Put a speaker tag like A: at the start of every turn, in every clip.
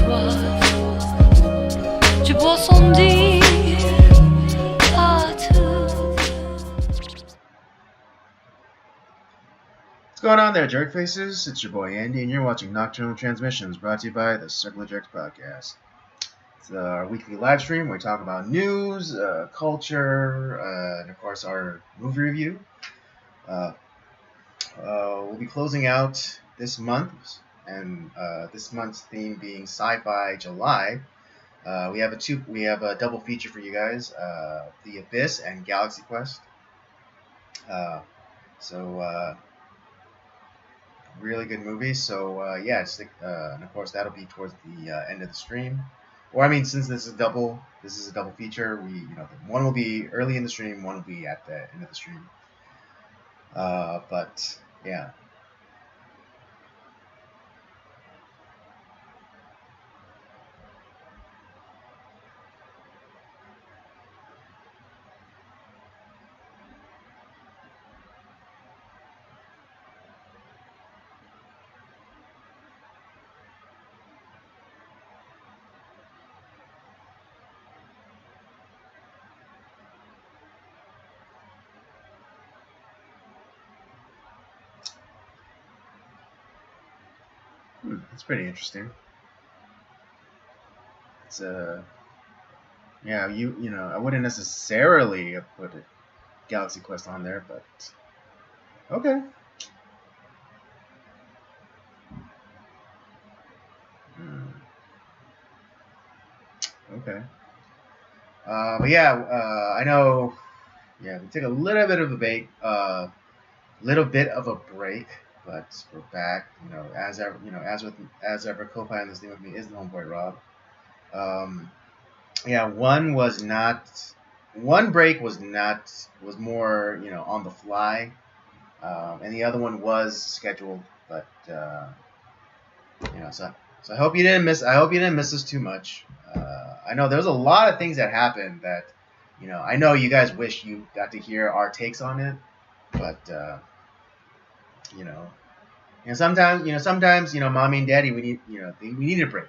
A: soif. Tu bois sans dire à tout.
B: What's going on there, jerk faces? It's your boy Andy, and you're watching Nocturnal Transmissions, brought to you by the Circle of Jerks podcast. It's our weekly live stream where we talk about news, culture, and of course our movie review. We'll be closing out this month, and this month's theme being Sci-Fi July. We have a double feature for you guys: The Abyss and Galaxy Quest. Really good movies. So and of course that'll be towards the end of the stream. Or I mean, since this is a double feature. One will be early in the stream, one will be at the end of the stream. But yeah. It's pretty interesting. It's I wouldn't necessarily put a Galaxy Quest on there, but okay. Okay. But yeah, I know. Yeah, we took a little bit of a break. But we're back. As ever, co-piloting this thing with me is the homeboy Rob. One break was more on the fly, and the other one was scheduled. But so I hope you didn't miss. I hope you didn't miss us too much. I know there's a lot of things that happened that I know you guys wish you got to hear our takes on it, but sometimes mommy and daddy, we need a break.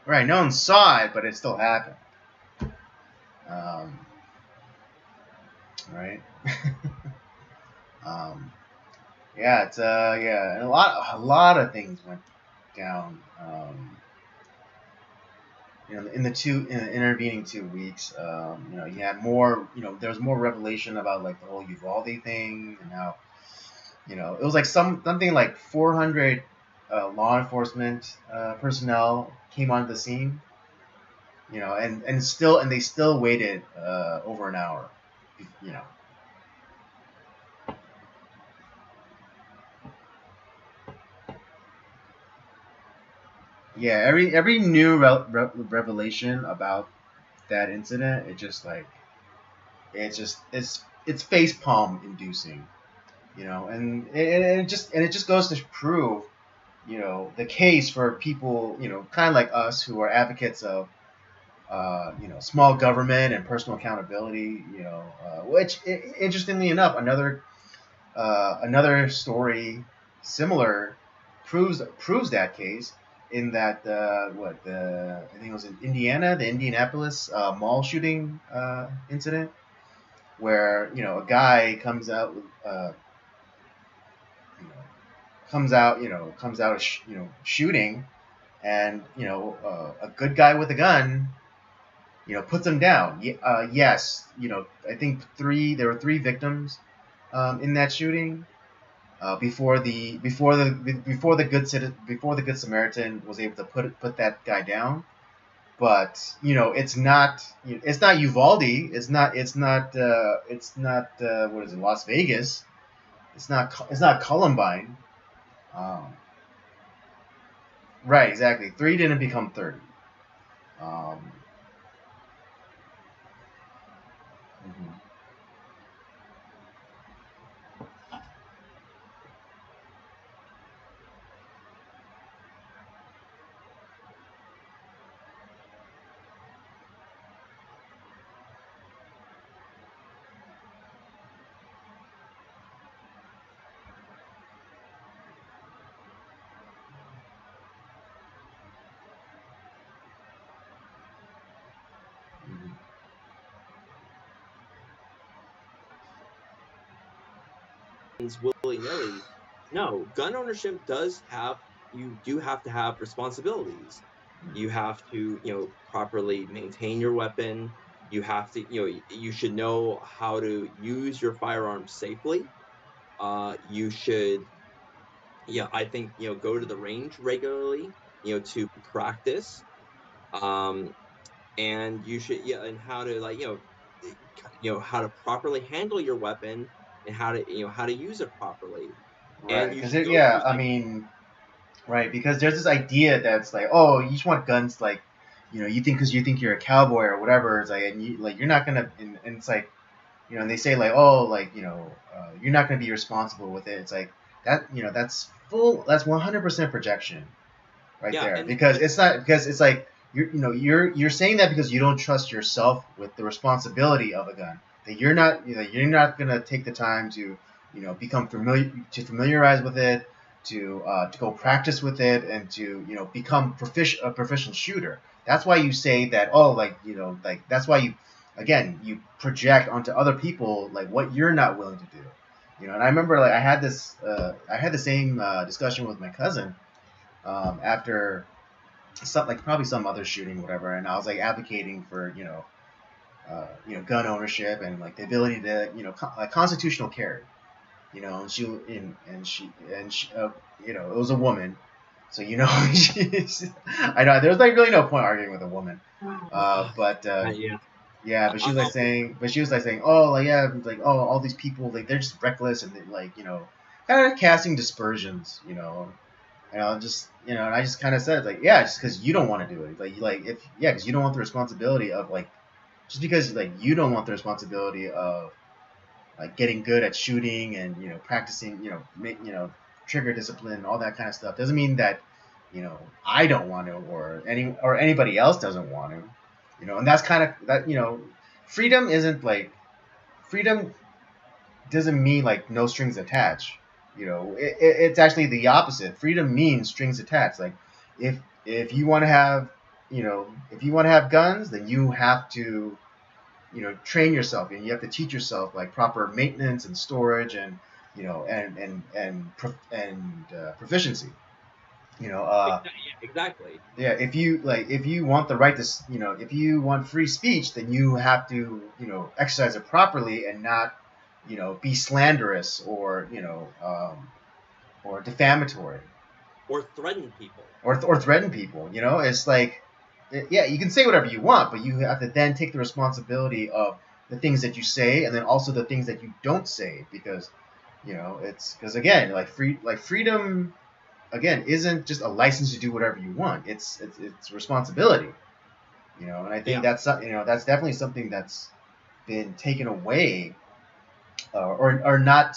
B: Right, no one saw it, but it still happened. Right. It's and a lot of things went down. In the intervening 2 weeks, you had more. There was more revelation about like the whole Uvalde thing, and how it was like something like 400 law enforcement personnel came onto the scene. And they still waited over an hour. Yeah, every new revelation about that incident, it's face palm inducing, and it just goes to prove, the case for people, kind of like us who are advocates of, small government and personal accountability, which interestingly enough, another story similar proves that case. In that, I think it was in Indiana, the Indianapolis mall shooting incident, where a guy comes out shooting, and a good guy with a gun, puts him down. Yes, I think there were 3 victims in that shooting. Before the good Samaritan was able to put that guy down, but it's not Uvalde, it's not what is it, Las Vegas, it's not Columbine, Right, exactly. Three didn't become 30. Um, mhm, mhm,
C: willy nilly. No, gun ownership does have, you do have to have responsibilities. You have to, properly maintain your weapon. You have to, you should know how to use your firearm safely. You should, I think, go to the range regularly, to practice. Um, and you should, and how to, like, how to properly handle your weapon, and how to use it properly. And
B: right,
C: you
B: because
C: should go through
B: yeah, I
C: like,
B: mean, right, because there's this idea that's like, oh, you just want guns, like, you think because you think you're a cowboy or whatever, it's like, and you like you're not gonna, and it's like, and they say like, oh, like, you're not gonna be responsible with it. It's like that, that's 100% projection right
C: yeah,
B: there,
C: and
B: because it's not, because it's like you're saying that because you don't trust yourself with the responsibility of a gun, that you're not gonna take the time to become familiar, to familiarize with it, to go practice with it, and to become a proficient shooter. That's why you say that, oh, like, like, that's why you, again, you project onto other people like what you're not willing to do. And I remember, like, I had the same discussion with my cousin, after some, like, probably some other shooting, whatever, and I was like advocating for gun ownership and like the ability to like constitutional carry. And it was a woman, so I know there's like really no point arguing with a woman, but
C: yeah,
B: yeah, but she was like saying, oh, like, yeah, like, oh, all these people, like, they're just reckless, and they, like, kind of casting dispersions, just and I just kind of said, like, yeah, just because you don't want to do it, like if yeah, because you don't want the responsibility of, like, just because, like, you don't want the responsibility of, like, getting good at shooting and practicing, trigger discipline and all that kind of stuff, doesn't mean that I don't want to, or anybody else doesn't want to, and that's kind of that, freedom isn't like, freedom doesn't mean like no strings attached. It's actually the opposite. Freedom means strings attached. Like, if you want to have, if you want to have guns, then you have to, train yourself, and you have to teach yourself like proper maintenance and storage, and proficiency.
C: yeah, exactly.
B: Yeah, if you want the right to, if you want free speech, then you have to, exercise it properly, and not, be slanderous, or defamatory,
C: Or threaten people.
B: or threaten people. It's like, yeah, you can say whatever you want, but you have to then take the responsibility of the things that you say, and then also the things that you don't say, because it's because, again, like, freedom, again, isn't just a license to do whatever you want. It's responsibility. And I think
C: Yeah.
B: that's definitely something that's been taken away, or not.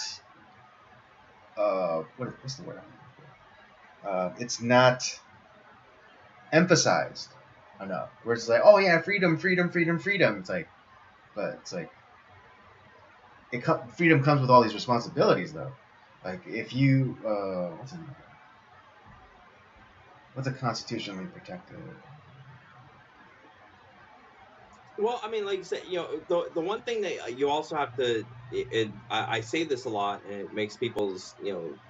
B: What's the word? It's not emphasized enough. Where it's like, oh yeah, freedom, freedom, freedom, freedom. It's like, but it's like, freedom comes with all these responsibilities, though. Like, if you, what's a constitutionally protected?
C: Well, I mean, like you said, the one thing that you also have to, I say this a lot, and it makes people's,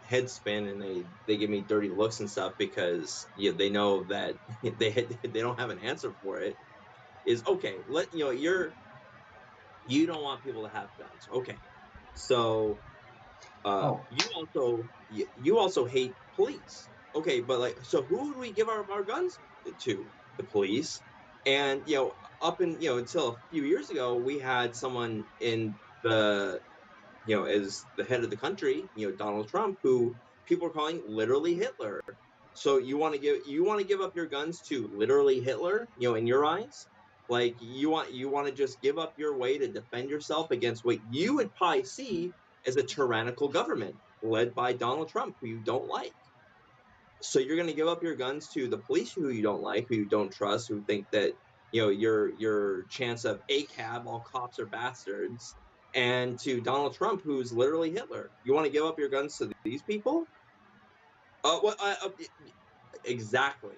C: heads spin, and they give me dirty looks and stuff, because they know that they don't have an answer for it. Is, okay, you don't want people to have guns, okay? So,
B: Oh,
C: you also hate police. Okay, but, like, so who would we give our guns to? The police. And, up in, until a few years ago, we had someone in the, as the head of the country, Donald Trump, who people are calling literally Hitler. So you want to give up your guns to literally Hitler, in your eyes? Like you want to just give up your way to defend yourself against what you would probably see as a tyrannical government led by Donald Trump, who you don't like. So you're going to give up your guns to the police who you don't like, who you don't trust, who think that your chance of ACAB, all cops are bastards, and to Donald Trump, who's literally Hitler. You want to give up your guns to these people? Exactly.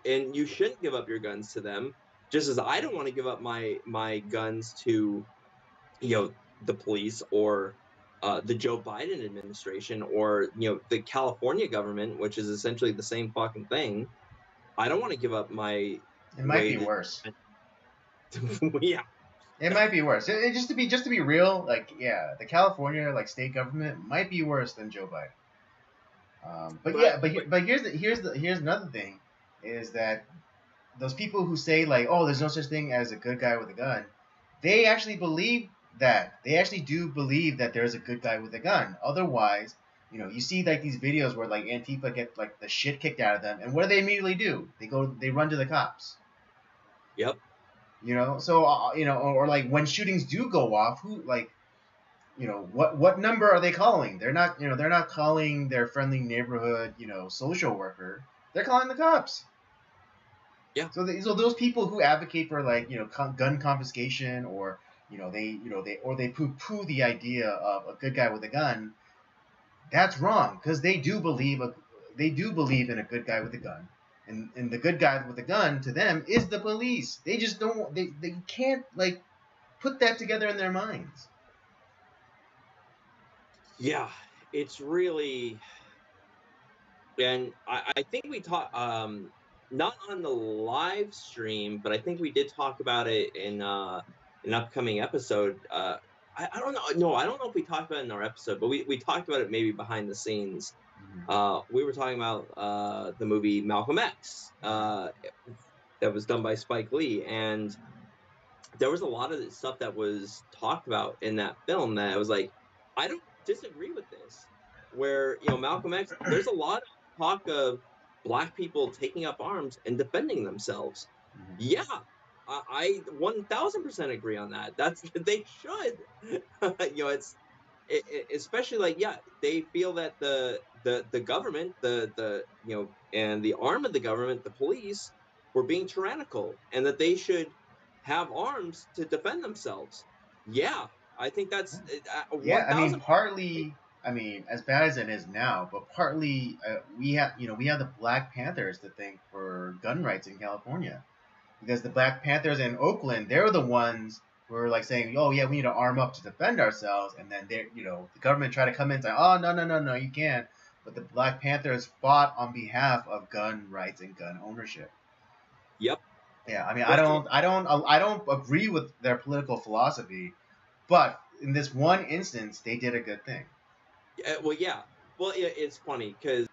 C: And you shouldn't give up your guns to them. Just as I don't want to give up my guns to the police or the Joe Biden administration or the California government, which is essentially the same fucking thing. I don't want to give up my.
B: It might be worse.
C: Yeah.
B: It might be worse. Just to be real, like the California state government might be worse than Joe Biden. But here's another thing, is that those people who say oh, there's no such thing as a good guy with a gun, they actually believe that. They actually do believe that there's a good guy with a gun. Otherwise, you see these videos where Antifa get the shit kicked out of them, and what do they immediately do? They run to the cops.
C: Yep.
B: So or when shootings do go off, who what number are they calling? They're not calling their friendly neighborhood social worker. They're calling the cops.
C: Yeah.
B: So those people who advocate for gun confiscation or they poo-poo the idea of a good guy with a gun, that's wrong, because they do believe in a good guy with a gun, and the good guy with a gun to them is the police. They just don't they can't put that together in their minds.
C: Yeah, it's really, and I think we talked not on the live stream, but I think we did talk about it in an upcoming episode. I don't know. No, I don't know if we talked about it in our episode, but we talked about it maybe behind the scenes. We were talking about the movie Malcolm X that was done by Spike Lee, and there was a lot of stuff that was talked about in that film that I was like, I don't disagree with this. Where Malcolm X, there's a lot of talk of Black people taking up arms and defending themselves.
B: Mm-hmm.
C: Yeah, I 1000% agree on that. They should. It's especially they feel that the government, and the arm of the government, the police, were being tyrannical, and that they should have arms to defend themselves. Yeah, I think that's
B: 1,000. Partly, as bad as it is now, but partly we have the Black Panthers to thank for gun rights in California, because the Black Panthers in Oakland, they're the ones who are saying, oh yeah, we need to arm up to defend ourselves, and then the government tried to come in and say, oh no, you can't. But the Black Panthers fought on behalf of gun rights and gun ownership.
C: Yep.
B: Yeah, I don't agree with their political philosophy, but in this one instance, they did a good thing.
C: Well, it's funny because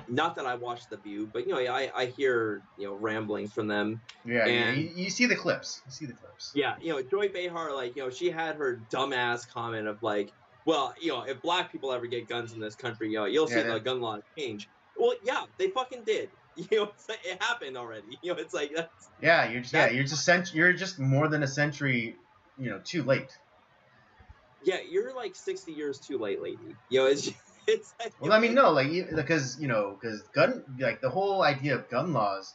C: not that I watched The View, but I hear ramblings from them.
B: Yeah, you see the clips.
C: Yeah, Joy Behar, she had her dumbass comment of well, if Black people ever get guns in this country, you'll see the gun laws change. Well, yeah, they fucking did. It happened already. It's like that's.
B: Yeah, you're just more than a century, too late.
C: Yeah, you're 60 years too late, lady. It's
B: well, no, because gun, the whole idea of gun laws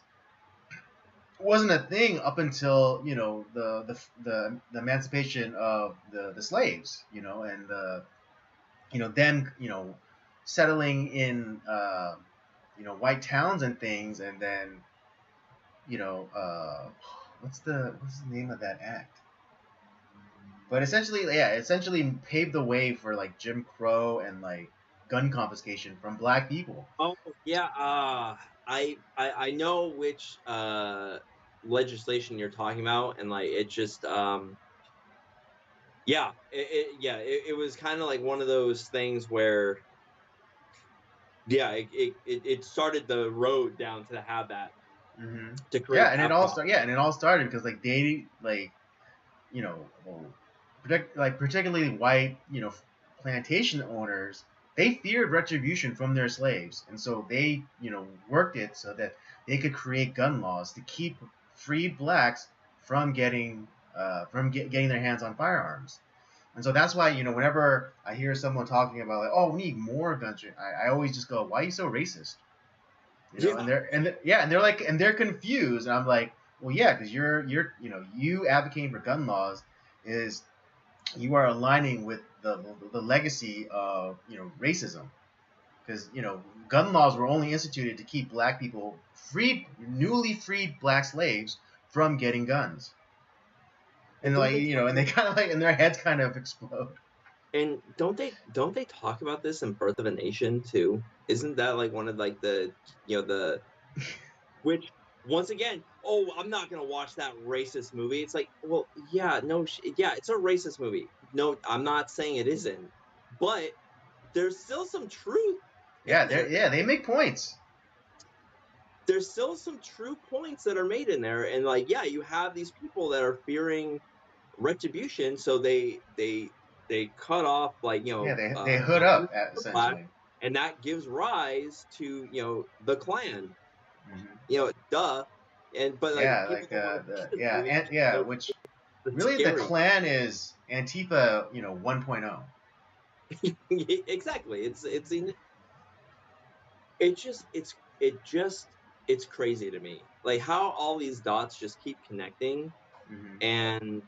B: wasn't a thing up until the emancipation of the slaves, and them settling in white towns and things, and then what's the name of that act? But essentially paved the way for Jim Crow and gun confiscation from Black people.
C: Oh yeah, I know which legislation you're talking about, and it just it was kind of one of those things where it started the road down to have that.
B: Mm-hmm.
C: To create
B: and it all started because they particularly white plantation owners, they feared retribution from their slaves, and so they, worked it so that they could create gun laws to keep freed blacks from getting getting their hands on firearms. And so that's why, whenever I hear someone talking about like, oh, we need more guns, I always just go, why are you so racist? And they're like, and they're confused, and I'm like, well, yeah, because you're you advocating for gun laws is you are aligning with the legacy of racism, because gun laws were only instituted to keep black people newly freed black slaves from getting guns, and and they kind of like, and their heads kind of explode.
C: And don't they talk about this in Birth of a Nation too? Isn't that like one of like the which once again, oh, I'm not gonna watch that racist movie. It's like, well, yeah, no, yeah, it's a racist movie. No, I'm not saying it isn't, but there's still some truth.
B: They make points.
C: There's still some true points that are made in there, and like, yeah, you have these people that are fearing retribution, so they cut off like
B: they hood up essentially,
C: and that gives rise to the Klan.
B: Mm-hmm.
C: Duh. And but like
B: which really scary. The Klan is Antifa 1.0.
C: Exactly. It's crazy to me, like how all these dots just keep connecting.
B: Mm-hmm.
C: And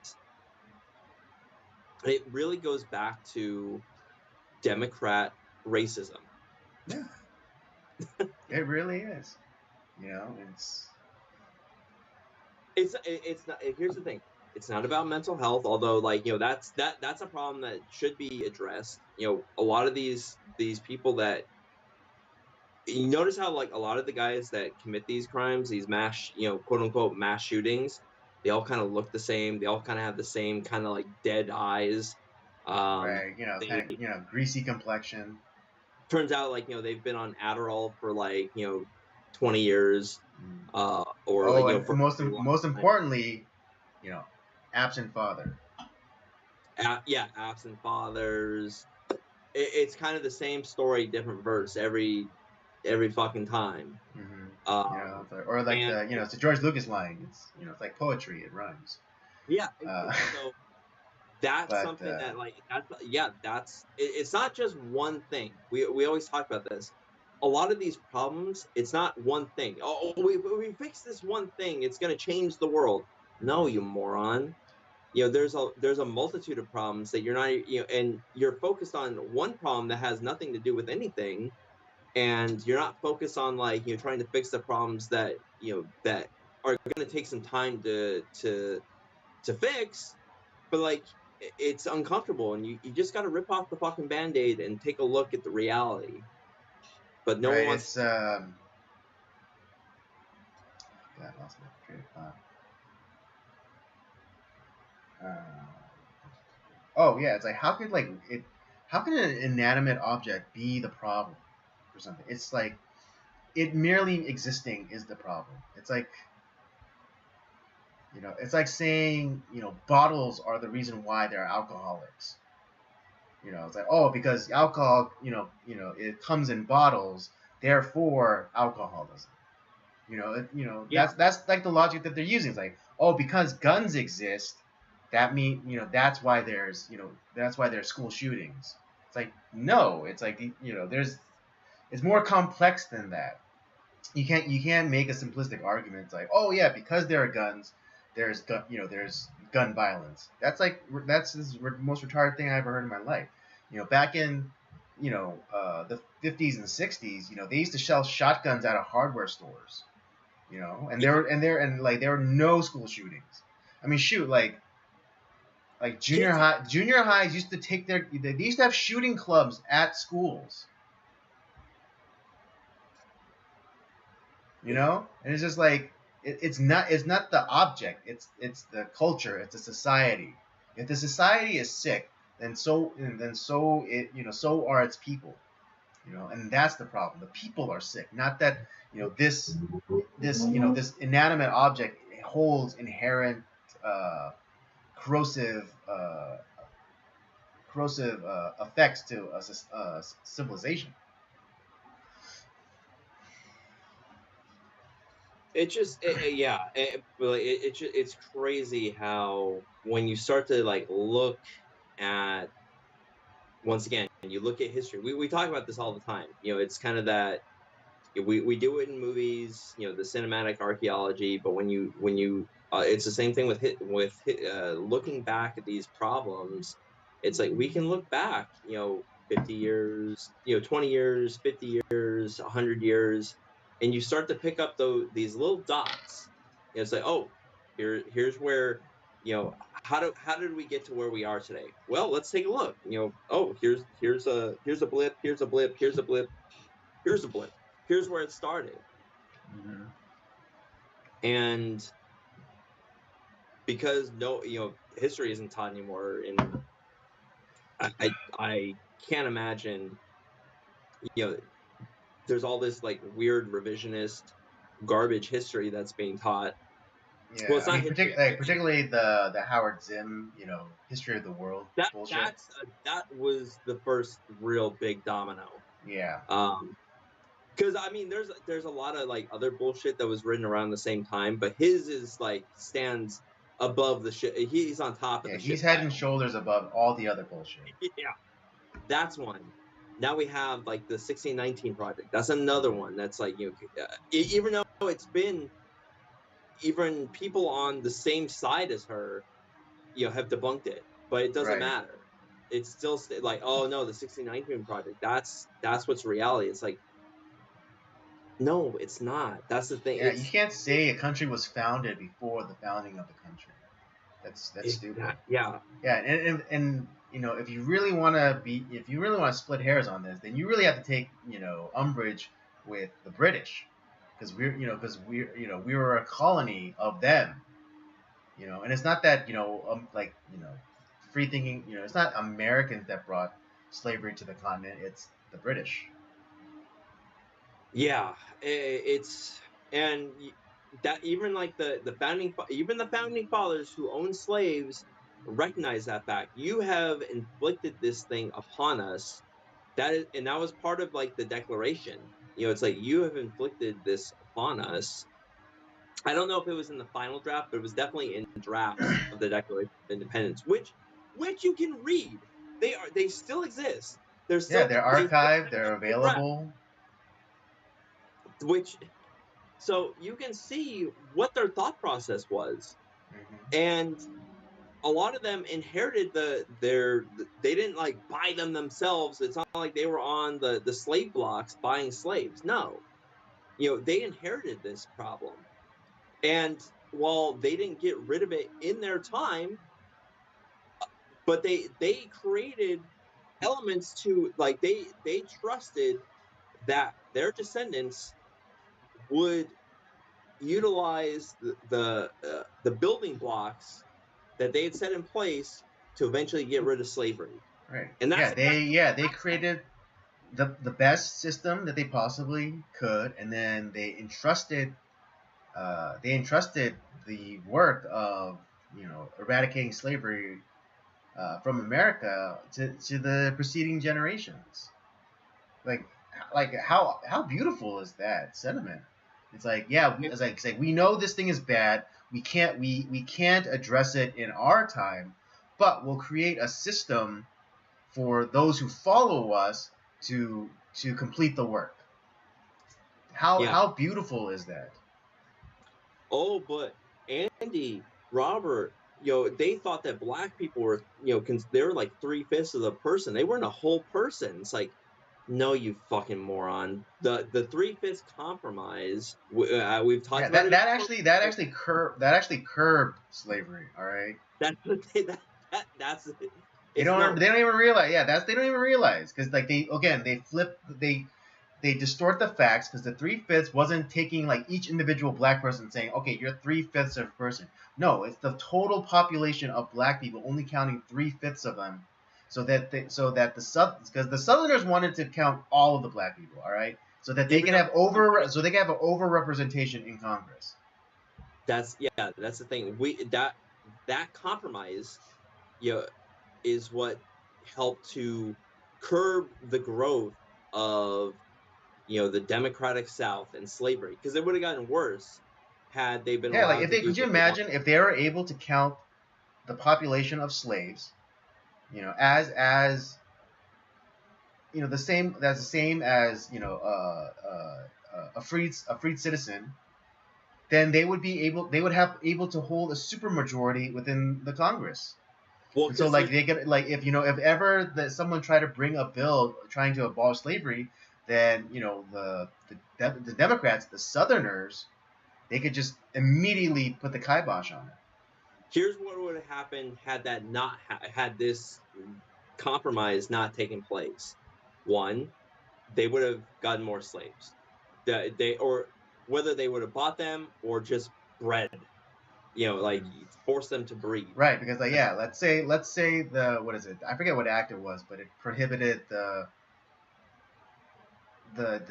C: it really goes back to Democrat racism.
B: Yeah. It really is.
C: It's not. Here's the thing. It's not about mental health, although like that's a problem that should be addressed. A lot of these people that you notice how like a lot of the guys that commit these crimes, these mass quote unquote mass shootings, they all kind of look the same. They all kind of have the same kind of like dead eyes.
B: Right. Kind of greasy complexion.
C: Turns out like they've been on Adderall for like 20 years.
B: For most importantly, absent father.
C: Absent fathers. It's kind of the same story, different verse every fucking time.
B: Mm-hmm. Or like it's a George Lucas line. It's like poetry. It rhymes.
C: Yeah. So that's something that like it's not just one thing. We always talk about this. A lot of these problems, it's not one thing. Oh, we fix this one thing, it's gonna change the world. No, you moron. There's a multitude of problems that you're not and you're focused on one problem that has nothing to do with anything, and you're not focused on like trying to fix the problems that that are going to take some time to fix, but like it's uncomfortable, and you just got to rip off the fucking band-aid and take a look at the reality. But no one wants.
B: God, I lost my train of thought. It's like how can an inanimate object be the problem for something? It's like it merely existing is the problem. It's like it's like saying bottles are the reason why they're alcoholics. It's like, because alcohol it comes in bottles, therefore alcoholism. That's like the logic that they're using. It's like, because guns exist, that mean that's why there's school shootings. It's like, no, it's like it's more complex than that. You can't make a simplistic argument. It's like, because there are guns, there's gun violence. That's the most retarded thing I ever heard in my life. Back in the 50s and 60s, they used to sell shotguns out of hardware stores. And there were no school shootings. I mean, shoot, like junior highs used to they used to have shooting clubs at schools. And it's just like it's not the object, it's the culture, it's a society. If the society is sick, then so are its people. And that's the problem. The people are sick, not that this inanimate object holds inherent corrosive corrosive effects to a civilization.
C: It just it's crazy how when you start to like look at, once again, you look at history. We talk about this all the time. It's kind of that we do it in movies, the cinematic archaeology. But when you it's the same thing with looking back at these problems. It's like we can look back, 50 years, 20 years, 50 years, 100 years, and you start to pick up these little dots. It's like, oh, here's where, how did we get to where we are today? Well, let's take a look. Oh, here's a blip, here's a blip, here's a blip, here's a blip. Here's where it started.
B: Mm-hmm.
C: And because history isn't taught anymore, and I can't imagine, there's all this like weird revisionist garbage history that's being taught.
B: Yeah,
C: Well, it's
B: I
C: not
B: mean,
C: history.
B: particularly the Howard Zinn, history of the world bullshit.
C: That was the first real big domino.
B: Yeah.
C: Because I mean, there's a lot of like other bullshit that was written around the same time, but his is like stands above the shit. He's on top of
B: Yeah,
C: the
B: he's
C: shit
B: head
C: pile.
B: and shoulders above all the other bullshit.
C: Yeah, that's one. Now we have like the 1619 project. That's another one. That's like even though it's been, even people on the same side as her, have debunked it, but it doesn't
B: Right.
C: matter. It's still like, oh no, the 1619 project. That's what's reality. It's like, no, it's not. That's the thing.
B: Yeah, you can't say a country was founded before the founding of the country. That's stupid.
C: Yeah.
B: Yeah, and if you really want to split hairs on this, then you really have to take umbrage with the British, because we were a colony of them, and it's not that free thinking, it's not Americans that brought slavery to the continent, it's the British.
C: Yeah, it's, and that even like the founding fathers who owned slaves recognize that fact. You have inflicted this thing upon us. And that was part of like the Declaration. It's like, you have inflicted this upon us. I don't know if it was in the final draft, but it was definitely in drafts of the Declaration of Independence, which you can read. They still exist. They're
B: Yeah,
C: still
B: they're archived, they're available.
C: So you can see what their thought process was.
B: Mm-hmm.
C: And a lot of them inherited they didn't like buy them themselves. It's not like they were on the slave blocks buying slaves. No, they inherited this problem. And while they didn't get rid of it in their time, but they created elements to, like, they trusted that their descendants would utilize the building blocks that they had set in place to eventually get rid of slavery.
B: Right.
C: And
B: they created the best system that they possibly could, and then they entrusted the work of eradicating slavery from America to the preceding generations. Like how beautiful is that sentiment? It's like, yeah, it's like we know this thing is bad. We can't address it in our time, but we'll create a system for those who follow us to complete the work. How beautiful is that?
C: Oh, but Andy, Robert, they thought that black people were, they were like 3/5 of the person. They weren't a whole person. It's like, no, you fucking moron. The 3/5 compromise. We've talked about it.
B: That actually curbed slavery. All right.
C: That's that's.
B: They don't even realize. Yeah, they don't even realize, because like they distort the facts, because the 3/5 wasn't taking like each individual black person saying, okay, you're 3/5 of a person. No, it's the total population of black people, only counting 3/5 of them, because the Southerners wanted to count all of the black people, all right, so that they can have an over-representation in Congress.
C: That's the thing. That compromise, is what helped to curb the growth of the democratic South and slavery, because it would have gotten worse had they been
B: Yeah, like
C: allowed
B: if
C: to
B: they
C: do
B: could you
C: what they want.
B: imagine if they were able to count the population of slaves, as the same as a freed citizen, then they would have able to hold a supermajority within the Congress.
C: Well,
B: And so
C: because
B: like they get like if ever that someone tried to bring a bill trying to abolish slavery, then the Democrats, the Southerners, they could just immediately put the kibosh on it.
C: here's what would have happened had that not had this compromise not taken place. One, they would have gotten more slaves. Or whether they would have bought them or just bred, like force them to breed.
B: Right, because let's say the what is it? I forget what act it was, but it prohibited the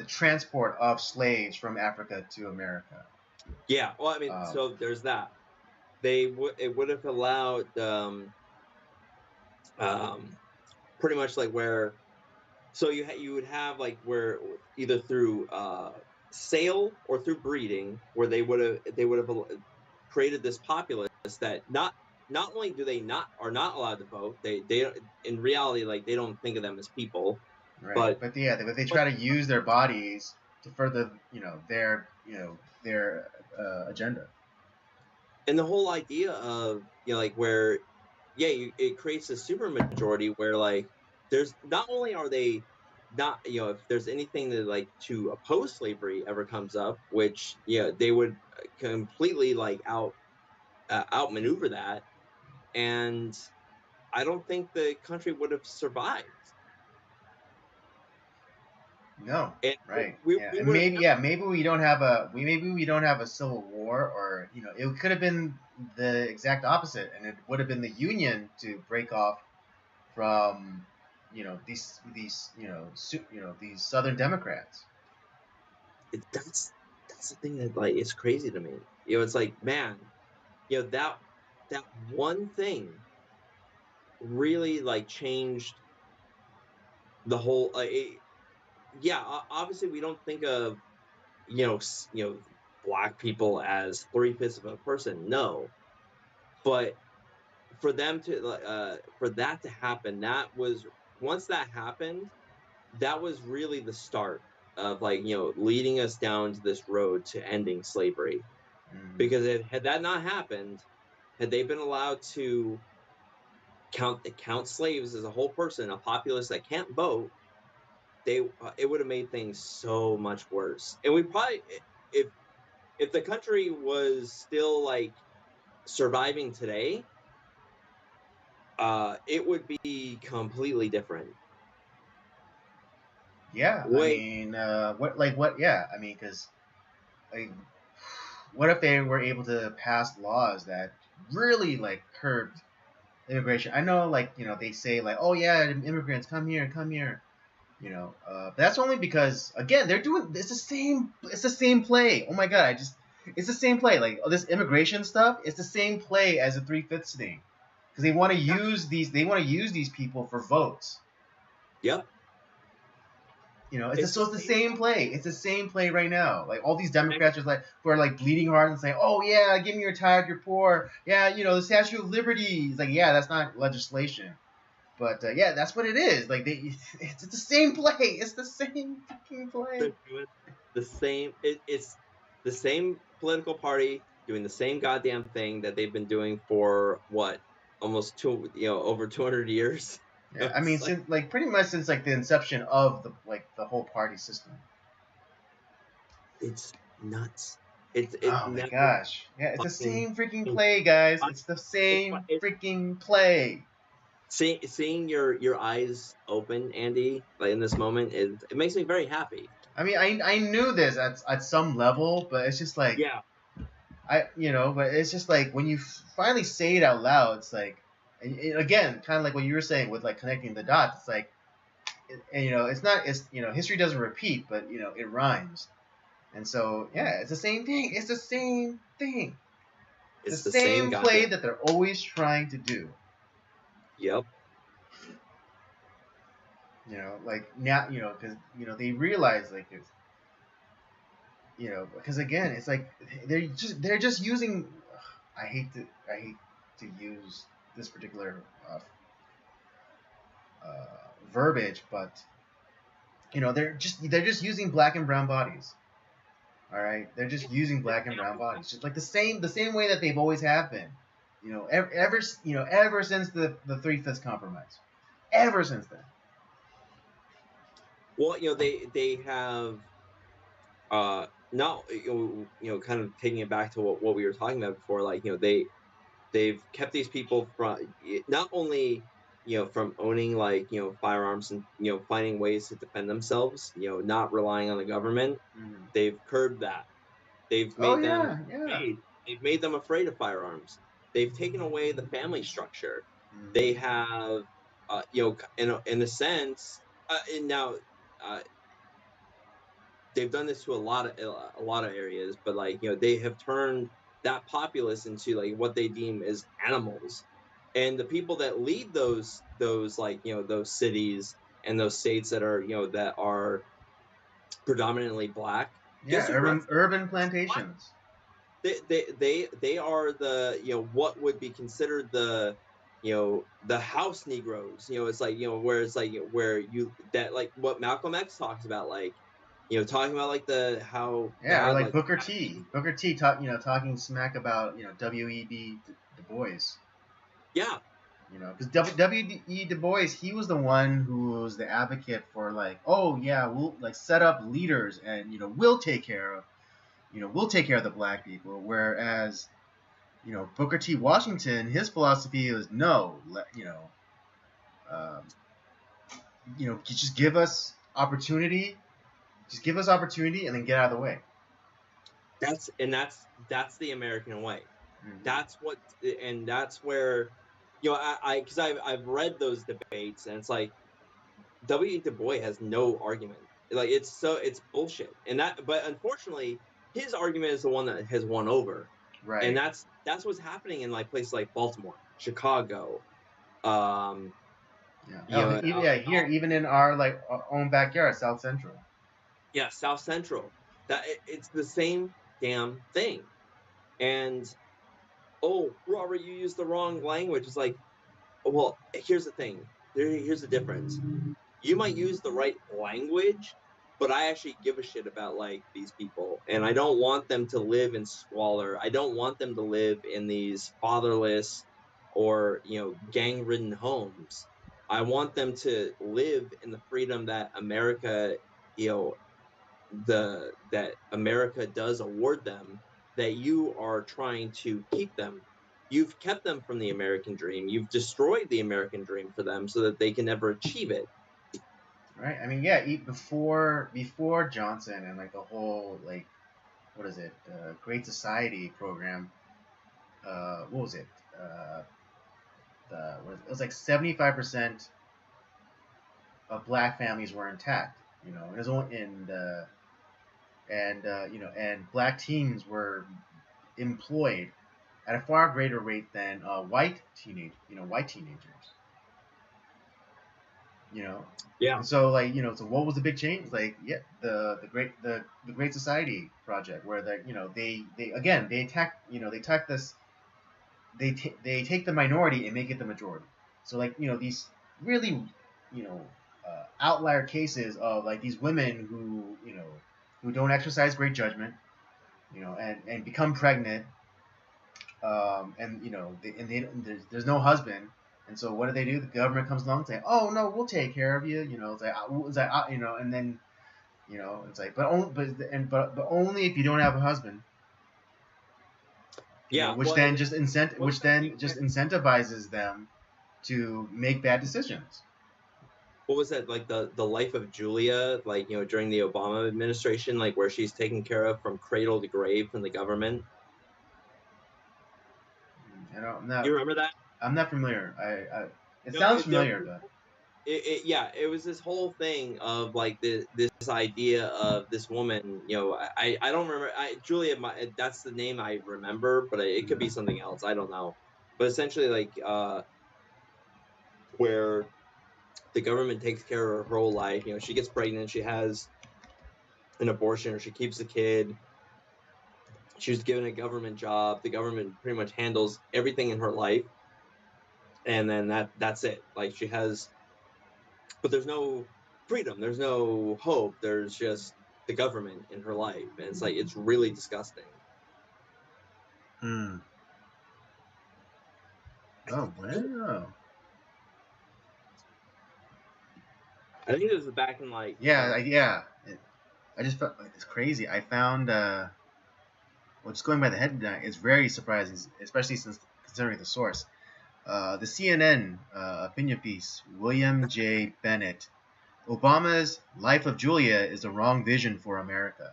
B: transport of slaves from Africa to America.
C: Yeah, well, I mean, so there's that. It would have allowed pretty much like where, so you would have like where either through sale or through breeding, where they would have created this populace that not only do they not are not allowed to vote, they in reality, like, they don't think of them as people.
B: Right, but they try to use their bodies to further their agenda.
C: And the whole idea of like where it creates a super majority where, like, there's not only are they not, if there's anything that, like, to oppose slavery ever comes up, which they would completely like outmaneuver that, and I don't think the country would have survived.
B: No,
C: And
B: right,
C: we
B: and
C: would have
B: maybe we don't have a civil war, or it could have been the exact opposite, and it would have been the Union to break off from these Southern Democrats.
C: that's the thing that, like, it's crazy to me. It's like, man, that one thing really, like, changed the whole. Obviously we don't think of black people as 3/5 of a person, no, but for them to for that to happen, that was once that happened, that was really the start of, like, leading us down to this road to ending slavery. Because had that not happened, had they been allowed to count slaves as a whole person, a populace that can't vote, it would have made things so much worse. And we probably, if the country was still, like, surviving today, it would be completely different.
B: Yeah, I mean, because like, what if they were able to pass laws that really like curbed immigration? I know, like, they say like, oh yeah, immigrants come here, but that's only because, again, they're doing it's the same play. Oh my god, it's the same play. Like, this immigration stuff, it's the same play as the 3/5 thing, because they want to use these people for votes.
C: Yep.
B: It's the same play. It's the same play right now. Like, all these Democrats who are like bleeding heart and saying, "Oh yeah, give me your tithe, you're poor." Yeah, the Statue of Liberty. It's like, yeah, that's not legislation, but yeah, that's what it is. Like, it's the same play. It's the same fucking play.
C: The same. It's the same political party doing the same goddamn thing that they've been doing for what, almost over 200 years.
B: Yeah, I mean, since pretty much since like the inception of the whole party system.
C: It's nuts.
B: Oh my gosh! Yeah, it's the same freaking play, guys. It's the same freaking play.
C: Seeing your eyes open, Andy, like in this moment, it makes me very happy.
B: I mean, I knew this at some level, but it's just like, but it's just like when you finally say it out loud, it's like, and again, kind of like what you were saying with like connecting the dots. It's like, history doesn't repeat, but it rhymes, and so yeah, it's the same thing. It's the same thing.
C: It's
B: the same play that they're always trying to do.
C: Yep.
B: Like now, because they realize like it's, because again, it's like they're just using. I hate to use this particular verbiage, but they're just using black and brown bodies. All right, they're just using black and brown bodies, just like the same way that they've always have been. Ever since the Three-Fifths Compromise, ever since then.
C: Well, they have now kind of taking it back to what we were talking about before, like they've kept these people from not only from owning like firearms and finding ways to defend themselves, not relying on the government.
B: Mm-hmm.
C: They've curbed that. They've
B: Oh
C: made them
B: yeah.
C: they've made them afraid of firearms. They've taken away the family structure.
B: Mm-hmm.
C: They have in a sense, and now they've done this to a lot of areas, but like they have turned that populace into like what they deem as animals, and the people that lead those like those cities and those states that are predominantly black.
B: Yeah,
C: Guess who runs
B: urban plantations.
C: they are the what would be considered the house Negroes. It's like where it's like where you that like what Malcolm X talks about, like talking about like the how
B: Yeah, or
C: bad
B: like
C: like
B: Booker T. Booker T. Talking smack about W.E.B. Du Bois.
C: yeah
B: Because W.E. Du Bois, he was the one who was the advocate for like, oh yeah, we'll like set up leaders and we'll take care of the black people. Whereas Booker T. Washington, his philosophy is no, um, just give us opportunity, and then get out of the way.
C: that's the American way.
B: Mm-hmm.
C: That's what, and that's where I because I've read those debates, and it's like W. Du Bois has no argument. Like it's bullshit, and that but unfortunately his argument is the one that has won over,
B: Right.
C: and that's what's happening in like places like Baltimore, Chicago, um,
B: Even in our like own backyard, South Central.
C: yeah, South Central. It's the same damn thing, and oh, Robert, you used the wrong language. It's like, well, here's the thing. Here's the difference. You might use the right language, but I actually give a shit about like these people, and I don't want them to live in squalor. I don't want them to live in these fatherless or gang-ridden homes. I want them to live in the freedom that America, that America does award them, that you are trying to keep them. You've kept them from the American dream. You've destroyed the American dream for them so that they can never achieve it.
B: Right. I mean, yeah. Before Johnson and like the whole like, what is it? Great Society program. What was it? It was like 75% of black families were intact. It was only and black teens were employed at a far greater rate than white teenagers.
C: Yeah.
B: And so like so what was the big change? Like the Great Society project, where they attack this, they take the minority and make it the majority. So like these really outlier cases of like these women who don't exercise great judgment, and become pregnant, and there's no husband. And so what do? The government comes along and say, "Oh no, we'll take care of you." And then it's like, but only if you don't have a husband.
C: Yeah,
B: Which then just incentivizes them to make bad decisions.
C: What was that, like the life of Julia, like during the Obama administration, like where she's taken care of from cradle to grave from the government? You remember that?
B: I'm not familiar. It sounds familiar, but
C: it was this whole thing of like this idea of this woman. I don't remember. Julia, that's the name I remember, but it could be something else. I don't know. But essentially, like where the government takes care of her whole life. You know, she gets pregnant, she has an abortion, or she keeps a kid. She was given a government job. The government pretty much handles everything in her life, and then that's it. Like she has, but there's no freedom. There's no hope. There's just the government in her life, and it's like it's really disgusting.
B: Hmm. Oh, wow.
C: I think it was back in like
B: Yeah, I just felt like it's crazy. I found well, just going by the headline, it's very surprising, especially since considering the source. The CNN opinion piece, William J. Bennett. Obama's Life of Julia is the wrong vision for America.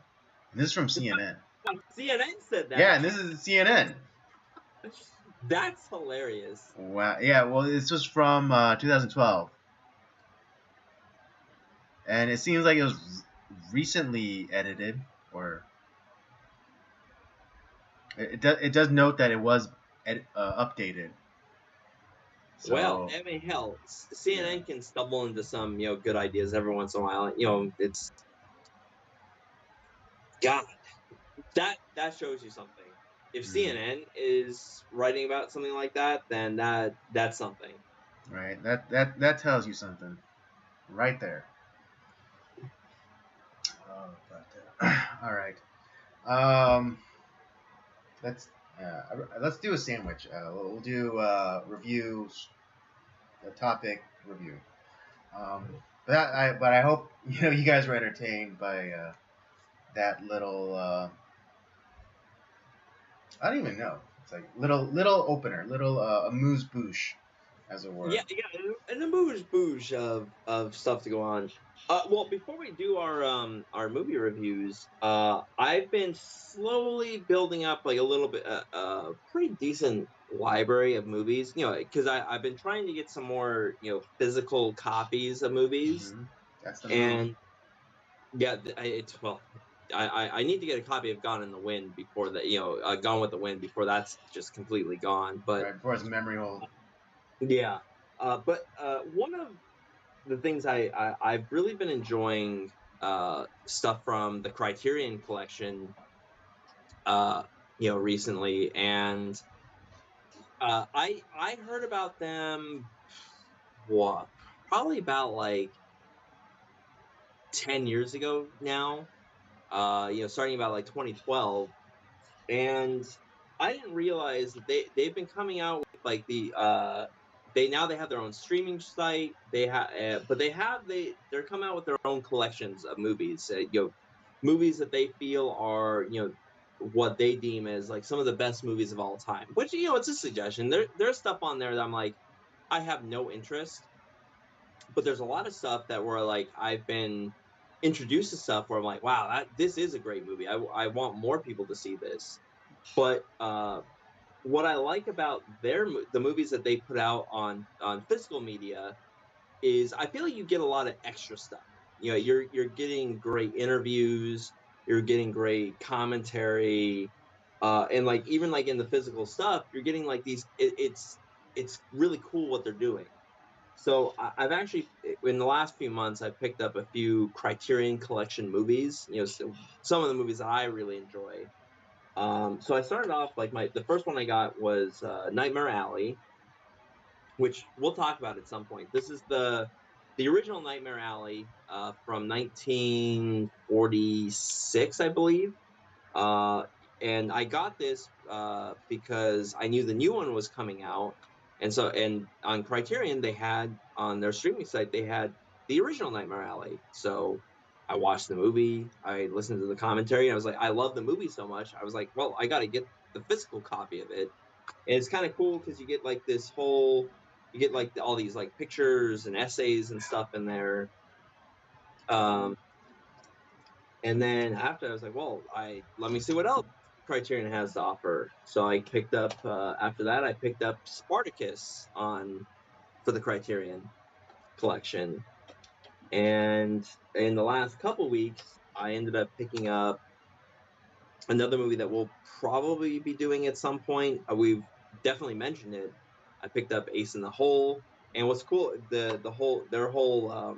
B: And this is from CNN.
C: CNN said that.
B: Yeah, and this is CNN.
C: That's hilarious.
B: Wow. Yeah, well, this was from 2012. And it seems like it was recently edited, or it does note that it was updated. So,
C: Well, I mean, hell, CNN can stumble into some good ideas every once in a while. It's God, that shows you something. If CNN is writing about something like that, then that's something.
B: Right. That tells you something, right there. All right. Um, let's do a sandwich. We'll do reviews, a topic review. But I hope you guys were entertained by that little. I don't even know. It's like little opener, little amuse bouche, as it were.
C: Yeah, an amuse-bouche of stuff to go on. Well, before we do our movie reviews, I've been slowly building up like a little bit a pretty decent library of movies. Because I've been trying to get some more physical copies of movies,
B: That's the move.
C: and yeah, it's well. I need to get a copy of Gone in the Wind before that, Gone with the Wind before that's just completely gone. But
B: Right before it's memory hole.
C: yeah, but one of the things I've really been enjoying stuff from the Criterion collection, recently, and I heard about them, what, probably about like 10 years ago now. Starting about like 2012, and I didn't realize that they've been coming out with like they have their own streaming site. They have, but they're coming out with their own collections of movies. Movies that they feel are what they deem as like some of the best movies of all time. Which it's a suggestion. There's stuff on there that I'm like I have no interest, but there's a lot of stuff that were like I've been introduced to stuff where I'm like, wow, this is a great movie. I want more people to see this. But what I like about the movies that they put out on physical media is I feel like you get a lot of extra stuff. You're getting great interviews, you're getting great commentary, and like even like in the physical stuff, you're getting like these. It's really cool what they're doing. So I've actually, in the last few months, I've picked up a few Criterion Collection movies. Some of the movies that I really enjoy. So I started off like the first one I got was Nightmare Alley, which we'll talk about at some point. This is the original Nightmare Alley from 1946, I believe. And I got this because I knew the new one was coming out, and on Criterion they had on their streaming site they had the original Nightmare Alley. So I watched the movie, I listened to the commentary, and I was like, I love the movie so much. I was like, well, I got to get the physical copy of it, and it's kind of cool because you get like you get like all these like pictures and essays and stuff in there. Um, and then after I was like, well, let me see what else Criterion has to offer. So I picked up after that I picked up Spartacus for the Criterion collection. And in the last couple weeks, I ended up picking up another movie that we'll probably be doing at some point. We've definitely mentioned it. I picked up Ace in the Hole, And what's cool, their whole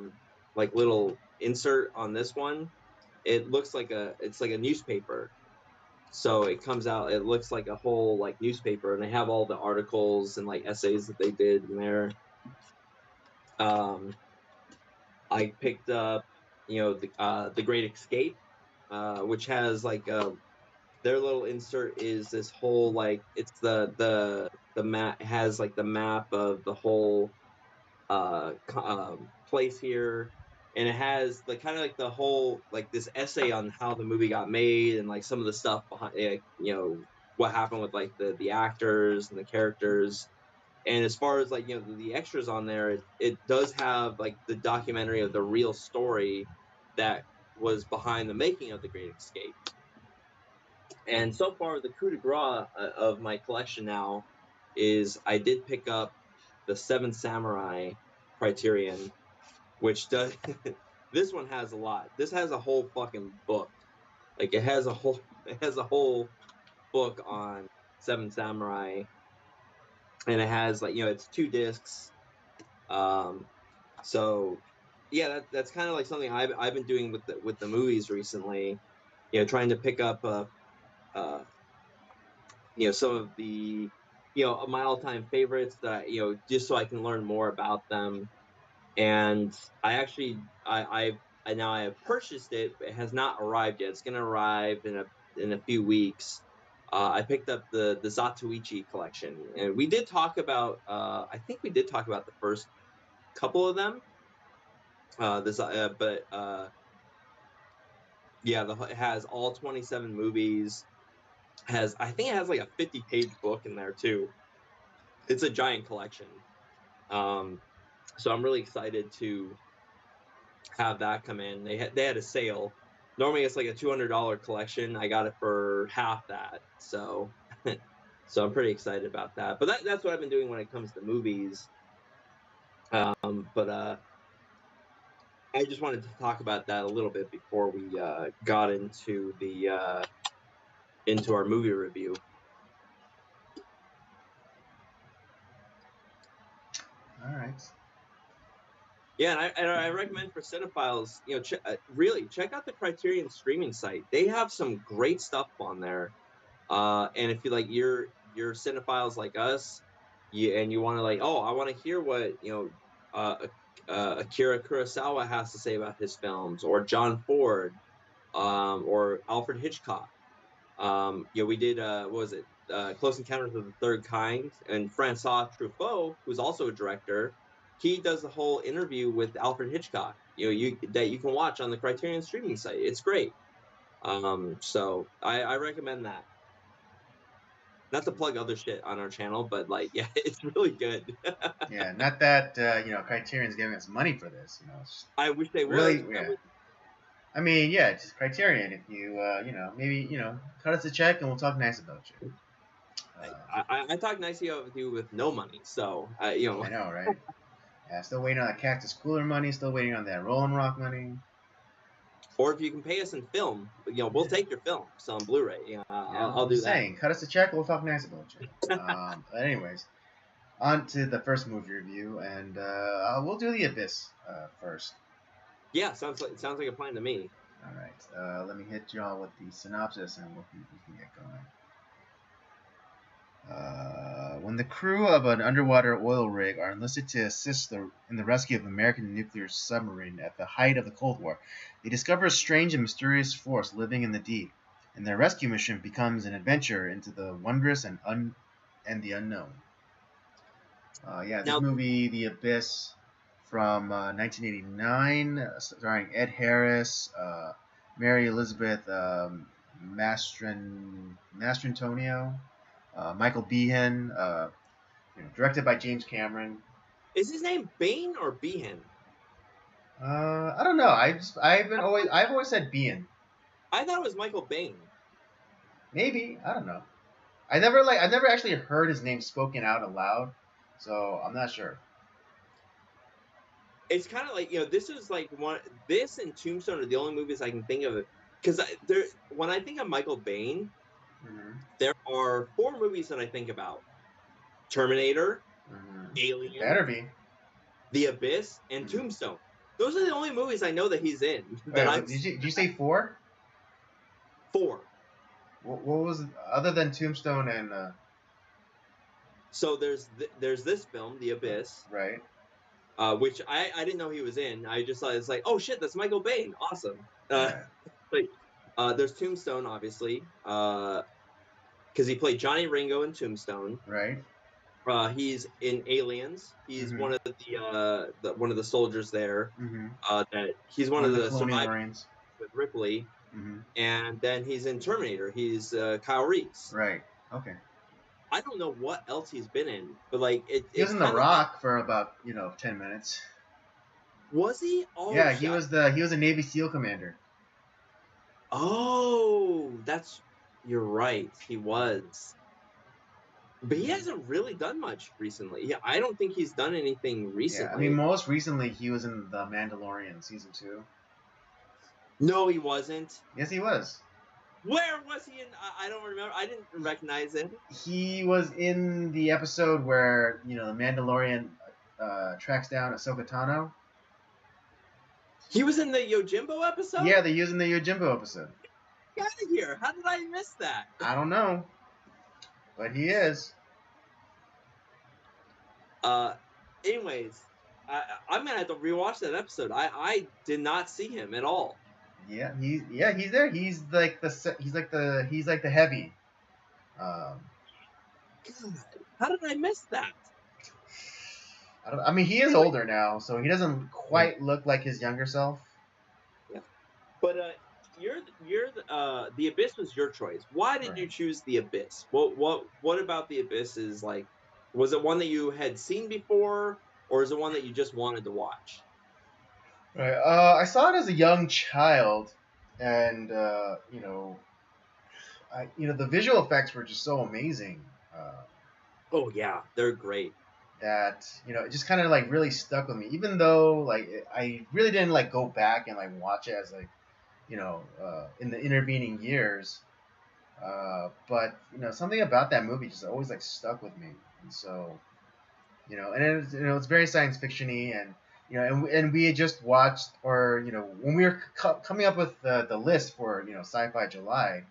C: like little insert on this one, it looks like it's like a newspaper. So it comes out, it looks like a whole like newspaper, and they have all the articles and like essays that they did in there. I picked up, the Great Escape, which has like their little insert is this whole like it's the map, has like the map of the whole place here, and it has like kind of like the whole like this essay on how the movie got made and like some of the stuff behind what happened with like the actors and the characters. And as far as like the extras on there, it does have like the documentary of the real story that was behind the making of The Great Escape. And so far, the coup de grace of my collection now is I did pick up the Seven Samurai Criterion, which does this one has a lot. This has a whole fucking book. Like it has a whole book on Seven Samurai, and it has like it's 2 discs. So yeah, that's kind of like something I've been doing with the movies recently. Trying to pick up some of the my all-time favorites that just so I can learn more about them. And I actually I now I have purchased it, but it has not arrived yet. It's going to arrive in a few weeks. I picked up the Zatoichi collection, and we did talk about I think we did talk about the first couple of them. It has all 27 movies. I think it has like a 50-page book in there too. It's a giant collection. So I'm really excited to have that come in. They had a sale. Normally it's like a $200 collection. I got it for half that. So so I'm pretty excited about that. But that's what I've been doing when it comes to movies. But I just wanted to talk about that a little bit before we got into into our movie review.
B: All right.
C: Yeah, and I recommend for cinephiles, really check out the Criterion streaming site. They have some great stuff on there. And if you like you're cinephiles like us, and you want to like, I want to hear what Akira Kurosawa has to say about his films, or John Ford, or Alfred Hitchcock. We did what was it? Close Encounters of the Third Kind, and Francois Truffaut, who's also a director, he does the whole interview with Alfred Hitchcock. That you can watch on the Criterion streaming site. It's great. So I recommend that. Not to plug other shit on our channel, but like, yeah, it's really good.
B: Yeah, not that Criterion's giving us money for this.
C: I wish they
B: really,
C: would.
B: yeah. I mean, yeah, it's just Criterion. If you, maybe cut us a check and we'll talk nice about you.
C: I talk nicely of you with no money, so
B: I know, right? Yeah, still waiting on that Cactus Cooler money. Still waiting on that Rolling Rock money.
C: Or if you can pay us in film, we'll take your films on Blu-ray. I'll do that.
B: Saying, cut us a check. We'll talk nice about you. But anyways, on to the first movie review, and we'll do The Abyss first.
C: Yeah, sounds like a plan to me.
B: All right, let me hit y'all with the synopsis, and we can get going. When the crew of an underwater oil rig are enlisted to assist in the rescue of an American nuclear submarine at the height of the Cold War, they discover a strange and mysterious force living in the deep, and their rescue mission becomes an adventure into the wondrous and the unknown. This movie, The Abyss, from 1989, starring Ed Harris, Mary Elizabeth Mastrantonio, Michael Behan, directed by James Cameron.
C: Is his name Bain or Behan?
B: I don't know. I've always said Behan.
C: I thought it was Michael Bain.
B: Maybe, I don't know. I never actually heard his name spoken out aloud, so I'm not sure.
C: It's kind of like this is like this and Tombstone are the only movies I can think of, because when I think of Michael Bain, there are 4 movies that I think about: Terminator, Alien.
B: Better be.
C: The Abyss, and Tombstone. Those are the only movies I know that he's in. That I've
B: did you say 4?
C: 4.
B: What was other than Tombstone and
C: So there's this film, The Abyss,
B: right?
C: which I didn't know he was in. I just thought it's like, oh shit, that's Michael Bain. Awesome.
B: Right.
C: Like, there's Tombstone, obviously, because he played Johnny Ringo in Tombstone.
B: Right.
C: He's in Aliens. He's one of one of the soldiers there. That he's one of the
B: Colonial
C: survivors
B: Marines.
C: with Ripley. And then he's in Terminator. He's Kyle Reese.
B: Right. Okay.
C: I don't know what else he's been in, but like
B: He was in The Rock for about 10 minutes.
C: Was he? Oh,
B: yeah, he was a Navy SEAL commander.
C: Oh, you're right. He was. But he hasn't really done much recently. Yeah, I don't think he's done anything recently.
B: Yeah, I mean, most recently he was in The Mandalorian season 2.
C: No, he wasn't.
B: Yes, he was.
C: Where was he in? I don't remember. I didn't recognize him.
B: He was in the episode where the Mandalorian tracks down Ahsoka Tano.
C: He was in the Yojimbo episode?
B: Yeah, they're using the Yojimbo episode.
C: Get out of here. How did I miss that?
B: I don't know. But he is.
C: Anyways, I'm going to have to rewatch that episode. I did not see him at all.
B: Yeah, he's there. He's like the heavy.
C: God, how did I miss that?
B: I mean, he is older now, so he doesn't quite look like his younger self.
C: Yeah, but the Abyss was your choice. Why did you choose the Abyss? What about the Abyss is like? Was it one that you had seen before, or is it one that you just wanted to watch?
B: Right. I saw it as a young child, and the visual effects were just so amazing.
C: Oh yeah, they're great.
B: That it just kind of like really stuck with me, even though like I really didn't like go back and like watch it as like in the intervening years. But something about that movie just always like stuck with me, and so and it's very science fiction-y, and and we had just watched, or when we were coming up with the list for Sci-Fi July,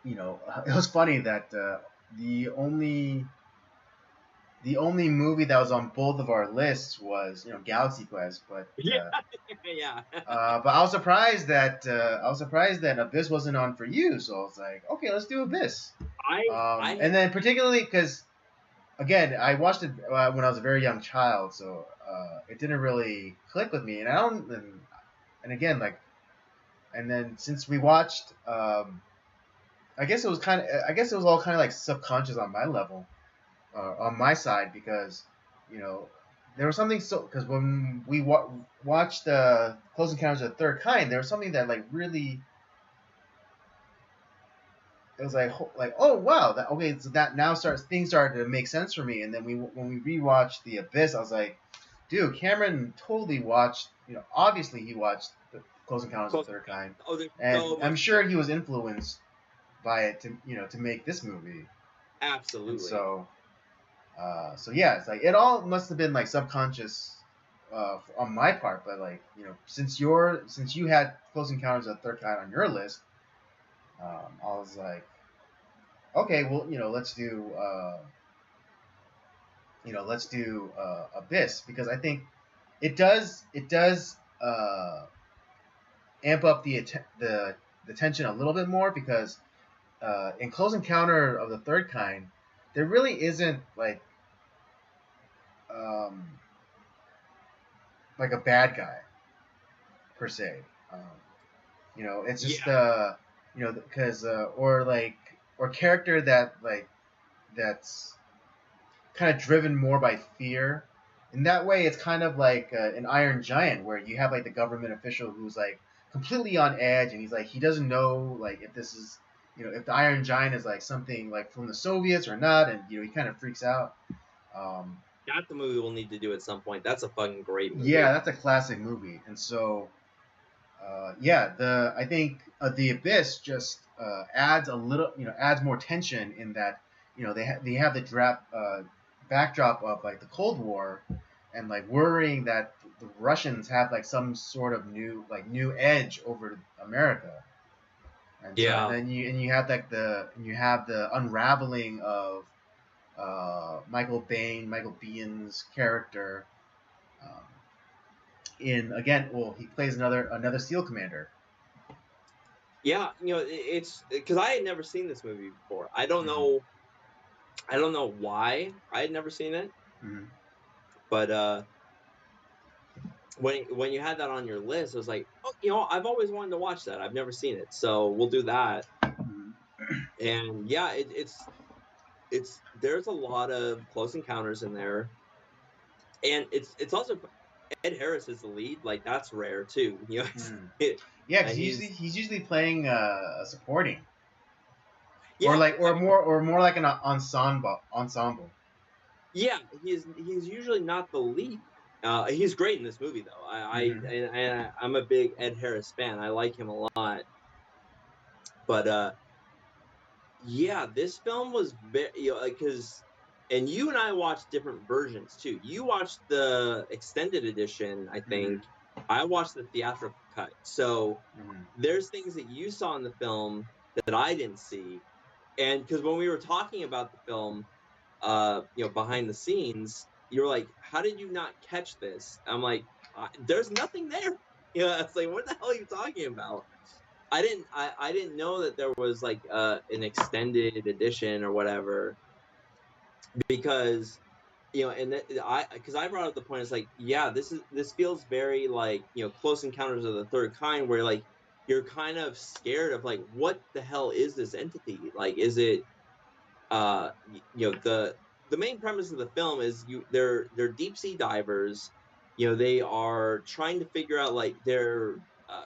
B: it was funny that the only movie that was on both of our lists was Galaxy Quest, but
C: yeah.
B: But I was surprised that Abyss wasn't on for you, so I was like, okay, let's do Abyss. And then particularly because, again, I watched it when I was a very young child, so it didn't really click with me, and then since we watched, I guess it was all kind of like subconscious on my level, on my side, because there was something, because when we watched Close Encounters of the Third Kind, there was something that like really, it was like oh wow, so that now things started to make sense for me. And then when we rewatched The Abyss, I was like, dude, Cameron totally watched, obviously he watched the Close Encounters of the Third Kind, and I'm sure he was influenced by it to make this movie.
C: Absolutely.
B: And so yeah, it's like it all must have been like subconscious on my part, but like since you had Close Encounters of the Third Kind on your list, I was like, okay, well let's do Abyss, because I think it does amp up the tension a little bit more, because in Close Encounter of the Third Kind, there really isn't like a bad guy per se. It's just because or character that's kind of driven more by fear. In that way, it's kind of like an Iron Giant, where you have like the government official who's like completely on edge, and he's like, he doesn't know like if this is if the Iron Giant is like something like from the Soviets or not, and he kind of freaks out.
C: That's the movie we'll need to do at some point. That's a fucking great movie.
B: Yeah, that's a classic movie, and so I think The Abyss just adds a little, adds more tension in that they have the backdrop of like the Cold War, and like worrying that the Russians have like some sort of new edge over America. And so, and
C: Yeah.
B: then you have like you have the unraveling of Michael Bihn's character, um, in again. Well, he plays another SEAL commander.
C: Yeah, it's because I had never seen this movie before. I don't
B: Mhm.
C: know. I don't know why I had never seen it,
B: Mhm.
C: but when you had that on your list, I was like, oh, I've always wanted to watch that. I've never seen it, so we'll do that.
B: Mhm.
C: And yeah, it's there's a lot of close encounters in there, and it's also Ed Harris is the lead. Like that's rare too.
B: Mhm. Yeah, because
C: He's
B: he's usually playing a supporting, or
C: yeah. I mean,
B: or more like an ensemble.
C: yeah, he's usually not the lead. He's great in this movie though.
B: Mhm.
C: I'm a big Ed Harris fan. I like him a lot. But yeah, this film was very, because, and you and I watched different versions too. You watched the extended edition, I
B: Mhm.
C: think. I watched the theatrical cut. So
B: Mhm.
C: there's things that you saw in the film that I didn't see. And because when we were talking about the film, behind the scenes, you're like, how did you not catch this? I'm like, there's nothing there. It's like, what the hell are you talking about? I didn't know that there was like an extended edition or whatever, because and because I brought up the point, it's like, yeah, this feels very like, Close Encounters of the Third Kind, where like you're kind of scared of like, what the hell is this entity? Like, is it the main premise of the film is they're deep sea divers. They are trying to figure out like uh,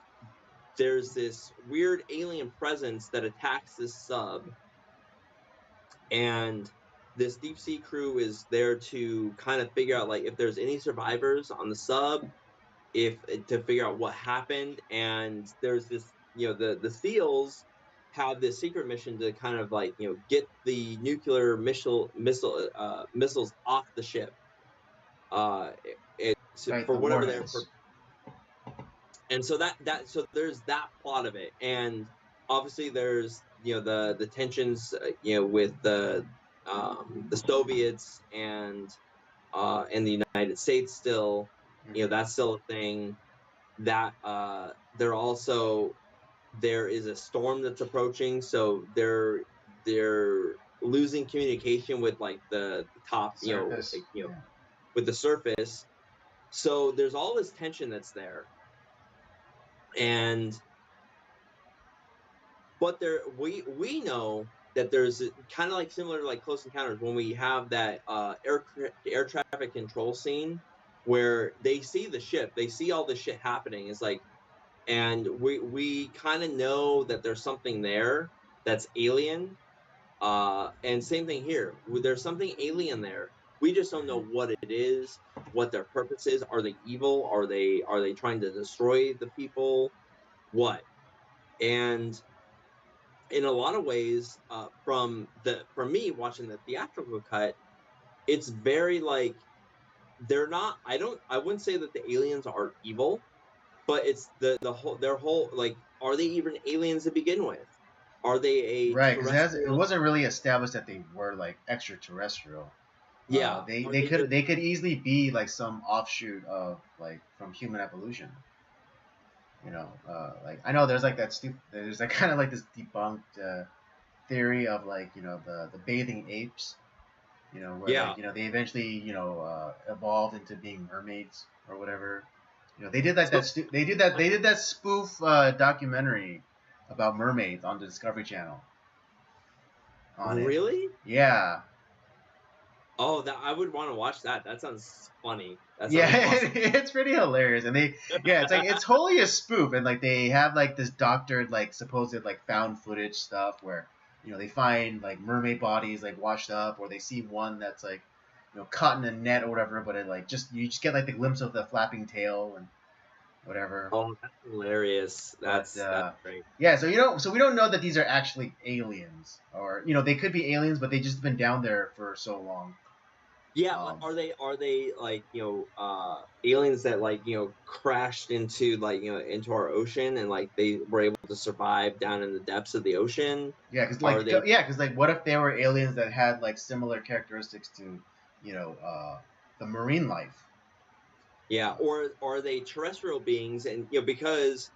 C: there's this weird alien presence that attacks this sub, and this deep sea crew is there to kind of figure out like if there's any survivors on the sub, if to figure out what happened. And there's this, the seals have this secret mission to kind of like, get the nuclear missiles off the ship, it's
B: Right,
C: for
B: the
C: whatever they're.
B: warheads.
C: And so so there's that plot of it. And obviously there's, the tensions, with the Soviets and the United States still.
B: Mhm.
C: That's still a thing. That there is a storm that's approaching, so they're losing communication with like the top,
B: Surface.
C: like,
B: Yeah.
C: with the surface. So there's all this tension that's there. And but we know that there's kind of like similar to like Close Encounters, when we have that air traffic control scene where they see the ship, they see all this shit happening. It's like, and we kind of know that there's something there that's alien. And same thing here. There's something alien there. We just don't know
B: Mhm.
C: what it is, what their purpose is. Are they evil? Are they trying to destroy the people? What? And in a lot of ways, from me watching the theatrical cut, it's very like, they're not. I wouldn't say that the aliens are evil, but it's the whole their whole like, are they even aliens to begin with? Are they a
B: Right, because it
C: terrestrial?
B: wasn't really established that they were like extraterrestrial.
C: Yeah. Are
B: They
C: they just?
B: could easily be like some offshoot of like from human evolution. Like I know there's like there's like kind of like this debunked theory of like the bathing apes. Where
C: Yeah.
B: like they eventually evolved into being mermaids or whatever. They did like
C: So
B: they did that spoof documentary about mermaids on the Discovery Channel on it.
C: really?
B: Yeah,
C: Oh, that I would want to watch that. That sounds funny. That
B: yeah,
C: sounds awesome.
B: it's pretty hilarious, and it's like it's wholly a spoof, and like they have like this doctored like supposed like found footage stuff where they find like mermaid bodies like washed up, or they see one that's like caught in a net or whatever, but it like just you just get like the glimpse of the flapping tail and whatever.
C: Oh, that's hilarious.
B: But
C: That's great.
B: yeah, so we don't know that these are actually aliens, or they could be aliens, but they just been down there for so long.
C: Yeah, but are they like, aliens that like, crashed into like, into our ocean and like they were able to survive down in the depths of the ocean?
B: Yeah, because
C: Are they
B: what if they were aliens that had like similar characteristics to, the marine life?
C: Yeah, or are they terrestrial beings? And because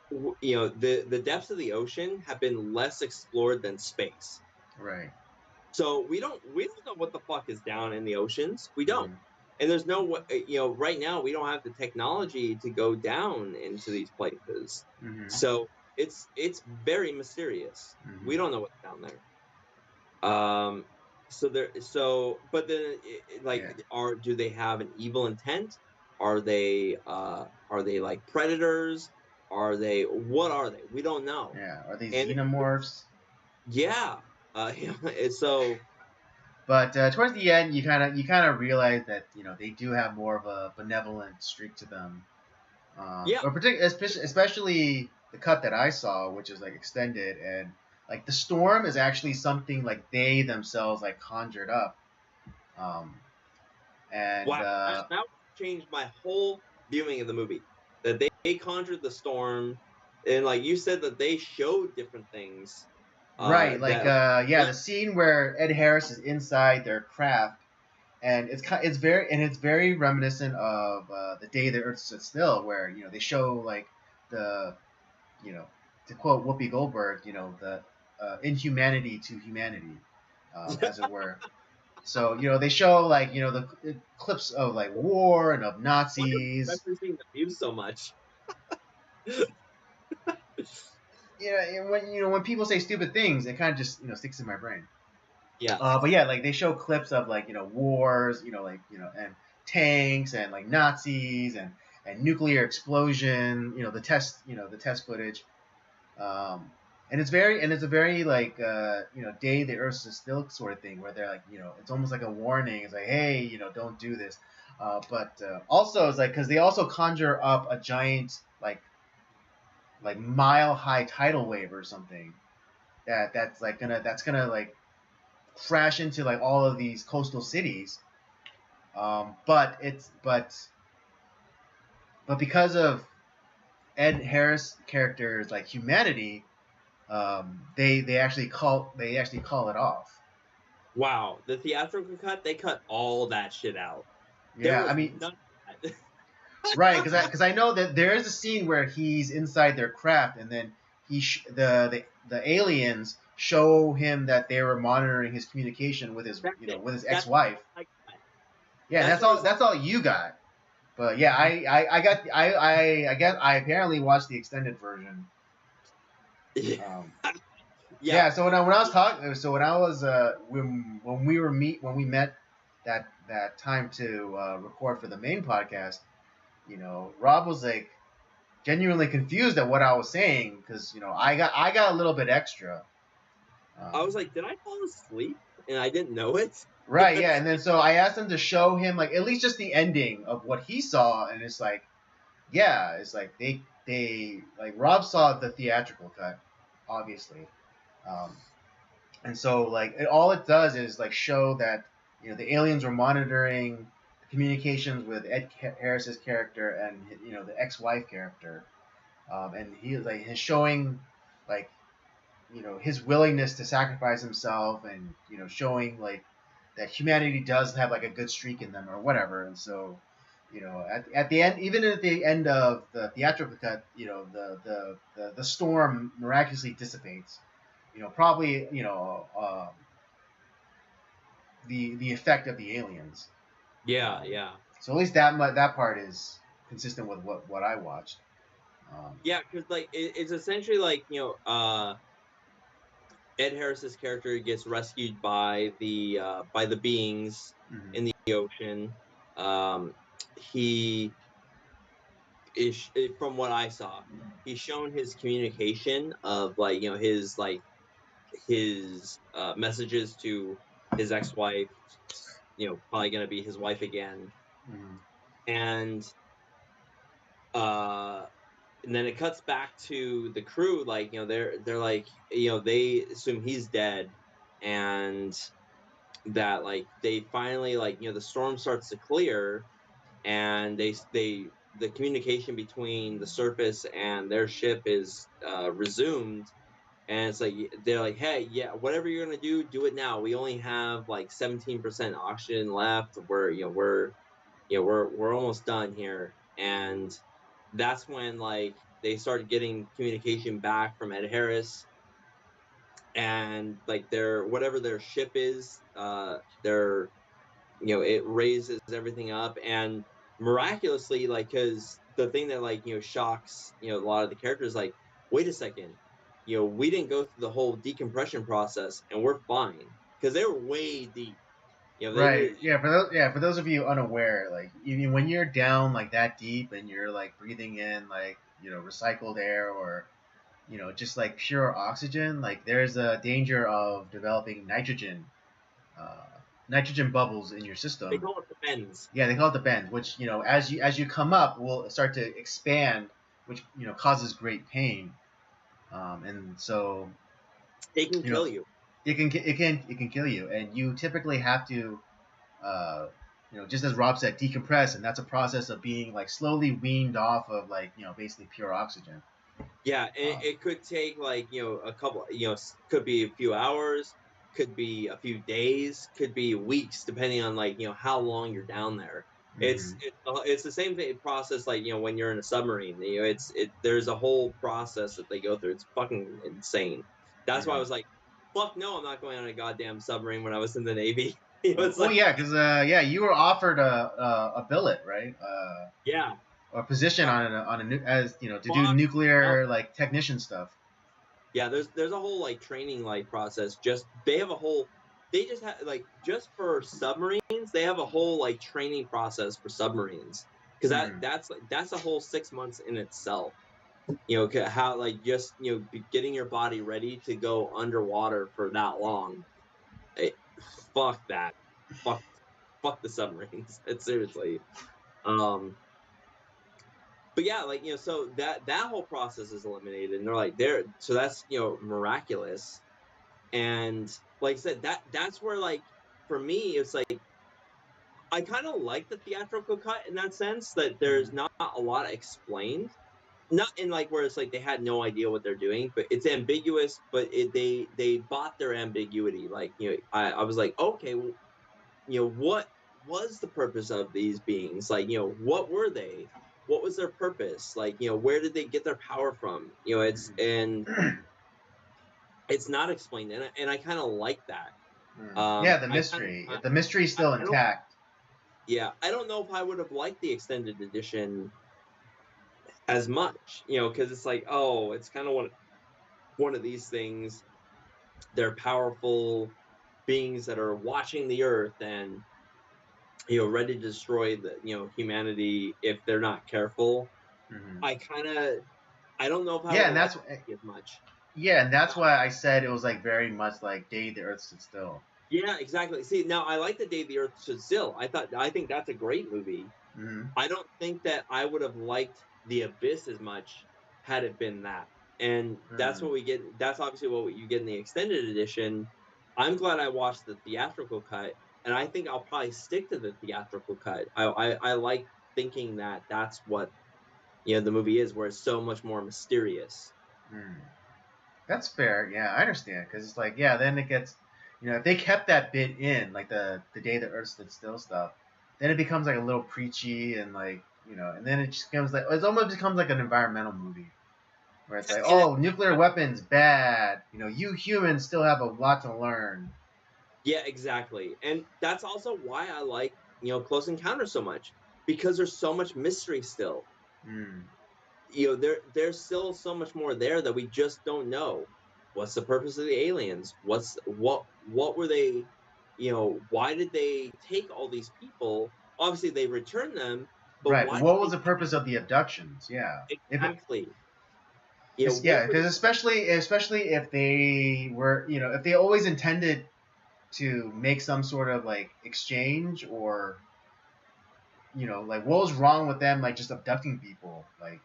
C: the depths of the ocean have been less explored than space.
B: Right.
C: So we don't know what the fuck is down in the oceans. We don't.
B: Mhm.
C: And there's no right now we don't have the technology to go down into these places.
B: Mhm.
C: So it's very mysterious.
B: Mhm.
C: We don't know what's down there. But then
B: Yeah.
C: do they have an evil intent? Are they like predators? What are they? We don't know.
B: Yeah. Are they
C: And
B: xenomorphs?
C: yeah, and so
B: But towards the end, you kind of realize that they do have more of a benevolent streak to them.
C: yeah,
B: Or especially the cut that I saw, which is like extended, and like the storm is actually something like they themselves like conjured up. Um, and
C: wow, that changed my whole viewing of the movie. That they conjured the storm, and like you said, that they showed different things.
B: Right, like
C: That
B: yeah, the scene where Ed Harris is inside their craft, and it's very reminiscent of the day the Earth stood still, where they show like the you know to quote Whoopi Goldberg, the inhumanity to humanity, as it were. So they show like the clips of like war and of
C: why am I
B: Nazis.
C: referencing the view so much?
B: And when people say stupid things, it kind of just sticks in my brain.
C: Yeah,
B: But yeah, like they show clips of like wars, and tanks and like Nazis and nuclear explosion, the test footage. And it's a very like day the Earth is still sort of thing where they're like it's almost like a warning. It's like, hey, don't do this. But also it's like because they also conjure up a giant like mile high tidal wave or something that's gonna like crash into like all of these coastal cities. But because of Ed Harris character's like humanity, they actually call it off.
C: wow. The theatrical cut, they cut all that shit out. There
B: Yeah, I
C: was
B: mean,
C: none of that.
B: right? Because I know that there is a scene where he's inside their craft, and then the aliens show him that they were monitoring his communication with his
C: That's it. That's
B: ex-wife.
C: like
B: Yeah, and
C: that's
B: that's
C: where
B: all.
C: it's
B: That's all you got. But yeah, I guess I apparently watched the extended version. Um,
C: yeah.
B: yeah. So when I was talking, so when I was when we met that time to record for the main podcast, Rob was like genuinely confused at what I was saying because I got a little bit extra.
C: I was
B: Um,
C: like, did I fall asleep and I didn't know it?
B: right. Yeah. And then so I asked him to show him like at least just the ending of what he saw, and it's like, yeah, it's like they like Rob saw the theatrical cut, obviously. Um, And so, like, all it does is like show that the aliens were monitoring communications with Ed Harris's character and the ex-wife character, and he is showing like his willingness to sacrifice himself, and showing like that humanity does have like a good streak in them or whatever. And so, at the end, even at the end of the theatrical cut, the storm miraculously dissipates. Probably the effect of the aliens.
C: Yeah,
B: Um,
C: yeah,
B: so at least that part is consistent with what I watched.
C: yeah. Because like it's essentially like Ed Harris's character gets rescued by the beings
B: Mhm.
C: in the ocean. He is, from what I saw, he's shown his communication of like his messages to his ex-wife, probably gonna be his wife again,
B: Mhm.
C: and uh and then it cuts back to the crew, they're like they assume he's dead, and that like they finally like the storm starts to clear, and the communication between the surface and their ship is resumed, and it's like they're like, hey, yeah, whatever you're gonna do it now. We only have like 17% oxygen left. We're almost done here. And that's when like they started getting communication back from Ed Harris, and like their whatever their ship is, their it raises everything up. And miraculously, like, because the thing that like shocks a lot of the characters, like, wait a second, we didn't go through the whole decompression process and we're fine, because they were way deep. They
B: Right.
C: did.
B: For those of you unaware, like even when you're down like that deep and you're like breathing in like recycled air or just like pure oxygen, like there's a danger of developing uh, nitrogen bubbles in your
C: They
B: system.
C: call it the bends.
B: Yeah, they call it the bends, which as you come up will start to expand, which causes great pain. And so
C: They can
B: you know
C: kill you.
B: it can kill you, and you typically have to just as Rob said, decompress, and that's a process of being like slowly weaned off of like basically pure oxygen.
C: Yeah, and it could take like a couple, could be a few hours, could be a few days, could be weeks, depending on like how long you're down there.
B: Mm-hmm.
C: It's the same thing process like when you're in a submarine. There's a whole process that they go through. It's fucking insane. That's why I
B: Mm-hmm.
C: was like, fuck no, I'm not going on a goddamn submarine when I was in the Navy. It's
B: Oh
C: like,
B: yeah, because you were offered a billet, right?
C: yeah,
B: A position
C: uh,
B: on a as to do
C: fuck no.
B: nuclear like technician stuff.
C: Yeah, there's a whole like training like process. Just they have a whole they just have like just for submarines, they have a whole like training process for submarines. Because
B: Mm-hmm.
C: that's a whole 6 months in itself. How like just getting your body ready to go underwater for that long. Eh, Fuck that. Fuck fuck the submarines. It's seriously. Um but yeah, like so that whole process is eliminated, and they're like there. So that's miraculous. And like I said, that's where like for me it's like I kind of like the theatrical cut in that sense, that there's
B: Mm-hmm.
C: not a lot explained, not in like where it's like they had no idea what they're doing, but it's ambiguous, but they bought their ambiguity. Like I was like, okay, well, what was the purpose of these beings? Like what were they, what was their purpose? Like where did they get their power from? It's not explained, and I kind of like that.
B: Yeah, the
C: I kind of,
B: mystery. The mystery's still
C: I don't,
B: intact.
C: yeah, I don't know if I would have liked the extended edition as much, because it's like, oh, it's kind of one of these things. They're powerful beings that are watching the earth and ready to destroy the humanity if they're not careful.
B: Mm-hmm.
C: I don't know if I
B: Yeah,
C: would have
B: and
C: liked it as much.
B: that's why I said it was like very much like Day the Earth Stood Still.
C: Yeah, exactly. See, now I like the Day the Earth Stood Still. I think that's a great movie.
B: Mm-hmm.
C: I don't think that I would have liked The Abyss as much had it been that. And that's
B: Mm-hmm.
C: what we get. That's obviously what you get in the extended edition. I'm glad I watched the theatrical cut, and I think I'll probably stick to the theatrical cut. I like thinking that that's what the movie is, where it's so much more mysterious.
B: Mm. That's fair. Yeah, I understand because it's like then it gets, if they kept that bit in like the Day the Earth Stood Still stuff, then it becomes like a little preachy and like and then it just becomes like it almost becomes like an environmental movie where it's like,
C: And
B: oh, nuclear weapons bad. You humans still have a lot to learn.
C: yeah, exactly. And that's also why I like Close Encounters so much, because there's so much mystery still.
B: Mm.
C: There's still so much more there that we just don't know. What's the purpose of the aliens? What were they? Why did they take all these people? Obviously, they returned them, but
B: Right, but
C: why did
B: what was
C: they
B: the purpose of the abductions? Yeah, if it,
C: exactly?
B: cause, yeah,
C: What were
B: because
C: they?
B: especially if they were, if they always intended to make some sort of like exchange or like what was wrong with them like just abducting people, like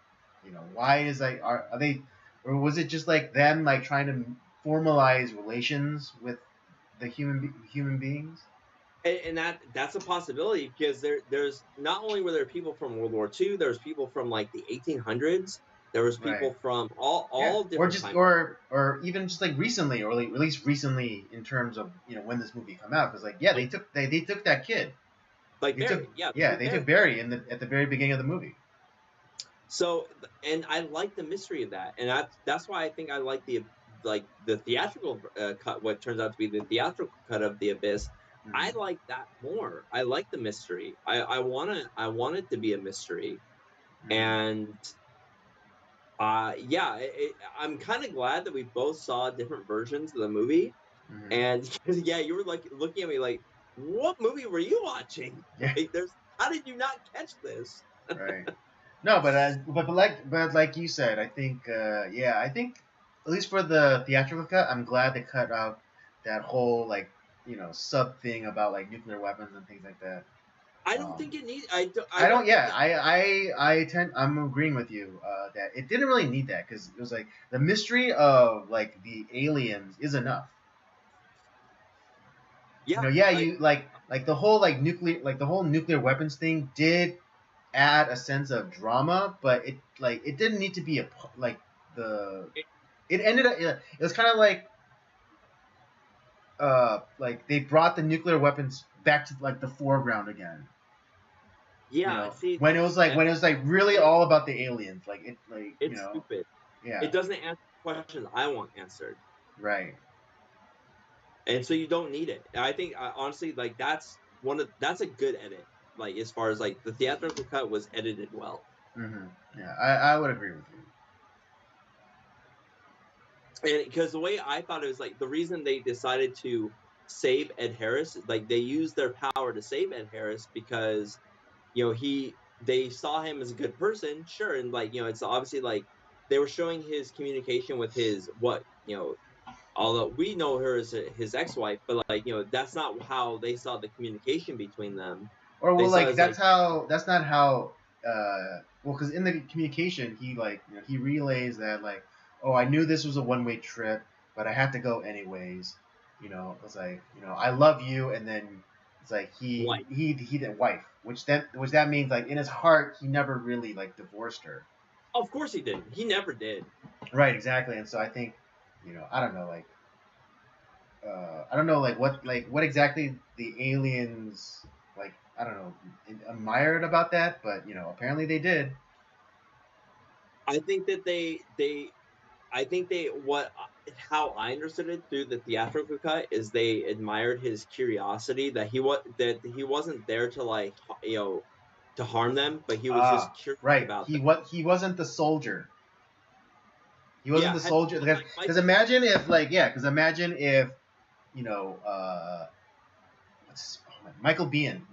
B: why is like are they, or was it just like them like trying to formalize relations with the human beings?
C: And that's a possibility, because there's not only were there people from World War II, there's people from like the 1800s, there was
B: Right.
C: people from
B: Yeah.
C: all
B: Or
C: different
B: just
C: times.
B: or even just like recently, or like at least recently in terms of when this movie come out, because like yeah,
C: Like
B: they took that kid.
C: like
B: They took
C: Barry, yeah,
B: yeah,
C: like
B: they took
C: Barry.
B: Barry in the at the very beginning of the movie.
C: So, and I like the mystery of that, and that's why I think I like the theatrical cut. What turns out to be the theatrical cut of The Abyss, I
B: Mm-hmm.
C: like that more. I like the mystery. I want it to be a mystery,
B: Mm-hmm.
C: and yeah, I'm kind of glad that we both saw different versions of the movie.
B: Mm-hmm.
C: And yeah, you were like looking at me like, what movie were you watching?
B: Yeah.
C: Like, there's how did you not catch this?
B: Right. No, but like you said, I think yeah, I think at least for the theatrical cut, I'm glad they cut out that whole like sub thing about like nuclear weapons and things like that.
C: I don't
B: Um,
C: think it needs. I
B: I don't.
C: don't think
B: Yeah,
C: it.
B: I'm agreeing with you that it didn't really need that because it was like the mystery of like the aliens is enough.
C: Yeah,
B: Yeah,
C: I
B: you like the whole the whole nuclear weapons thing did add a sense of drama, but it didn't need to be like the
C: it,
B: it ended up it was kind of like they brought the nuclear weapons back to like the foreground again.
C: yeah. See,
B: When it was like really
C: it,
B: all about the aliens, like it like
C: it's stupid.
B: yeah,
C: It doesn't answer questions I want answered,
B: right.
C: and so you don't need it. I think honestly, like that's a good edit. Like as far as like the theatrical cut was edited well.
B: Hmm. Yeah, I would agree with you.
C: And because the way I thought it was like the reason they decided to save Ed Harris, like they used their power to save Ed Harris because they saw him as a good person, sure, and like it's obviously like they were showing his communication with his although we know her as his ex-wife, but like that's not how they saw the communication between them.
B: Or
C: They
B: well,
C: saw it
B: like
C: as like,
B: that's not how. Well, because in the communication, he like he relays that like, oh, I knew this was a one way trip, but I had to go anyways. It's like I love you, and then it's like
C: wife.
B: he did wife, which that means like in his heart he never really like divorced her.
C: Of course he didn't. He never did.
B: Right, exactly, and so I think I don't know I don't know what exactly the aliens like I don't know admired about that, but apparently they did.
C: I think that I think they what how I understood it through the theatrical cut is they admired his curiosity that he wasn't there to like to harm them, but he was just curious
B: Right.
C: about them.
B: He wasn't the soldier. He wasn't
C: Yeah,
B: the
C: had
B: soldier
C: like
B: because imagine if because imagine if you know Michael Bean.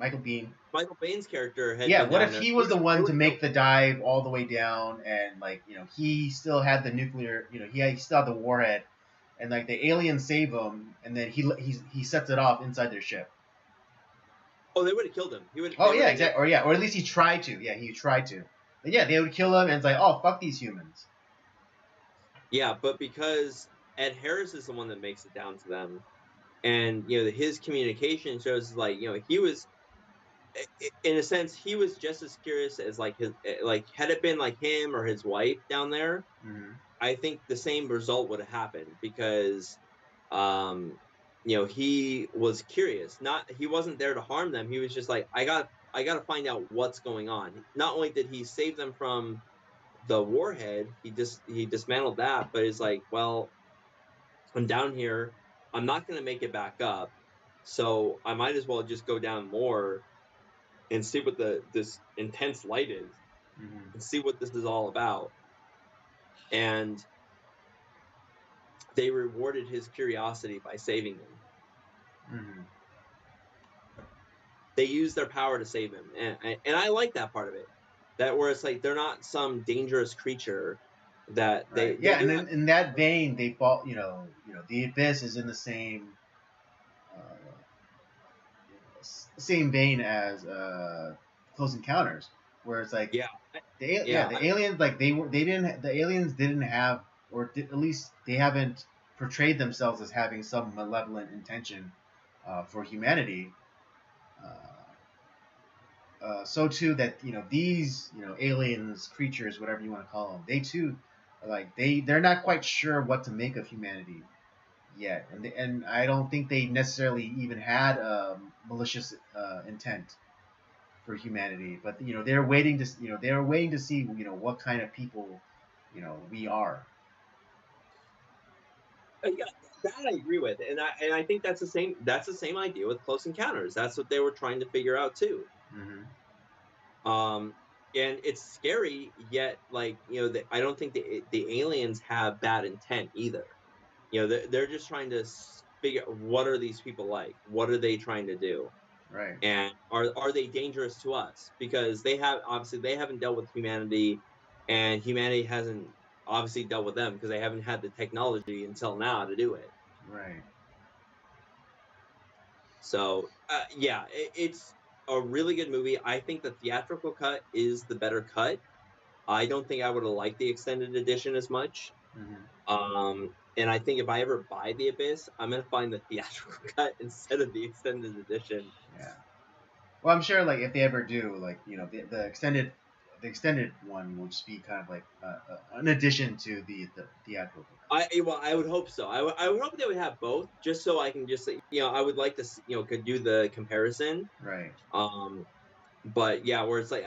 C: Michael Baine's character had
B: Yeah,
C: been
B: what
C: down
B: if
C: there,
B: he was the
C: they
B: one
C: would
B: to
C: have killed
B: make the
C: him.
B: dive all the way down and like he still had the nuclear he still had the warhead and like the aliens save him and then he sets it off inside their ship.
C: Oh, they would have killed him.
B: Oh
C: They would
B: yeah,
C: have nailed.
B: exactly. Or at least he tried to. Yeah, he tried to. But yeah, they would kill him and it's like, oh fuck these humans.
C: Yeah, but because Ed Harris is the one that makes it down to them, and his communication shows like he was in a sense he was just as curious as like his like had it been like him or his wife down there,
B: Mm-hmm.
C: I think the same result would have happened because um he was curious, not he wasn't there to harm them, he was just like I got to find out what's going on. Not only did he save them from the warhead, he dismantled that, but it's like, well, I'm down here, I'm not going to make it back up, so I might as well just go down more and see what this intense light is
B: Mm-hmm.
C: and see what this is all about. And they rewarded his curiosity by saving him.
B: Mm-hmm.
C: They used their power to save him, and I like that part of it. That where it's like they're not some dangerous creature. That
B: Right.
C: they
B: Yeah, and
C: do
B: then
C: have.
B: in that vein, they fall. The abyss is in the same vein as Close Encounters, where it's like
C: Yeah,
B: the aliens like the aliens didn't have at least they haven't portrayed themselves as having some malevolent intention for humanity. So too that these aliens, creatures, whatever you want to call them, they too, like they're not quite sure what to make of humanity yet, and I don't think they necessarily even had malicious intent for humanity, but they're waiting to see what kind of people we are.
C: Yeah, that I agree with, and I think that's the same idea with Close Encounters. That's what they were trying to figure out too.
B: Mm-hmm.
C: Um, and it's scary, yet I don't think the aliens have bad intent either. They're just trying to figure out what are these people like, what are they trying to do,
B: Right.
C: and are they dangerous to us, because they haven't dealt with humanity, and humanity hasn't obviously dealt with them because they haven't had the technology until now to do it.
B: Right.
C: So yeah, it's a really good movie. I think the theatrical cut is the better cut. I don't think I would have liked the extended edition as much.
B: Mm-hmm.
C: And I think if I ever buy The Abyss, I'm gonna find the theatrical cut instead of the extended edition.
B: Yeah. Well, I'm sure like if they ever do, like the extended one will just be kind of like an addition to the theatrical.
C: I would hope so. I would hope they would have both, just so I can just I would like to could do the comparison.
B: Right.
C: But yeah, where it's like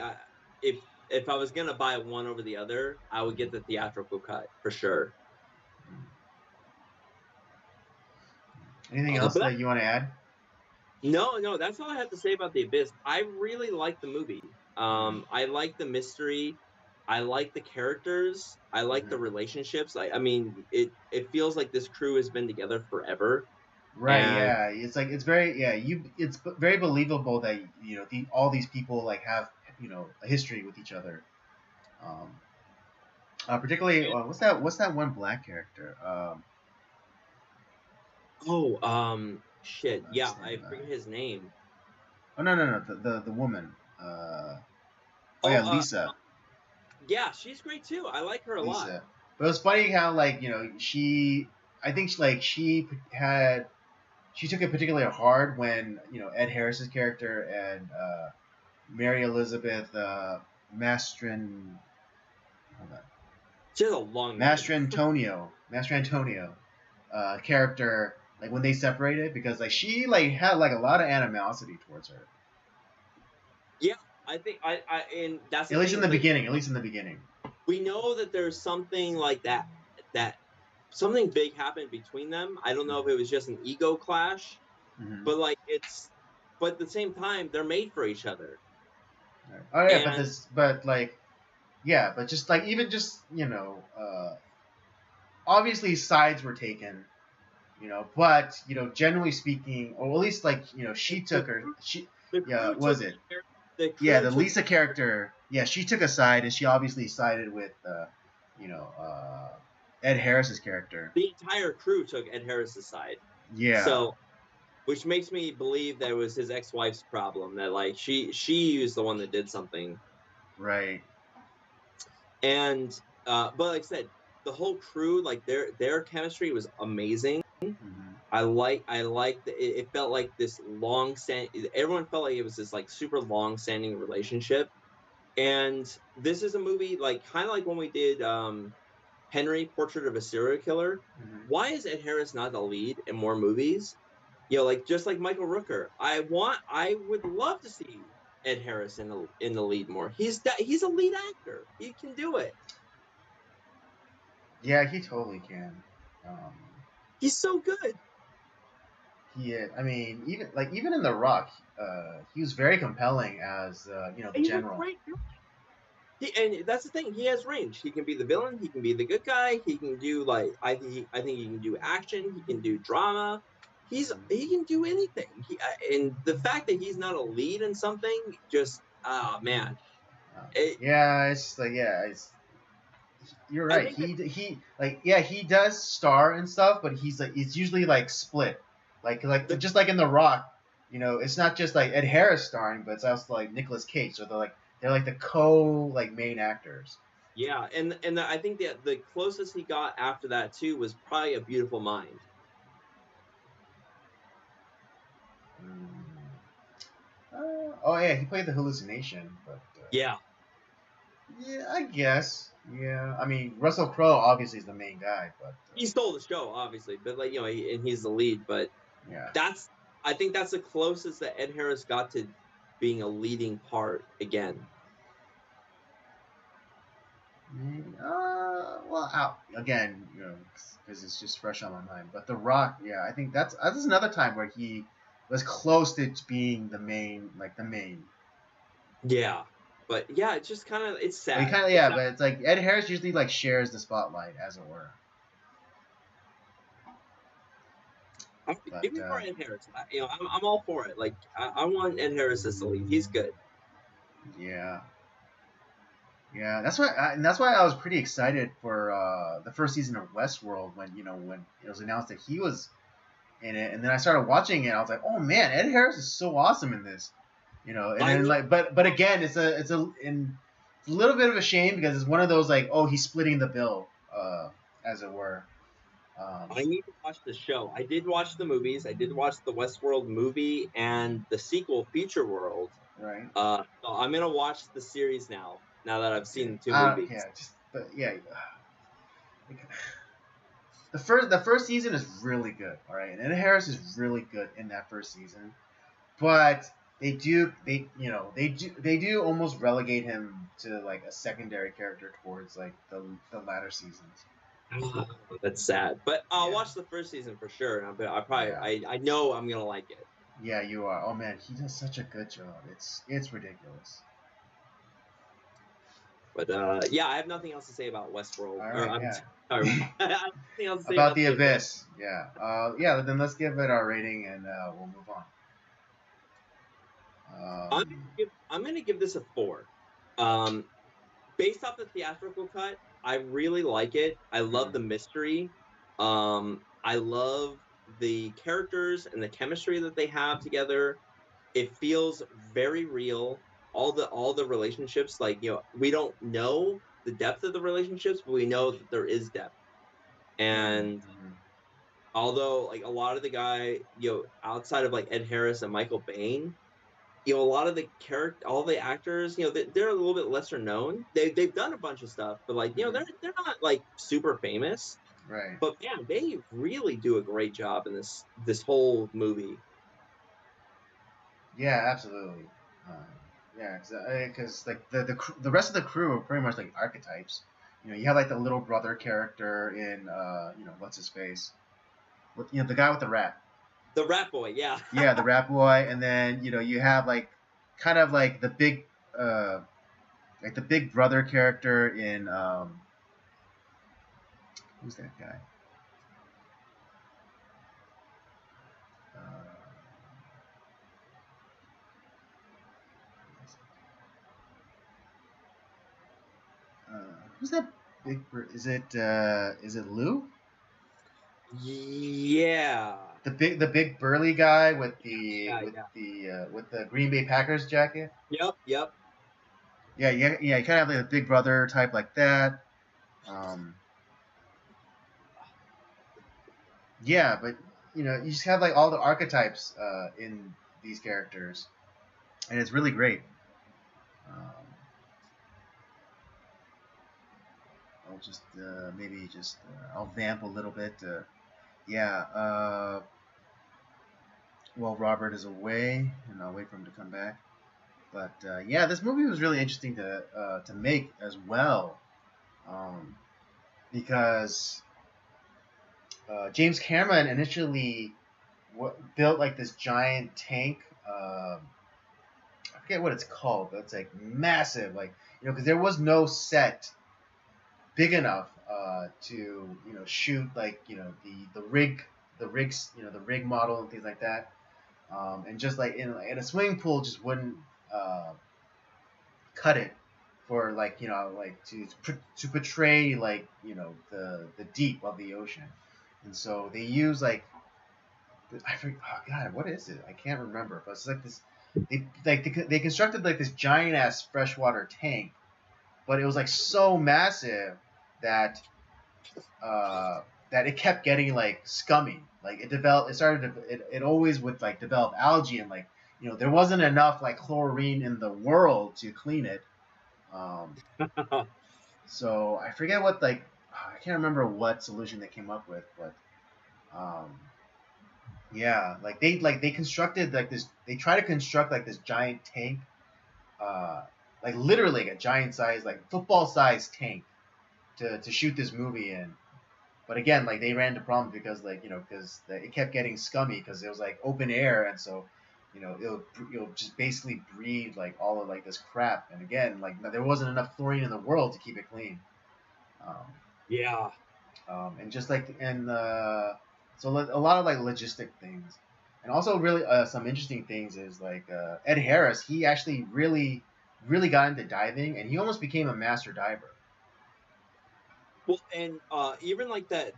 C: if I was gonna buy one over the other, I would get the theatrical cut for sure.
B: Anything else
C: But
B: that you want to add?
C: no, that's all I have to say about The Abyss. I really like the movie.
B: Mm-hmm.
C: I like the mystery. I like the characters. I like the
B: Mm-hmm.
C: relationships. I mean, it feels like this crew has been together forever.
B: Right.
C: And
B: Yeah. It's like it's very it's very believable that all these people like have a history with each other. Um, Particularly what's that one black character?
C: shit, yeah,
B: Stand
C: I
B: by.
C: forget his name.
B: Oh no, the woman. Oh
C: Oh,
B: yeah, Lisa.
C: yeah, she's great too. I like her a lot.
B: Lisa. But it was funny how like I think she took it particularly hard when Ed Harris's character and Mary Elizabeth Mastran hold on,
C: She has a long name.
B: Mastrantonio character, like when they separated, because like she like had like a lot of animosity towards her,
C: Yeah, I think and that's
B: at
C: the
B: least in
C: thing.
B: the
C: Like
B: beginning. At least in the beginning.
C: we know that there's something like that something big happened between them. I don't know if it was just an ego clash,
B: Mm-hmm.
C: but but at the same time, they're made for each other.
B: Right. Oh yeah,
C: And
B: but like yeah, but just like even just obviously sides were taken, but generally speaking, or at least like she
C: the
B: took her she
C: the
B: yeah
C: crew
B: was
C: took
B: it
C: the
B: yeah
C: crew
B: the
C: took
B: Lisa character, yeah, she took a side, and she obviously sided with you know uh, Ed Harris's character.
C: the entire crew took Ed Harris's side.
B: Yeah.
C: So which makes me believe that it was his ex-wife's problem, that like she was the one that did something.
B: Right.
C: And but like I said, the whole crew, like their chemistry was amazing.
B: Mm-hmm.
C: I like it felt like this long stand everyone felt like it was this like super long standing relationship. And this is a movie like kind of like when we did Henry Portrait of a Serial Killer.
B: Mm-hmm.
C: Why is Ed Harris not the lead in more movies? Like just like Michael Rooker, I would love to see Ed Harris in the lead more. He's a lead actor. He can do it.
B: Yeah, he totally can. Um,
C: He's so good.
B: I mean, even in The Rock, he was very compelling as the
C: And he's a
B: general.
C: great and that's the thing. He has range. He can be the villain. He can be the good guy. He can do I think he can do action. He can do drama. He can do anything. And the fact that he's not a lead in something, just oh man, it,
B: Yeah, it's like you're
C: I
B: right.
C: think that
B: He like yeah he does star and stuff, but he's like it's usually like split, like
C: the
B: just like in The Rock, it's not just like Ed Harris starring, but it's also like Nicolas Cage. So they're like the like main actors.
C: yeah, and I think that the closest he got after that too was probably A Beautiful Mind.
B: Mm. Oh yeah, he played the hallucination, but
C: Yeah,
B: yeah, I guess. Yeah, I mean Russell Crowe obviously is the main guy, but
C: he stole the show, obviously, but like and he's the lead. But
B: yeah.
C: that's I think that's the closest that Ed Harris got to being a leading part again.
B: Well, out again, because it's just fresh on my mind. But The Rock, yeah, I think that's another time where he was close to being the main, like the main.
C: Yeah, but yeah, it's just kind of it's
B: But he
C: sad.
B: kind of
C: It's
B: yeah,
C: sad.
B: but it's like Ed Harris usually like shares the spotlight, as it were. But
C: Give me more Ed Harris. I'm all for it. Like I want Ed Harris as the lead. He's good.
B: yeah, yeah, that's why I was pretty excited for the first season of Westworld when it was announced that he was in it, and then I started watching it. I was like, oh man, Ed Harris is so awesome in this, And
C: I
B: then
C: know.
B: like, but again, it's a little bit of a shame because it's one of those like, oh, he's splitting the bill, as it were.
C: I need to watch the show. I did watch the movies. I did watch the Westworld movie and the sequel, Future World.
B: Right.
C: So I'm gonna watch the series now. Now that I've seen
B: Okay.
C: the two movies.
B: Yeah. But yeah. The first season is really good. All right, and Ed Harris is really good in that first season, but they do almost relegate him to like a secondary character towards like the latter seasons.
C: Oh, that's sad. But I'll
B: Yeah.
C: watch the first season for sure. And I probably
B: Yeah.
C: I know I'm gonna like it.
B: Yeah, you are. Oh man, he does such a good job. It's ridiculous.
C: But yeah, I have nothing else to say about Westworld.
B: All
C: Or
B: right,
C: I'm
B: yeah.
C: sorry, I have nothing else to say
B: About
C: about
B: the
C: the Abyss.
B: Abyss, yeah. Yeah. Then let's give it our rating and we'll move on.
C: I'm gonna give this a 4. Um, Based off the theatrical cut, I really like it. I love
B: Mhm.
C: the mystery. I love the characters and the chemistry that they have together. It feels very real. All the relationships, like we don't know the depth of the relationships, but we know that there is depth. And
B: Mhm.
C: although like a lot of the guy, outside of like Ed Harris and Michael Bain, a lot of the all the actors, they're a little bit lesser known. They've done a bunch of stuff, but like
B: Mhm.
C: they're not like super famous.
B: Right.
C: But man, they really do a great job in this whole movie.
B: Yeah, absolutely. Uh, yeah, because like the rest of the crew are pretty much like archetypes. You have like the little brother character in what's his face, the guy with the rat.
C: The Rat Boy, yeah.
B: Yeah, the rat boy, and then you have like kind of like the big brother character in who's that guy? Uh, who's that big? Is it Lou?
C: Yeah.
B: The big burly guy with the
C: Yeah,
B: with
C: yeah.
B: the with the Green Bay Packers jacket.
C: Yep.
B: Yeah, yeah, yeah. You kind of have like a big brother type like that. Um, yeah, but you just have like all the archetypes in these characters, and it's really great. Um, I'll just maybe just I'll vamp a little bit. Yeah. Well, Robert is away, and I'll wait for him to come back. But yeah, this movie was really interesting to make as well, um, because James Cameron initially built like this giant tank. I forget what it's called, but it's like massive, like because there was no set big enough to shoot like the rig model and things like that, and just like in a swimming pool just wouldn't uh, cut it for like like to portray like the deep of the ocean, and so they use like I forget, oh god, what is it? I can't remember, but it's like this. They constructed like this giant ass freshwater tank, but it was like so massive that that it kept getting like scummy. Like it developed. It always would like develop algae and like there wasn't enough like chlorine in the world to clean it. Um, so I forget what I can't remember what solution they came up with, but um, yeah, they constructed like this. They try to construct like this giant tank, like literally like a giant size, like football sized tank to shoot this movie in. But again, like they ran into problems because because it kept getting scummy because it was like open air, and so it'll just basically breed like all of like this crap. And again, like there wasn't enough chlorine in the world to keep it clean. Um,
C: Yeah.
B: and just like so a lot of like logistic things, and also really some interesting things is like Ed Harris. He actually really got into diving, and he almost became a master diver.
C: Well, and even like that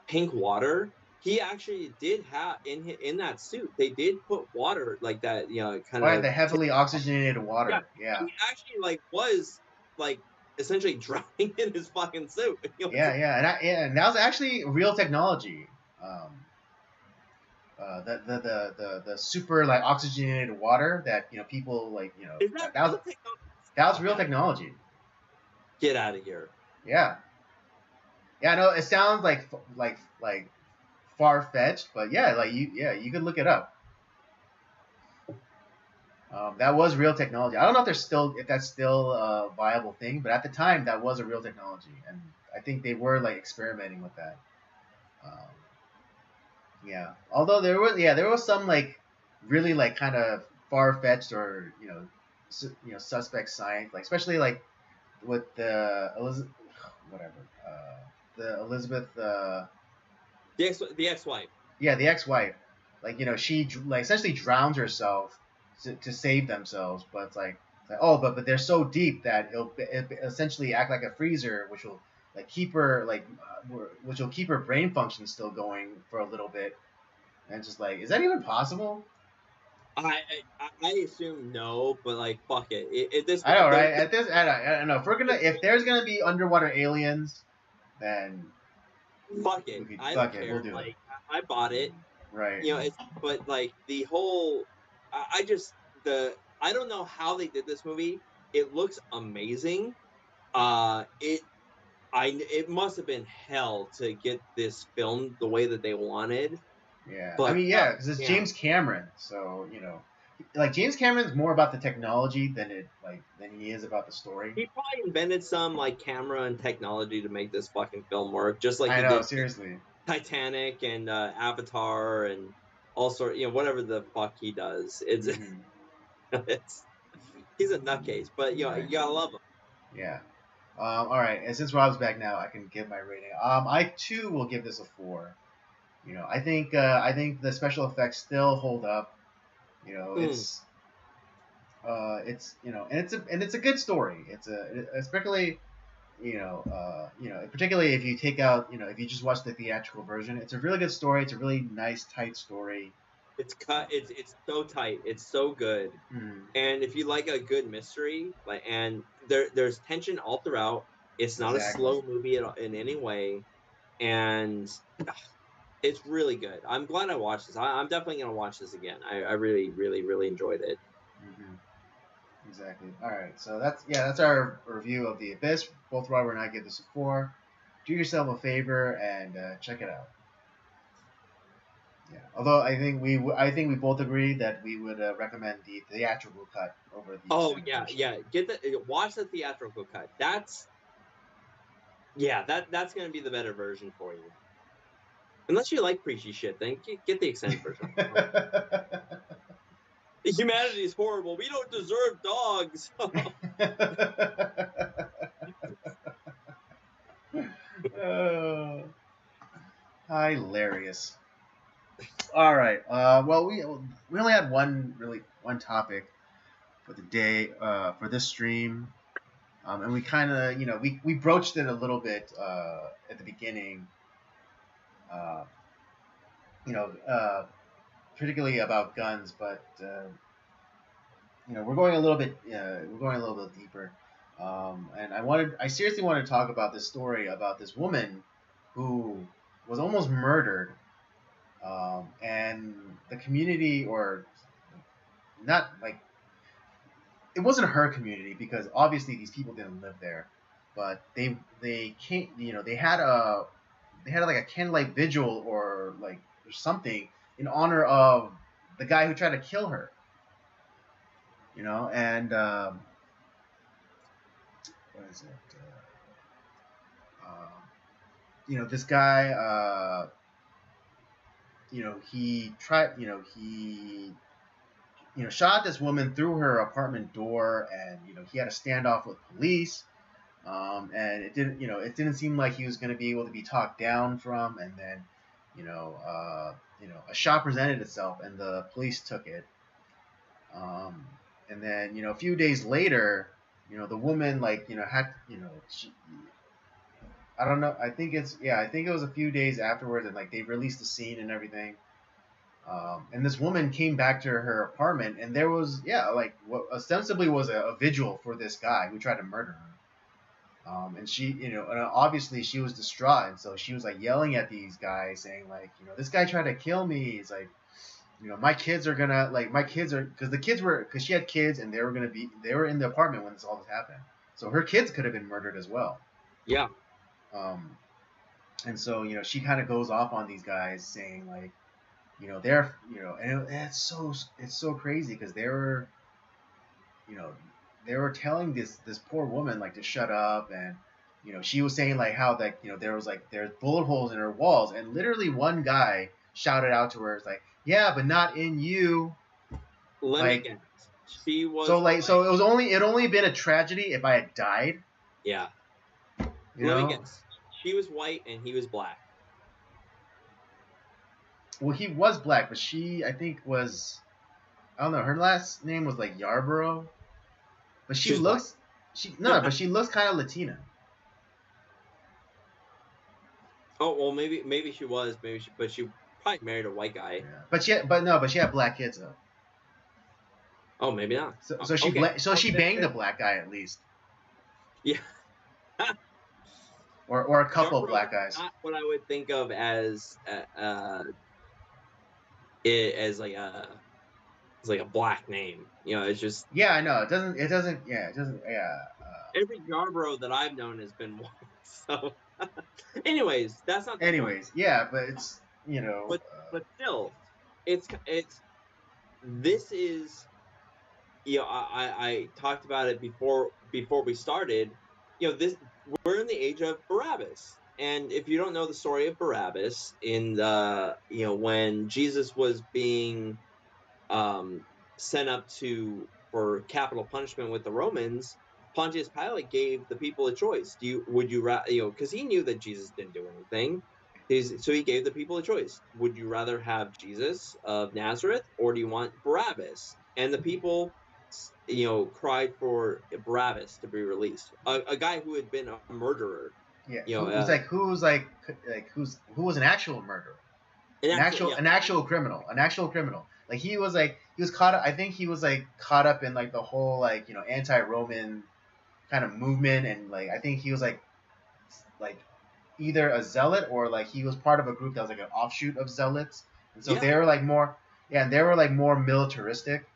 C: pink water, he actually did have in that suit. They did put water like that, kind
B: Right,
C: of.
B: the heavily oxygenated
C: Yeah,
B: water. Yeah.
C: he actually was like essentially drowning in his fucking suit.
B: And that was actually real technology. Um, the super like oxygenated water that people like
C: Is that
B: that was
C: real technology?
B: that was
C: Fuck
B: real
C: out.
B: technology.
C: Get out of here.
B: Yeah, yeah. No, it sounds like far fetched, but yeah, you could look it up. That was real technology. I don't know if that's still a viable thing, but at the time that was a real technology, and I think they were like experimenting with that. Um, Yeah. Although there was some like really like kind of far fetched or suspect science, like especially like with the Elizabeth, whatever, the Elizabeth,
C: The ex-wife.
B: yeah, the ex-wife, like she like essentially drowns herself to save themselves, but it's like oh, but they're so deep that it essentially act like a freezer, which will like keep her which will keep her brain function still going for a little bit. And it's just like, is that even possible?
C: I assume no, but like fuck it. It this
B: I know,
C: the,
B: right? I don't know. If there's gonna be underwater aliens, then
C: fuck it.
B: we could
C: I don't
B: fuck it. We'll
C: care.
B: do it.
C: Like I bought it.
B: Right.
C: It's but like the whole I just the I don't know how they did this movie. It looks amazing. It must have been hell to get this filmed the way that they wanted.
B: Yeah. I
C: But
B: mean, yeah, because it's
C: damn,
B: James Cameron, so like James Cameron's more about the technology than he is about the story.
C: he probably invented some like camera and technology to make this fucking film work, just like
B: I
C: he
B: know,
C: did
B: seriously.
C: Titanic and Avatar and all sort, whatever the fuck he does. It's
B: Hmm.
C: it's he's a nutcase, but
B: Right.
C: you gotta love him.
B: Yeah. All right, and since Rob's back now, I can give my rating. I too will give this a 4. I think the special effects still hold up.
C: Mm.
B: And it's a good story. Especially particularly if you take out if you just watch the theatrical version, it's a really good story. It's a really nice tight story.
C: It's cut. It's so tight. It's so good.
B: Mm,
C: And if you like a good mystery, like and there's tension all throughout. It's not a
B: exactly.
C: slow movie in any way, and it's really good. I'm glad I watched this. I'm definitely gonna watch this again. I really, really, really enjoyed it.
B: Hmm. Exactly. All right. So that's our review of The Abyss. Both Robert and I give this a 4. Do yourself a favor and check it out. Yeah. Although I think we both agree that we would recommend the theatrical cut over the
C: Oh
B: extended
C: yeah,
B: version.
C: yeah. Watch the theatrical cut. That's gonna be the better version for you. Unless you like preachy shit, then get the extended version. Humanity is horrible. We don't deserve dogs.
B: Oh, hilarious. All right. Well, we only had one topic for the day for this stream, and we kind of we broached it a little bit at the beginning. Uh, you know, particularly about guns, but we're going a little bit deeper. And I seriously wanted to talk about this story about this woman who was almost murdered And the community, or not like, it wasn't her community because obviously these people didn't live there, but they came, they had like a candlelight vigil or something in honor of the guy who tried to kill her. And what is it? This guy, he tried, he shot this woman through her apartment door, and he had a standoff with police. And it didn't seem like he was going to be able to be talked down from. And then, a shot presented itself, and the police took it. And then, a few days later, the woman, like, had, she, I don't know. I think it was a few days afterwards, and like they released the scene and everything. And this woman came back to her apartment, and there was, like what ostensibly was a vigil for this guy who tried to murder her. And she, and obviously she was distraught, and so she was like yelling at these guys, saying like, this guy tried to kill me. It's like, my kids are gonna, like, my kids are, because she had kids, and they were in the apartment when all this happened. So her kids could have been murdered as well.
C: Yeah.
B: And so she kind of goes off on these guys, saying like, they're, and it's so crazy because you know, they were telling this poor woman like to shut up, and she was saying like how that there's bullet holes in her walls, and literally one guy shouted out to her, it's like, yeah, but not in you.
C: Let me guess. She was
B: so it only been a tragedy if I had died.
C: Yeah. Let me guess. She was white and he was black.
B: Well, he was black, but she, I think, was, I don't know, her last name was like Yarborough. But she looks but she looks kind of Latina.
C: Oh, well, maybe she was, but she probably married a white guy.
B: Yeah. But she had black kids though.
C: Oh, maybe not.
B: So she banged a black guy at least.
C: Yeah.
B: or a couple of black guys.
C: Not what I would think of as like a black name. It's just.
B: Yeah, I know. It doesn't.
C: Every Yarborough that I've known has been white. So, anyways, that's not.
B: Yeah, but it's
C: But still, it's. This is. I talked about it before we started. We're in the age of Barabbas. And if you don't know the story of Barabbas, in the when Jesus was being sent up for capital punishment with the Romans, Pontius Pilate gave the people a choice. Because he knew that Jesus didn't do anything, so he gave the people a choice. Would you rather have Jesus of Nazareth, or do you want Barabbas? And the people, cried for Barabbas to be released. A guy who had been a murderer.
B: Yeah, who was an actual murderer, an actual criminal. Like he was caught up. I think he was like caught up in like the whole anti-Roman kind of movement, and like I think he was like either a zealot or like he was part of a group that was like an offshoot of zealots, and so they were like more more militaristic,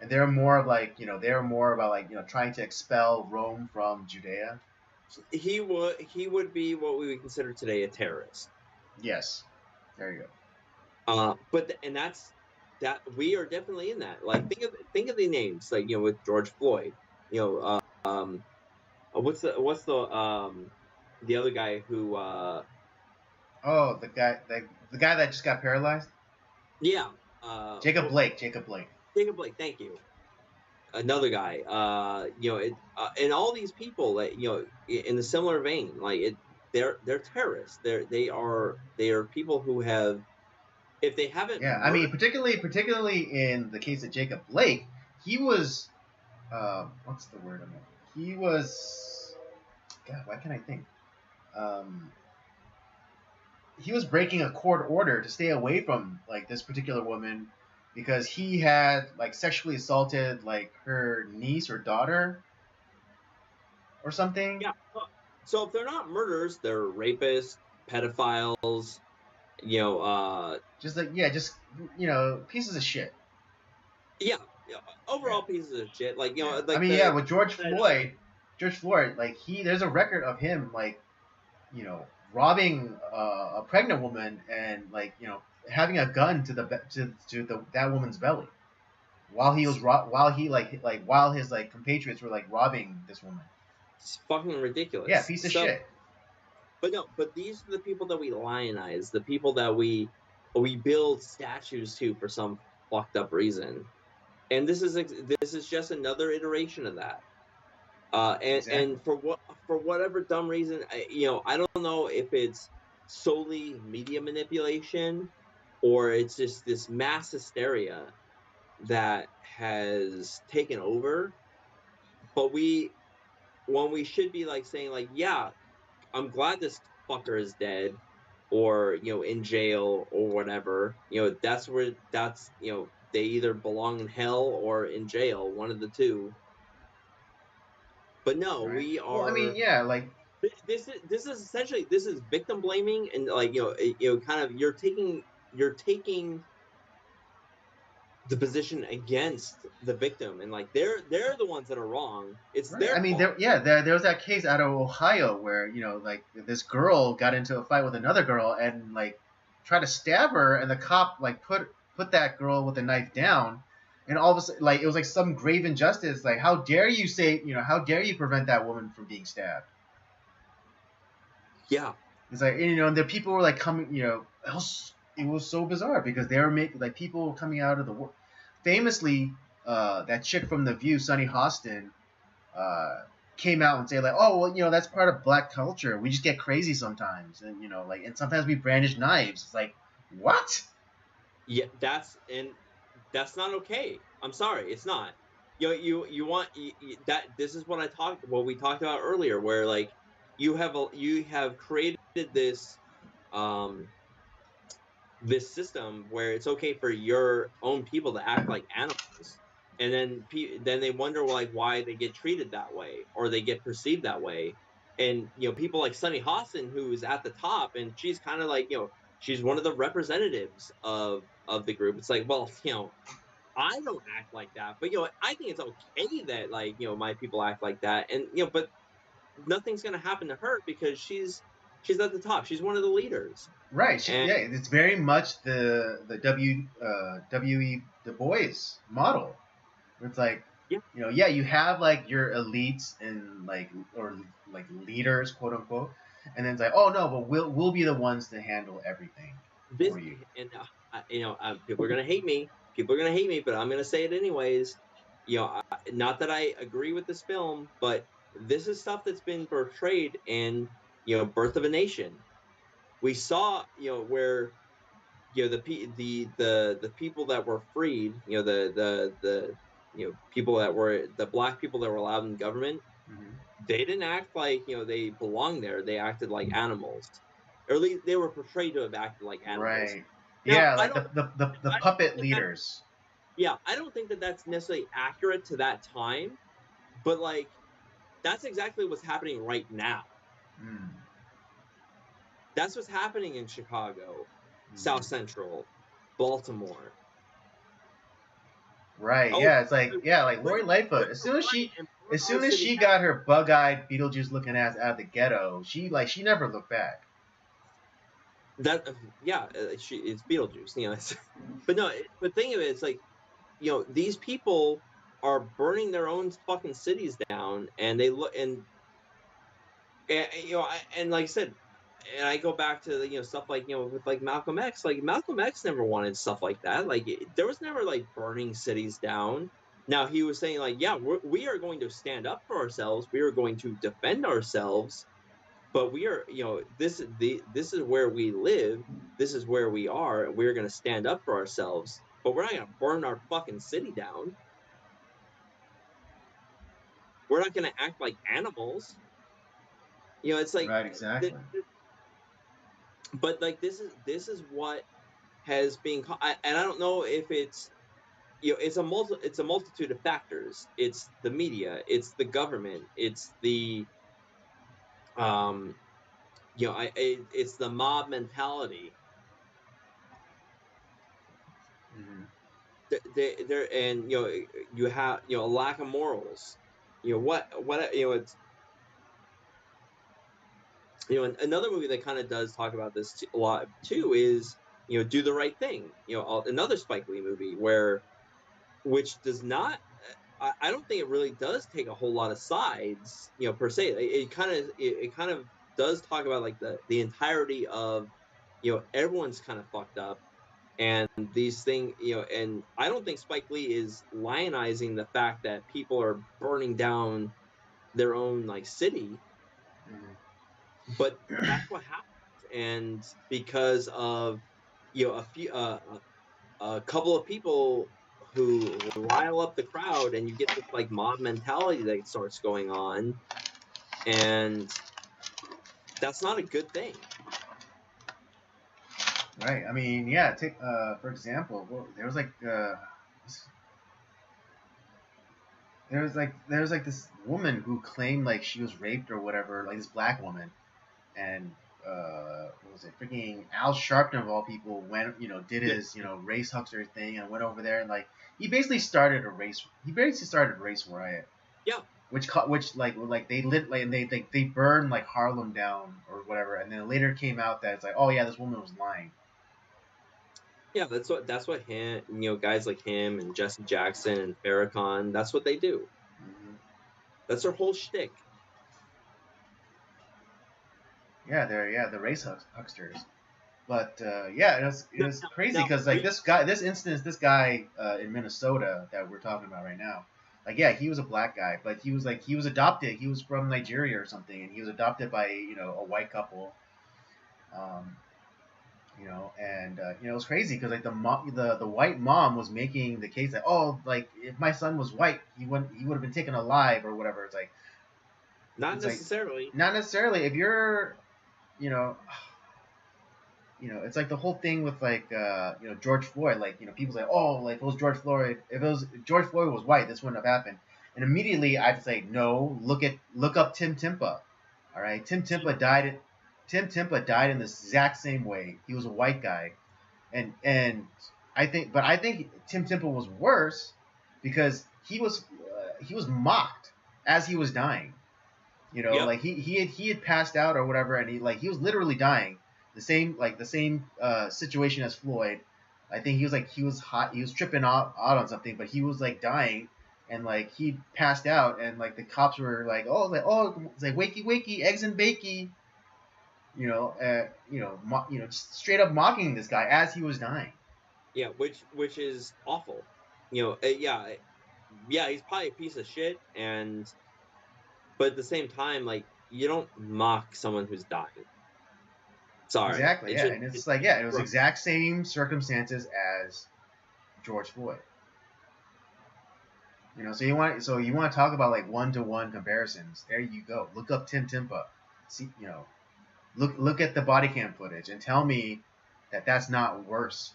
B: and they were more of like about like trying to expel Rome from Judea.
C: He would be what we would consider today a terrorist.
B: Yes, there you go.
C: That's that we are definitely in that. Like think of the names, like with George Floyd. What's the other guy who?
B: The guy that just got paralyzed.
C: Yeah.
B: Jacob Blake.
C: Jacob Blake. Thank you. Another guy. And all these people that in a similar vein, like they're terrorists. They are people who have, if they haven't.
B: Yeah, I mean, particularly in the case of Jacob Blake, he was, what's the word? He was, God, why can't I think? He was breaking a court order to stay away from like this particular woman because he had like sexually assaulted like her niece or daughter or something.
C: Yeah. So if they're not murderers, they're rapists, pedophiles, you know,
B: just pieces of shit.
C: yeah, overall
B: Yeah.
C: pieces of shit. Like
B: Yeah. I
C: like
B: mean,
C: the
B: with George
C: that,
B: Floyd, like there's a record of him like, robbing a pregnant woman and like, having a gun to that woman's belly, while he was while he while his like compatriots were like robbing this woman.
C: it's fucking
B: Yeah,
C: ridiculous.
B: piece of
C: So,
B: shit.
C: but no, but these are the people that we lionize, the people that we build statues to for some fucked up reason. And this is just another iteration of that.
B: Exactly.
C: And for whatever dumb reason, I don't know if it's solely media manipulation or it's just this mass hysteria that has taken over. But when we should be like saying like, yeah, I'm glad this fucker is dead or in jail or whatever. That's they either belong in hell or in jail, one of the two. But no,
B: Right.
C: we
B: Well, I mean,
C: are.
B: yeah, like
C: This is essentially this is victim blaming and like kind of you're taking the position against the victim and like they're the ones that are wrong. It's
B: right. I
C: their
B: mean,
C: fault.
B: there was that case out of Ohio where like this girl got into a fight with another girl and like tried to stab her, and the cop like put that girl with a knife down, and all of a sudden like it was like some grave injustice. Like, how dare you how dare you prevent that woman from being stabbed?
C: Yeah,
B: It's like, and the people were like coming, it was so bizarre because they were making like people were coming out of the world. Famously, that chick from The View, Sunny Hostin, uh, came out and say like, oh well, that's part of black culture. We just get crazy sometimes, and and sometimes we brandish knives. It's like, what?
C: yeah. That's not okay. I'm sorry, it's not. You want that. This is what we talked about earlier, where like you have created this um this system where it's okay for your own people to act like animals, and then they wonder like why they get treated that way or they get perceived that way. And people like Sunny Hostin, who is at the top, and she's kind of like she's one of the representatives of the group. It's like, well, I don't act like that, but I think it's okay that like my people act like that, and but nothing's gonna happen to her because she's at the top. She's one of the leaders,
B: Right?
C: and
B: Yeah, it's very much the W.E. Du Bois model. It's like,
C: yeah,
B: yeah, you have like your elites and like, or like leaders, quote unquote, and then it's like, oh no, but we'll be the ones to handle everything
C: this
B: for you.
C: and people are gonna hate me. People are gonna hate me, but I'm gonna say it anyways. Not that I agree with this film, but this is stuff that's been portrayed in Birth of a Nation. We saw where the people that were freed, the people that were the black people that were allowed in government,
B: Hmm.
C: they didn't act like they belonged there. They acted like animals, or at least they were portrayed to have acted like animals.
B: Right.
C: Now,
B: Yeah, like the
C: I don't
B: puppet
C: think that
B: leaders.
C: yeah, I don't think that that's necessarily accurate to that time, but like that's exactly what's happening right now.
B: Mm.
C: That's what's happening in Chicago, South
B: Mm.
C: Central, Baltimore.
B: Right.
C: Oh,
B: Yeah. It's like, yeah, like Lori Lightfoot.
C: Went to the right and burned
B: As
C: our
B: soon as
C: city
B: she
C: down.
B: got her bug-eyed Beetlejuice looking ass out of the ghetto, she never looked back.
C: That yeah, it's Beetlejuice, but no, but think of it, it's like these people are burning their own fucking cities down, and they look and like I said, and I go back to the, stuff like with like Malcolm X. Like Malcolm X never wanted stuff like that. Like there was never like burning cities down. Now he was saying like, yeah, we are going to stand up for ourselves. We are going to defend ourselves. But we are, this is where we live. This is where we are. We're going to stand up for ourselves. But we're not going to burn our fucking city down. We're not going to act like animals. It's like,
B: Right. Exactly.
C: but like this is what has been, and I don't know if it's it's a multitude of factors. It's the media, it's the government, it's the it's the mob mentality. They're and you have a lack of morals. What it's another movie that kind of does talk about this a lot too is Do the Right Thing. Another Spike Lee movie which does not. I don't think it really does take a whole lot of sides, per se. It kind of does talk about like the entirety of, everyone's kind of fucked up, and these things, and I don't think Spike Lee is lionizing the fact that people are burning down their own like city, but that's what happens, and because of a couple of people who rile up the crowd, and you get this like mob mentality that starts going on, and that's not a good thing.
B: Right. I mean, yeah. Take for example, there was like this woman who claimed like she was raped or whatever, like this black woman, and what was it? Freaking Al Sharpton of all people went, did his race huckster thing and went over there and like he basically started a race. He basically started a race riot.
C: Yeah.
B: Which like they lit like and they burned like Harlem down or whatever, and then it later came out that it's like, oh yeah, this woman was lying.
C: Yeah, that's what him, guys like him and Jesse Jackson and Farrakhan, that's what they do.
B: Mm-hmm.
C: That's their whole shtick.
B: Yeah, they're the race hucksters. But yeah, it was crazy because like this guy in Minnesota that we're talking about right now, like yeah, he was a black guy, but he was adopted. He was from Nigeria or something, and he was adopted by a white couple. Um, and it was crazy because like the white mom was making the case that, oh, like if my son was white, he would have been taken alive or whatever. It's like
C: not necessarily.
B: Not necessarily. If you're, you know, it's like the whole thing with like George Floyd. Like people say, oh, like if it was George Floyd, if George Floyd was white, this wouldn't have happened. And immediately I'd say, no, look up Tim Timpa. All right, Tim Timpa died in the exact same way. He was a white guy, and I think Tim Timpa was worse because he was mocked as he was dying.
C: Yep.
B: Like he had passed out or whatever, and he was literally dying. The same situation as Floyd. I think he was hot. He was tripping out on something, but he was like dying, and like he passed out, and like the cops were like, it's like wakey, eggs and bakey. Just straight up mocking this guy as he was dying.
C: Yeah, which is awful. Yeah, he's probably a piece of shit, but at the same time, like you don't mock someone who's dying. Sorry.
B: Exactly. Yeah, and it's like it was exact same circumstances as George Floyd. So you want to talk about like 1-to-1 comparisons? There you go. Look up Tim Timpa. See, look at the body cam footage and tell me that that's not worse.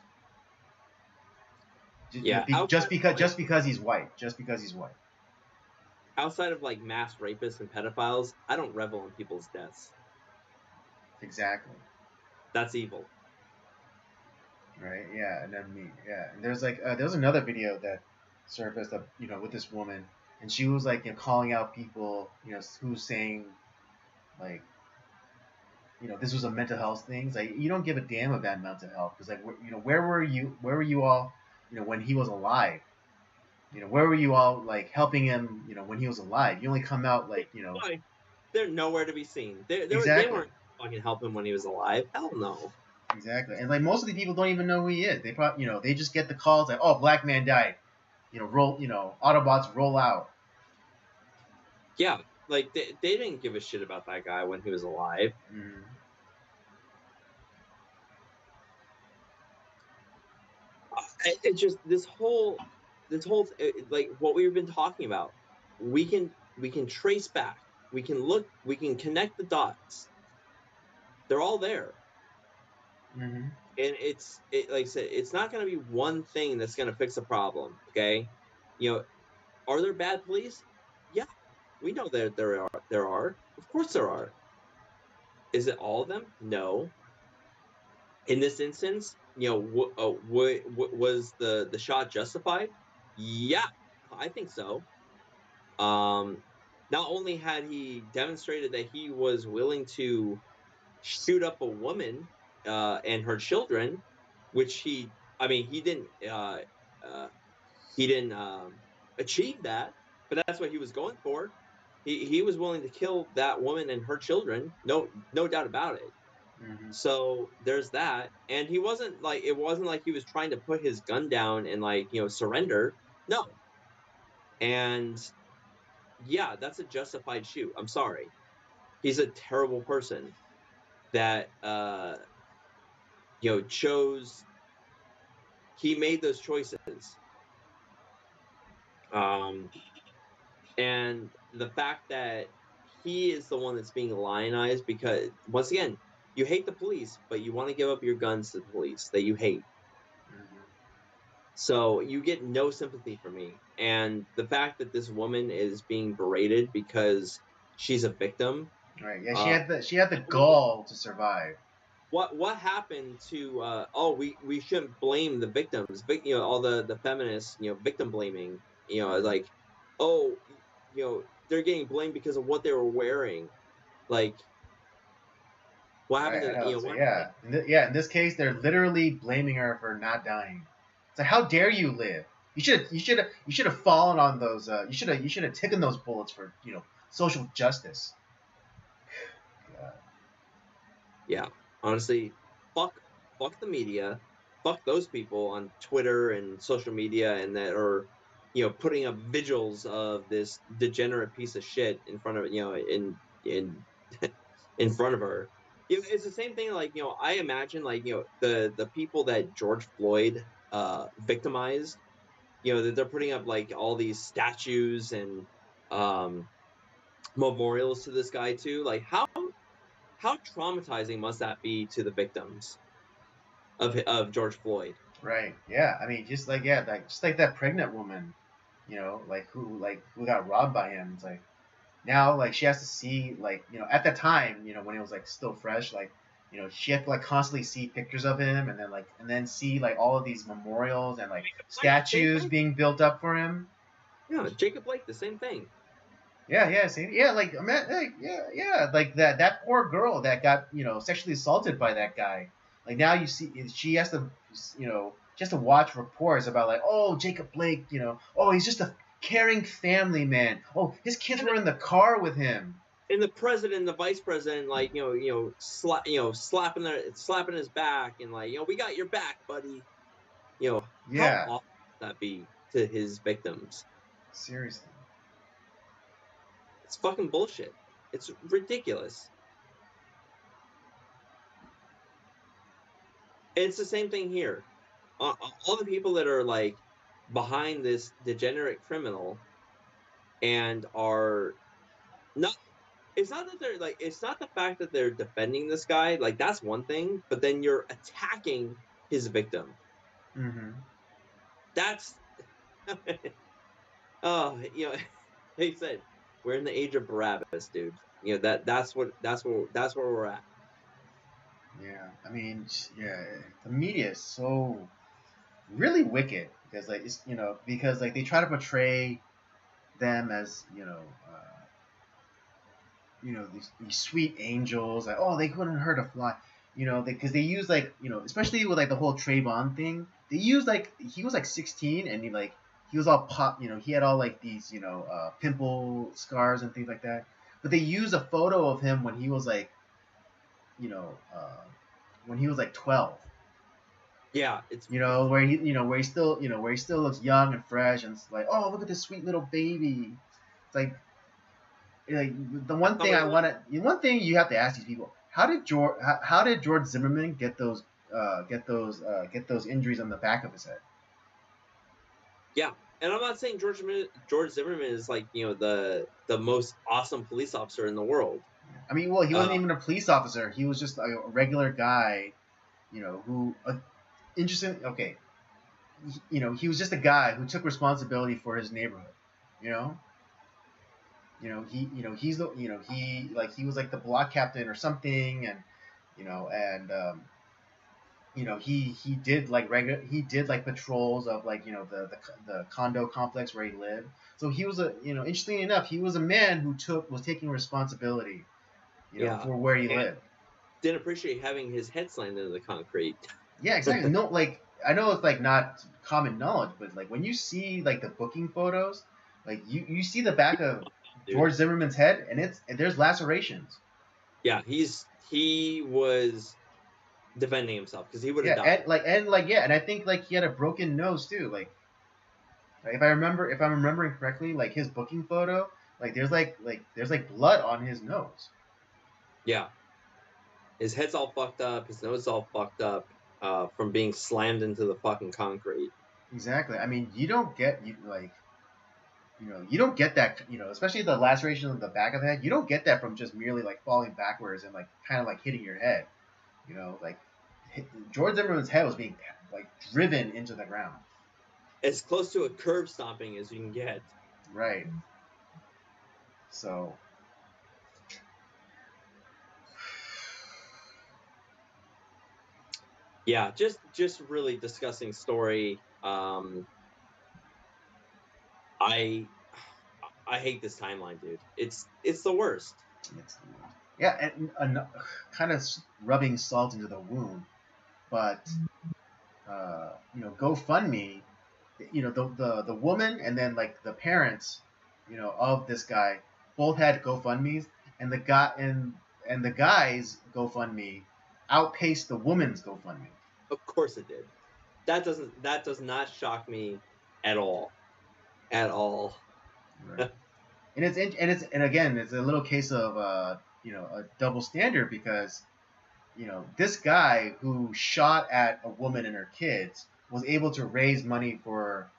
B: Just because he's white. Just because he's white.
C: Outside of like mass rapists and pedophiles, I don't revel in people's deaths.
B: Exactly.
C: That's evil.
B: Right. Yeah. And then and there's like there was another video that surfaced up, with this woman, and she was like calling out people, who's saying like, this was a mental health thing. It's like you don't give a damn about mental health because like where were you all when he was alive? Where were you all like helping him? When he was alive, you only come out like
C: They're nowhere to be seen.
B: Exactly.
C: They weren't fucking help him when he was alive. Hell no.
B: Exactly. And like most of the people don't even know who he is. They probably they just get the calls like, oh, black man died. Autobots roll out.
C: Yeah, like they didn't give a shit about that guy when he was alive.
B: Mm-hmm.
C: It just this whole like what we've been talking about. We can trace back. We can look. We can connect the dots. They're all there.
B: Mm-hmm.
C: And like I said, it's not going to be one thing that's going to fix a problem. Okay, are there bad police? Yeah, we know that there are. Of course there are. Is it all of them? No. in this instance, was the shot justified? Yeah, I think so. Not only had he demonstrated that he was willing to shoot up a woman and her children, which I mean, uh, he didn't achieve that, but that's what he was going for. He was willing to kill that woman and her children, no doubt about it.
B: Mm-hmm.
C: So there's that, and he wasn't like it wasn't like he was trying to put his gun down and surrender. No, and yeah, that's a justified shoot. I'm sorry, he's a terrible person that chose. He made those choices, um, and the fact that he is the one that's being lionized because once again, you hate the police, but you want to give up your guns to the police that you hate.
B: Mm-hmm.
C: So you get no sympathy from me. And the fact that this woman is being berated because she's a victim.
B: Right. Yeah.
C: Uh,
B: She had the
C: I mean,
B: gall to survive.
C: what happened to we shouldn't blame the victims, all the feminists, victim blaming, like, oh, they're getting blamed because of what they were wearing. Like, what happened
B: Right. I
C: to
B: know. So
C: what
B: yeah. In this case, they're literally blaming her for not dying. It's like, how dare you live? You should have fallen on those. You should have taken those bullets for social justice. God.
C: Yeah, honestly, fuck, fuck the media, fuck those people on Twitter and social media, and that are, putting up vigils of this degenerate piece of shit in front of in in front of her. It's the same thing. Like, I imagine, like, the people that George Floyd victimized. That they're putting up like all these statues and um memorials to this guy too. Like, how traumatizing must that be to the victims of George Floyd?
B: Right. Yeah. I mean, just like that pregnant woman, like who got robbed by him. It's like now like she has to see like at the time when he was like still fresh like she had to like constantly see pictures of him and then see like all of these memorials and like
C: Like, same
B: statues
C: thing.
B: being built up for him.
C: Yeah, Jacob Blake, the same thing.
B: Yeah, see, yeah, like man, yeah, like that poor girl that got sexually assaulted by that guy. Like now you see, she has to just to watch reports about like, oh, Jacob Blake, oh, he's just a caring family man. Oh, his kids
C: And
B: were in the car with him.
C: the president, the vice president, like, slapping his back and like, we got your back, buddy. How
B: Yeah,
C: awful would that be to his victims?
B: seriously.
C: It's fucking bullshit. It's ridiculous. And it's the same thing here. All the people that are like behind this degenerate criminal and are not it's not that they're like it's not the fact that they're defending this guy, like that's one thing, but then you're attacking his victim.
B: Mm-hmm.
C: That's oh, like you said, we're in the age of Barabbas, dude. That's where we're at.
B: Yeah, I mean, yeah, the media is so really wicked because like because like they try to portray them as these sweet angels like, oh, they couldn't hurt a fly, because they use like especially with like the whole Trayvon thing, they use like he was like 16 and he was all pop, he had all like these pimple scars and things like that, but they use a photo of him when he was like you know uh, when he was like 12,
C: Yeah, it's
B: where he still looks young and fresh and it's like, oh, look at this sweet little baby. It's like the one thing you have to ask these people: how did George Zimmerman get those injuries on the back of his head?
C: yeah. And I'm not saying George Zimmerman is like, the most awesome police officer in the world.
B: I mean, well, he wasn't
C: Uh,
B: even a police officer. He was just a regular guy, who interesting. Okay, he was just a guy who took responsibility for his neighborhood. You know, he's the he was like the block captain or something, and he did like patrols of like the condo complex where he lived. So he was interestingly enough, he was a man who was taking responsibility,
C: Yeah.
B: for where he
C: And
B: lived.
C: didn't appreciate having his head slammed into the concrete.
B: Yeah, exactly. No, like I know it's like not common knowledge, but like when you see like the booking photos, like you see the back of
C: Dude.
B: George Zimmerman's head, and there's lacerations.
C: Yeah, he was defending himself because he would have
B: Yeah,
C: died.
B: and I think like he had a broken nose too. Like if I'm remembering correctly, like his booking photo, like there's like blood on his nose.
C: Yeah, his head's all fucked up. His nose is all fucked up from being slammed into the fucking concrete.
B: Exactly. I mean, you don't get you don't get that, especially the laceration on the back of the head. You don't get that from just merely like falling backwards and like kind of like hitting your head. Like George Zimmerman's head was being like driven into the ground.
C: As close to a curb stomping as you can get.
B: Right. So.
C: Yeah, just really disgusting story. I hate this timeline, dude. It's the worst.
B: Yeah, and kind of rubbing salt into the wound, but GoFundMe, the woman and then like the parents, of this guy both had GoFundMe's, and the guy's GoFundMe outpaced the woman's GoFundMe.
C: Of course it did. That does not shock me at all. At all.
B: Right. and again, it's a little case of a double standard, because this guy who shot at a woman and her kids was able to raise money or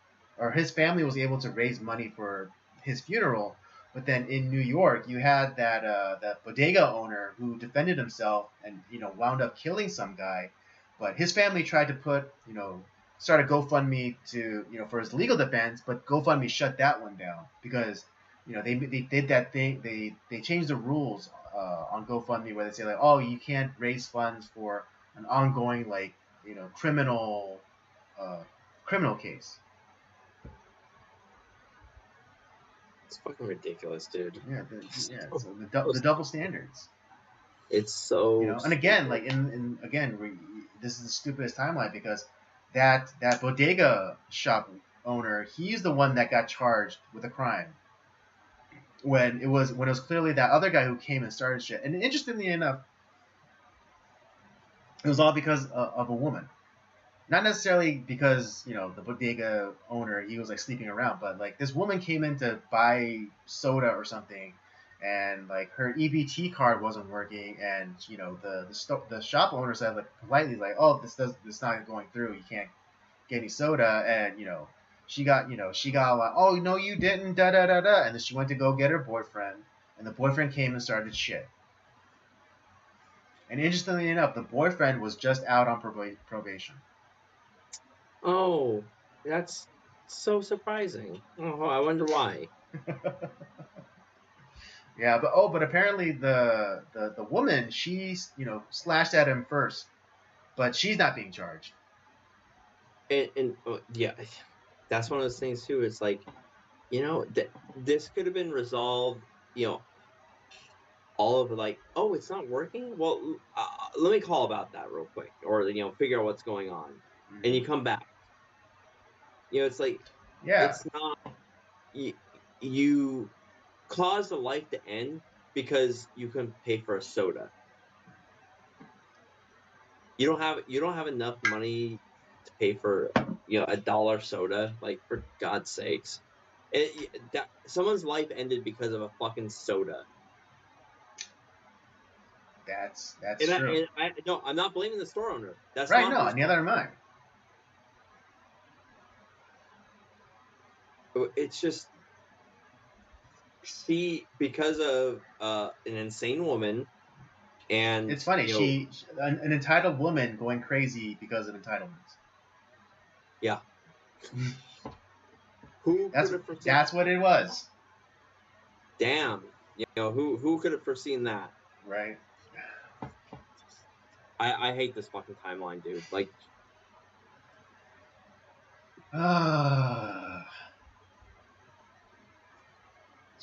B: his family was able to raise money for his funeral. But then in New York, you had that bodega owner who defended himself and wound up killing some guy. But his family tried to start a GoFundMe to for his legal defense, but GoFundMe shut that one down because they did that thing. They changed the rules on GoFundMe where they say like, oh, you can't raise funds for an ongoing like criminal case.
C: It's fucking ridiculous, dude.
B: Yeah, so the double standards.
C: It's so.
B: And again, like this is the stupidest timeline because that bodega shop owner, he's the one that got charged with a crime when it was clearly that other guy who came and started shit. And interestingly enough, it was all because of a woman. Not necessarily because the bodega owner, he was like sleeping around, but like this woman came in to buy soda or something, and like her EBT card wasn't working, and the shop owner said like politely like, oh, this not going through, you can't get any soda, and she got like, oh no you didn't, da da da da, and then she went to go get her boyfriend, and the boyfriend came and started shit. And interestingly enough, the boyfriend was just out on probation.
C: Oh, that's so surprising. Oh, I wonder why.
B: Yeah, but apparently the woman, she slashed at him first, but she's not being charged.
C: And yeah, that's one of those things too. It's like, this could have been resolved. All of it, like, oh, it's not working. Well, let me call about that real quick, or figure out what's going on, and you come back. It's like,
B: yeah,
C: it's not you caused a life to end because you couldn't pay for a soda. You don't have enough money to pay for $1 soda. Like, for God's sakes, someone's life ended because of a fucking soda.
B: That's
C: and
B: true.
C: No, I'm not blaming the store owner. That's
B: right.
C: Not
B: No, neither am I.
C: It's just because of an insane woman, and
B: it's funny. She an entitled woman going crazy because of entitlements.
C: Yeah. Who
B: that's
C: could have foreseen?
B: That's what it was.
C: Damn. Who could have foreseen that?
B: Right.
C: I hate this fucking timeline, dude. Like,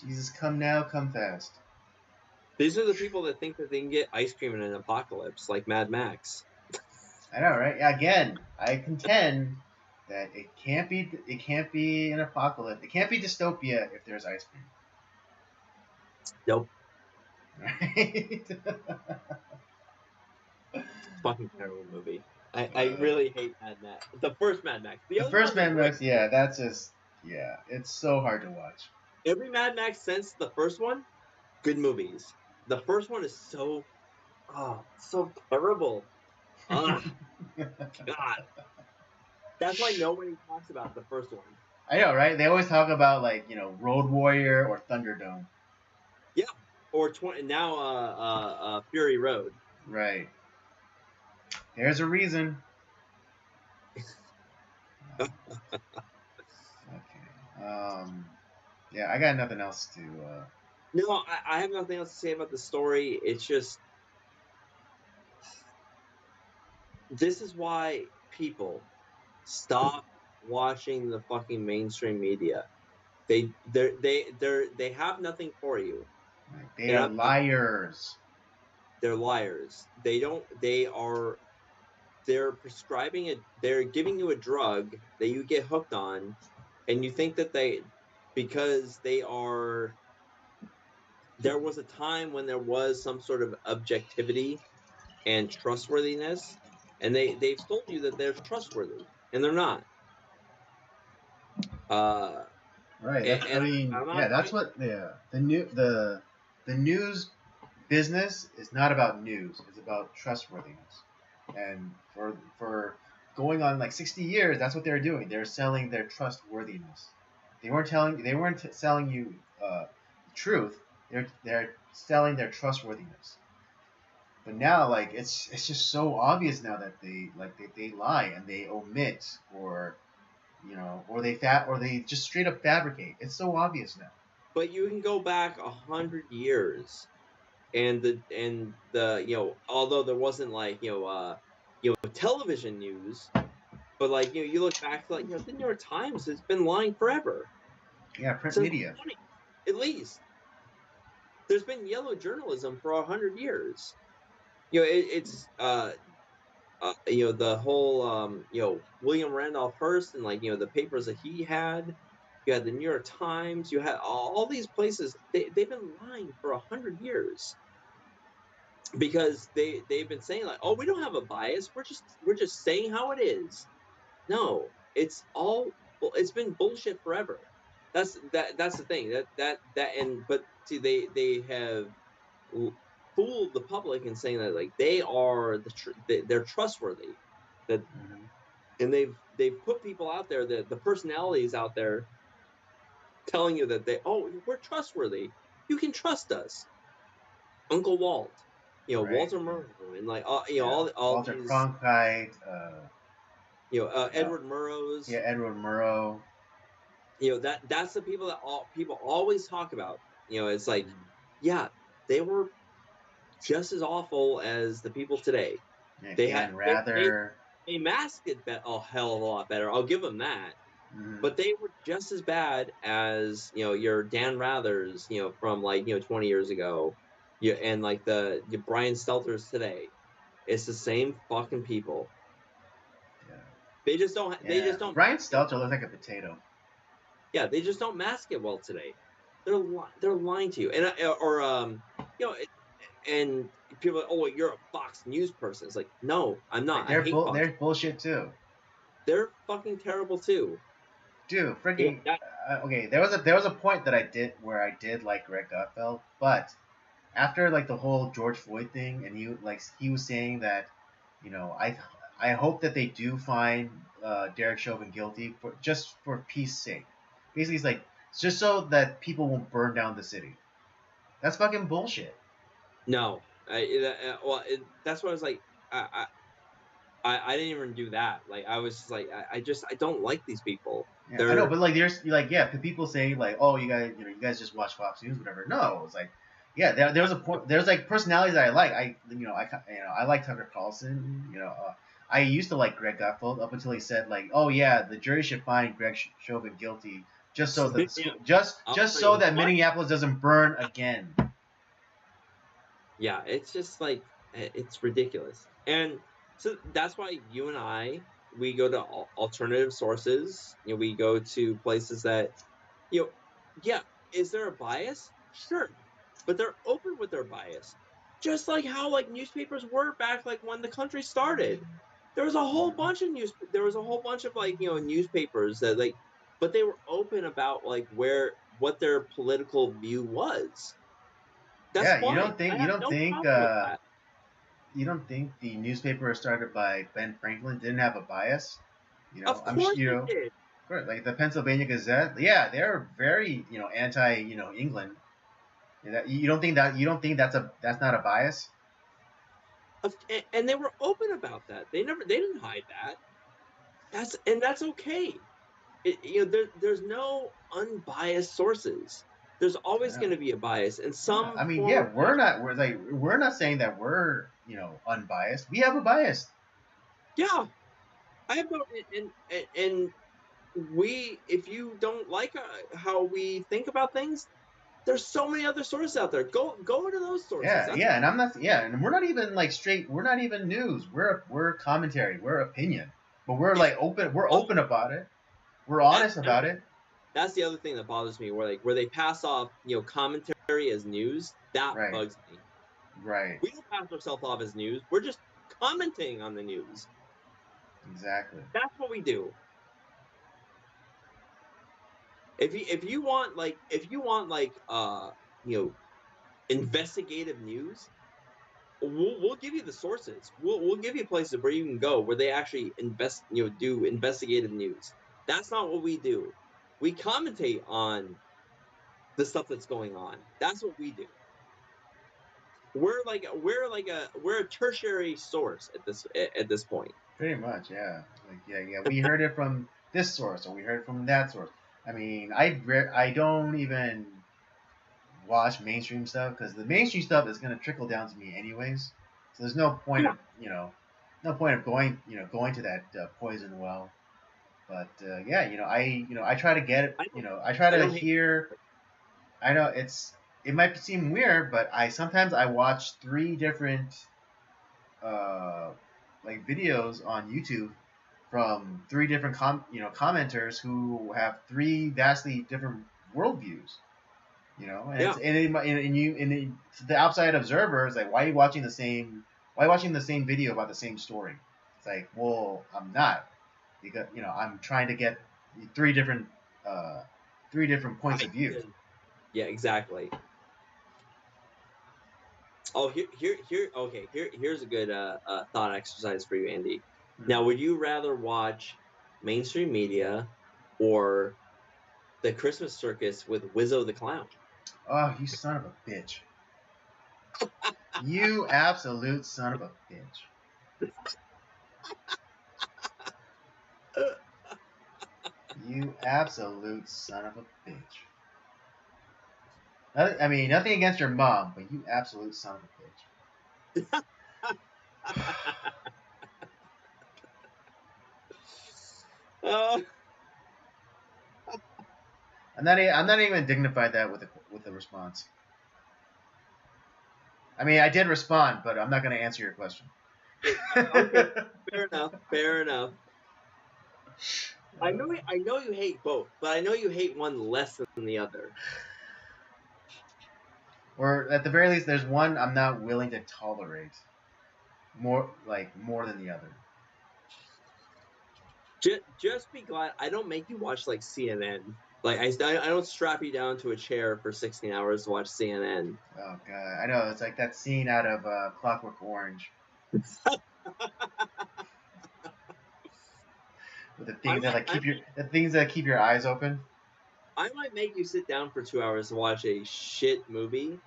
B: Jesus, come now, come fast.
C: these are the people that think that they can get ice cream in an apocalypse, like Mad Max.
B: I know, right? Again, I contend that it can't be an apocalypse. It can't be dystopia if there's ice cream.
C: Nope.
B: Right?
C: Fucking terrible movie. I really hate Mad Max. The first Mad Max. The
B: The
C: other
B: first
C: ones are
B: Mad
C: great.
B: Max, yeah, that's just it's so hard to watch.
C: Every Mad Max since the first one, good movies. The first one is so terrible. God. That's why nobody talks about the first one.
B: I know, right? They always talk about like Road Warrior or Thunderdome.
C: Yeah. Or Fury Road.
B: Right. There's a reason. Okay. Yeah, I got nothing else to.
C: No, I have nothing else to say about the story. It's just this is why people stop watching the fucking mainstream media. They have nothing for you.
B: They are liars.
C: They're liars. They're prescribing it. They're giving you a drug that you get hooked on, and you think that because there was a time when there was some sort of objectivity and trustworthiness, and they've told you that they're trustworthy, and they're not.
B: Right. That's what the news business is not about news. It's about trustworthiness. And for going on like 60 years, that's what they're doing. They're selling their trustworthiness. They weren't selling you the truth. They're selling their trustworthiness. But now, like it's just so obvious now that they lie and they omit or or they just straight up fabricate. It's so obvious now.
C: But you can go back 100 years, and although there wasn't like television news, but like you look back like the New York Times has been lying forever.
B: Yeah, print
C: Since
B: media.
C: at least there's been yellow journalism for 100 years. It's the whole William Randolph Hearst and the papers that he had. You had the New York Times. You had all these places. They've been lying for 100 years because they've been saying like, oh, we don't have a bias. We're just saying how it is. No, it's been bullshit forever. That's the thing. But see, they have fooled the public in saying that like they are they're trustworthy, that and they've put people out there, that the personalities out there telling you that we're trustworthy, you can trust us. Uncle Walt,
B: Right.
C: Walter Murrow, and all
B: Walter
C: these,
B: Cronkite,
C: Edward Murrows.
B: Yeah, Edward Murrow.
C: That's the people that people always talk about. It's like, yeah, they were just as awful as the people today.
B: Yeah,
C: they masked it a hell of a lot better. I'll give them that. But they were just as bad as your Dan Rathers, from 20 years ago, and like the Brian Stelters today. It's the same fucking people.
B: Yeah.
C: They just don't. They just don't.
B: Brian Stelter looks like a potato.
C: Yeah, they just don't mask it well today. They're lying to you, and and people are like, oh, you're a Fox News person. It's like, no, I'm not.
B: They're bullshit too.
C: They're fucking terrible too.
B: Dude, freaking okay. There was a point that I did like Greg Gutfeld, but after like the whole George Floyd thing, and he was saying that, I hope that they do find Derek Chauvin guilty just for peace sake. Basically, he's like, just so that people won't burn down the city. That's fucking bullshit.
C: No, that's what I was like. I didn't even do that. Like, I was just like, I don't like these people.
B: Yeah, I know, but like, there's like, yeah, people say like, oh, you guys just watch Fox News, whatever. No, it's like, Yeah, there was a point. There's like personalities that I like. I like Tucker Carlson. I used to like Greg Gutfeld up until he said like, oh yeah, the jury should find Greg Chauvin guilty just so that the
C: Yeah.
B: school, just so that
C: What?
B: Minneapolis doesn't burn again.
C: Yeah, it's just like it's ridiculous. And so that's why you and I, we go to alternative sources. We go to places that, you know, yeah, is there a bias? Sure. But they're open with their bias. Just like how like newspapers were back like when the country started. There was a whole bunch of like, newspapers that like, but they were open about like what their political view was. That's
B: Yeah,
C: fine. I have no problem with that.
B: you don't think the newspaper started by Ben Franklin didn't have a bias?
C: Of
B: I'm
C: course it did.
B: like the Pennsylvania Gazette. Yeah, they're very anti England. You don't think that's not a bias?
C: And they were open about that. They didn't hide that. That's okay. There's no unbiased sources. There's always
B: Yeah.
C: going to be a bias in
B: Yeah.
C: some
B: I mean,
C: form
B: yeah,
C: or
B: we're not saying that we're unbiased. We have a bias.
C: yeah. I have no and we if you don't like how we think about things, there's so many other sources out there. Go to those sources.
B: Yeah,
C: That's
B: yeah, and I'm not. Yeah, and we're not even like straight. We're not even news. We're commentary. We're opinion. But we're
C: yeah.
B: like open. We're
C: Oh,
B: open about it. We're honest about it.
C: that's the other thing that bothers me. Where they pass off commentary as news. That
B: Right.
C: bugs me.
B: Right.
C: We don't pass ourselves off as news. We're just commenting on the news.
B: Exactly.
C: That's what we do. If you want investigative news, we'll give you the sources. We'll give you places where you can go where they actually do investigative news. That's not what we do. We commentate on the stuff that's going on. That's what we do. We're a tertiary source at this point.
B: Pretty much. Yeah. Like yeah. We heard it from this source, or we heard it from that source. I mean, I don't even watch mainstream stuff because the mainstream stuff is gonna trickle down to me anyways. So there's no point
C: Yeah.
B: of no point of going to that poison well. But yeah, I try to get it. I try to hear. I know it might seem weird, but I sometimes I watch three different like videos on YouTube from three different commenters who have three vastly different worldviews. And
C: Yeah.
B: to the outside observer is like, why are you watching the same? Why are you watching the same video about the same story? It's like, well, I'm not, because I'm trying to get three different points of view.
C: Yeah, exactly. Oh, here's a good thought exercise for you, Andy. Now, would you rather watch mainstream media or the Christmas circus with Wizzo the Clown?
B: Oh, you son of a bitch! You absolute son of a bitch! You absolute son of a bitch! I mean, nothing against your mom, but you absolute son of a bitch. I'm not even dignified that with a response. I mean, I did respond, but I'm not going to answer your question.
C: Okay, fair enough. I know you hate both, but I know you hate one less than the other.
B: Or at the very least, there's one I'm not willing to tolerate more than the other.
C: Just be glad I don't make you watch like CNN. Like I don't strap you down to a chair for 16 hours to watch CNN.
B: Oh god, I know, it's like that scene out of Clockwork Orange. With the things that keep your eyes open.
C: I might make you sit down for 2 hours to watch a shit movie,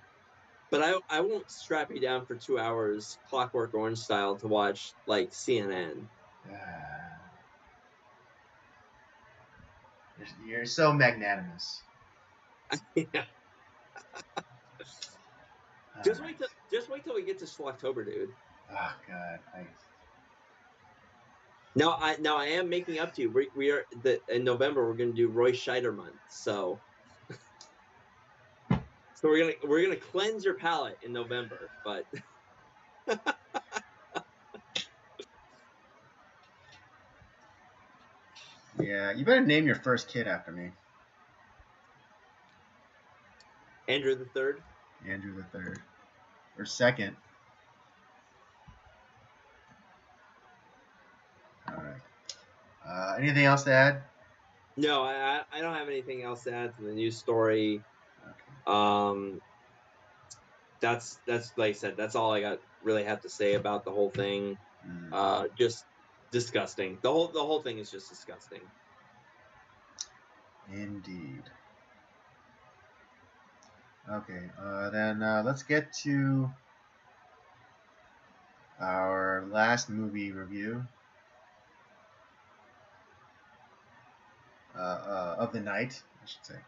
C: but I won't strap you down for 2 hours Clockwork Orange style to watch like CNN.
B: You're so magnanimous.
C: Yeah. Just wait till we get to Schlocktober, dude.
B: Oh God,
C: Now I am making up to you. We are in November. We're going to do Roy Scheider month, so we're gonna cleanse your palate in November. But
B: yeah, you better name your first kid after me,
C: Andrew the Third.
B: Andrew the Third, or second. All right. Anything else to add?
C: No, I don't have anything else to add to the news story.
B: Okay.
C: That's like I said. That's all I really have to say about the whole thing. Just disgusting. The whole thing is just disgusting.
B: Indeed. Okay. Then let's get to our last movie review of the night, I should say,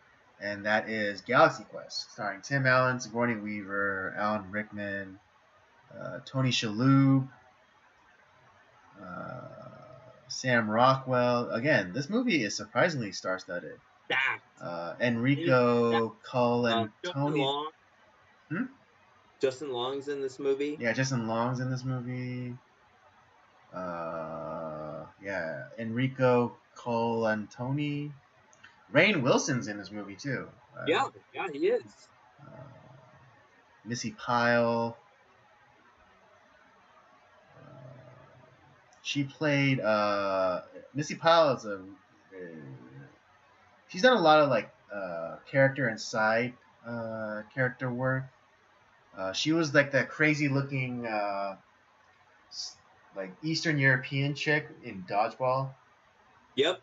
B: and that is Galaxy Quest, starring Tim Allen, Sigourney Weaver, Alan Rickman, Tony Shalhoub, Sam Rockwell. Again, this movie is surprisingly star-studded. Enrico
C: Justin
B: Colantoni.
C: Long. Justin Long's in this movie.
B: Yeah, Justin Long's in this movie. Yeah, Enrico Colantoni. Rainn Wilson's in this movie too.
C: Yeah, he is.
B: Missy Pyle. She played Missy Pyle is she's done a lot of like character and side character work. She was like that crazy looking like Eastern European chick in Dodgeball.
C: Yep.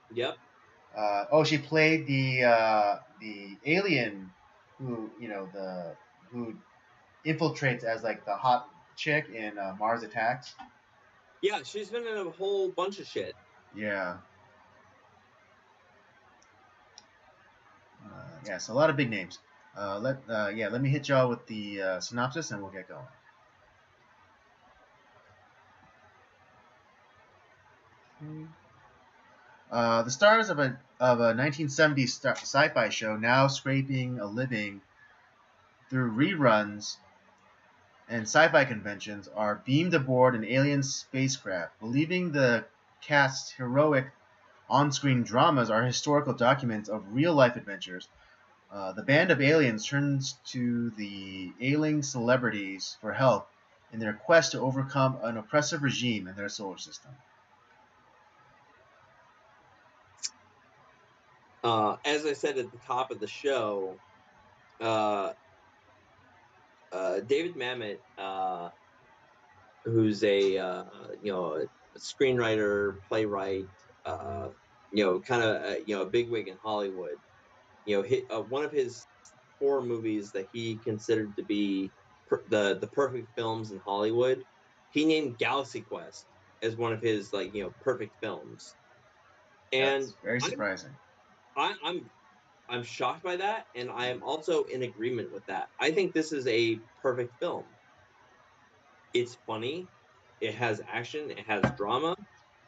B: She played the alien who who infiltrates as like the hot chick in Mars Attacks.
C: Yeah, she's been in a whole bunch of shit.
B: Yeah. So a lot of big names. Let me hit y'all with the synopsis and we'll get going. The stars of a 1970s sci-fi show, now scraping a living through reruns and sci-fi conventions, are beamed aboard an alien spacecraft. Believing the cast's heroic on-screen dramas are historical documents of real-life adventures, the band of aliens turns to the ailing celebrities for help in their quest to overcome an oppressive regime in their solar system.
C: As I said at the top of the show, David Mamet, who's a screenwriter, playwright, kind of a bigwig in Hollywood. One of his 4 movies that he considered to be the perfect films in Hollywood, he named Galaxy Quest as one of his perfect films. And
B: that's very surprising.
C: I'm shocked by that, and I am also in agreement with that. I think this is a perfect film. It's funny, it has action, it has drama,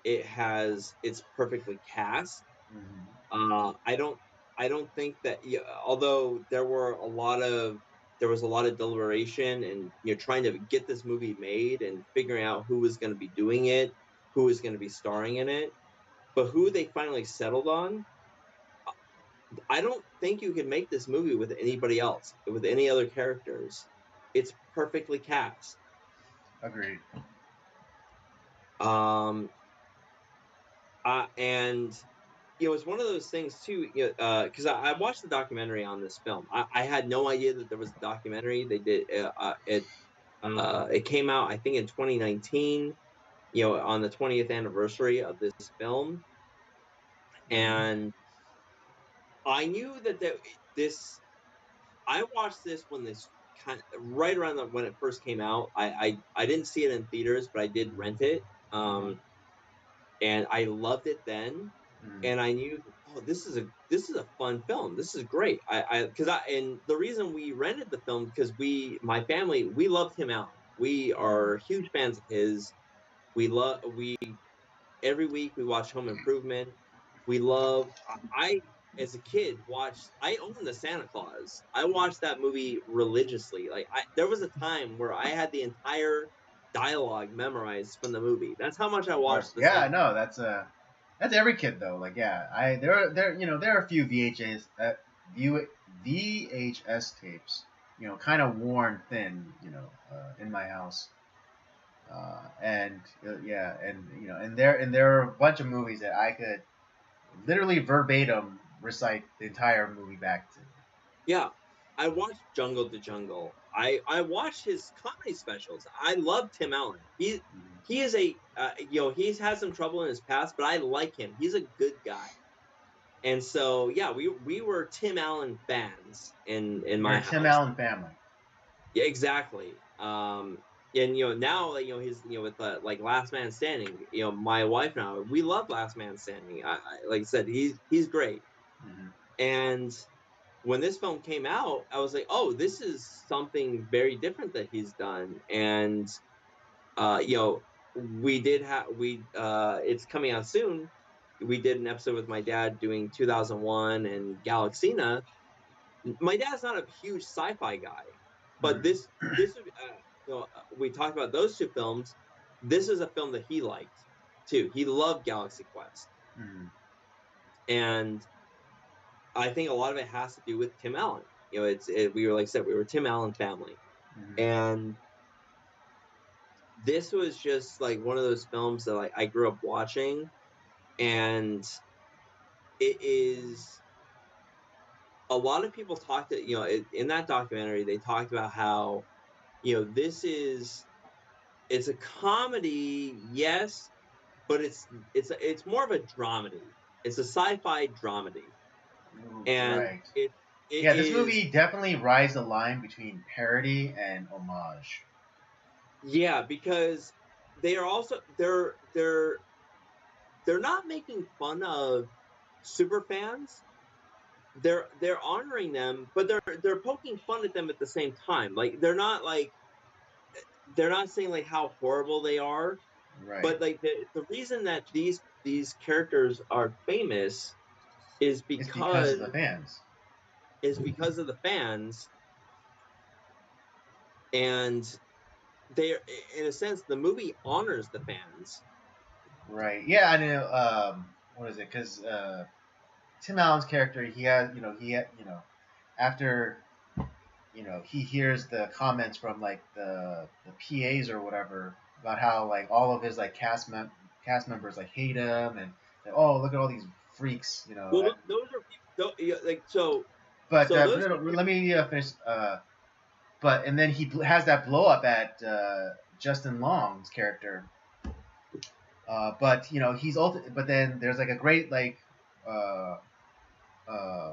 C: it's perfectly cast.
B: Mm-hmm.
C: I don't think that although there was a lot of deliberation and trying to get this movie made and figuring out who was going to be doing it, who was going to be starring in it, but who they finally settled on, I don't think you can make this movie with anybody else, with any other characters. It's perfectly cast.
B: Agreed.
C: And it's one of those things too, because I watched the documentary on this film. I had no idea that there was a documentary. They did it came out, I think, in 2019, on the 20th anniversary of this film. And I knew that I watched this when this right around when it first came out. I didn't see it in theaters, but I did rent it. And I loved it then. and I knew, oh, this is a fun film. This is great. And the reason we rented the film because my family, we love Tim Allen. We are huge fans of his. We every week we watch Home Improvement. We love. I as a kid watched. I owned the Santa Claus. I watched that movie religiously. Like there was a time where I had the entire dialogue memorized from the movie. That's how much I
B: Of course.
C: watched the
B: Yeah,
C: Santa.
B: no, that's every kid though. Like, yeah, there are a few VHS tapes, kind of worn thin, in my house. And yeah, and there are a bunch of movies that I could literally verbatim recite the entire movie back to.
C: Yeah, I watched Jungle to Jungle. I watched his comedy specials. I love Tim Allen. He is he's had some trouble in his past, but I like him. He's a good guy. And so yeah, we were Tim Allen fans in
B: You're
C: my
B: a Tim
C: house.
B: Allen family.
C: Yeah, exactly. And now he's with like Last Man Standing. My wife and I, we love Last Man Standing. Like I said, he's great.
B: Mm-hmm.
C: And when this film came out, I was like, oh, this is something very different that he's done. And we did have it's coming out soon. We did an episode with my dad doing 2001 and Galaxina. My dad's not a huge sci-fi guy, but this we talked about those two films. This is a film that he liked too. He loved Galaxy Quest,
B: Mm-hmm.
C: and I think a lot of it has to do with Tim Allen. We were, like I said, we were Tim Allen family,
B: Mm-hmm.
C: and this was just like one of those films that like I grew up watching, and it is a lot of people talked in that documentary. They talked about how this is it's a comedy, yes, but it's more of a dramedy. It's a sci-fi dramedy,
B: Ooh,
C: and
B: right.
C: it
B: Yeah, this
C: is.
B: movie definitely rides the line between parody and homage.
C: Yeah, because they are also they're not making fun of super fans. They're honoring them, but they're poking fun at them at the same time. Like they're not saying like how horrible they are,
B: Right.
C: but like the reason that these characters are famous is
B: It's because
C: because
B: of the fans.
C: of the fans, and they, in a sense, the movie honors the fans.
B: Right. Yeah, I know. What is it? Because Tim Allen's character, after he hears the comments from like the PAs or whatever about how like all of his like cast members like hate him and oh look at all these freaks.
C: Well, those are people, like
B: But
C: so those
B: let me finish. But and then he has that blow up at Justin Long's character. But but then there's like a great like uh, uh,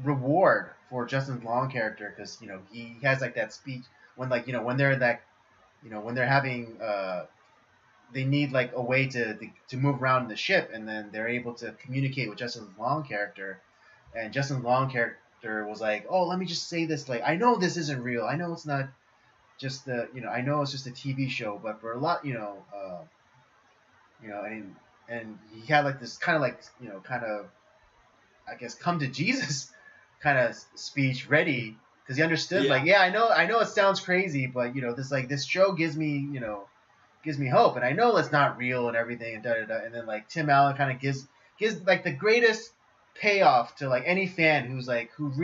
B: reward for Justin Long character because he has like that speech when like when they're that when they're having they need like a way to move around the ship and then they're able to communicate with Justin Long character and Justin Long character was like, oh, let me just say this, like I know this isn't real, I know it's not just I know it's just a TV show, but for a lot and he had like this kind of like kind of I guess come to Jesus kind of speech ready because he understood like yeah I know it sounds crazy but this show gives me hope and I know it's not real and everything and da da da and then like Tim Allen kind of gives like the greatest payoff to like any fan who's like who's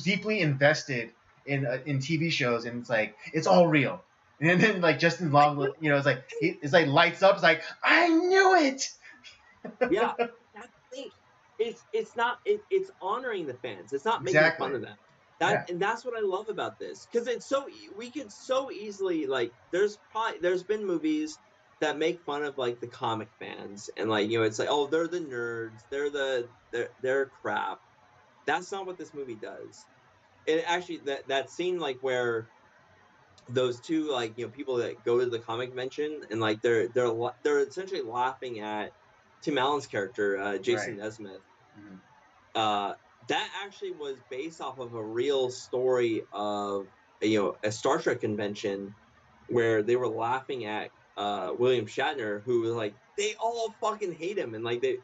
B: deeply invested in TV shoys and it's like it's all real and then like Justin Long it's like lights up, it's like I knew it.
C: Yeah, that's the thing. It's not it's honoring the fans. It's not making
B: Exactly.
C: fun of them.
B: Yeah.
C: And that's what I love about this because it's we could so easily like there's been movies that make fun of like the comic fans and like it's like, oh, they're the nerds, they're crap. That's not what this movie does. It actually, that scene like where those two like people that go to the comic convention and like they're essentially laughing at Tim Allen's character, Jason
B: Right.
C: Nesmith.
B: Mhm.
C: That actually was based off of a real story of a Star Trek convention where they were laughing at William Shatner, who was like they all fucking hate him, and like they,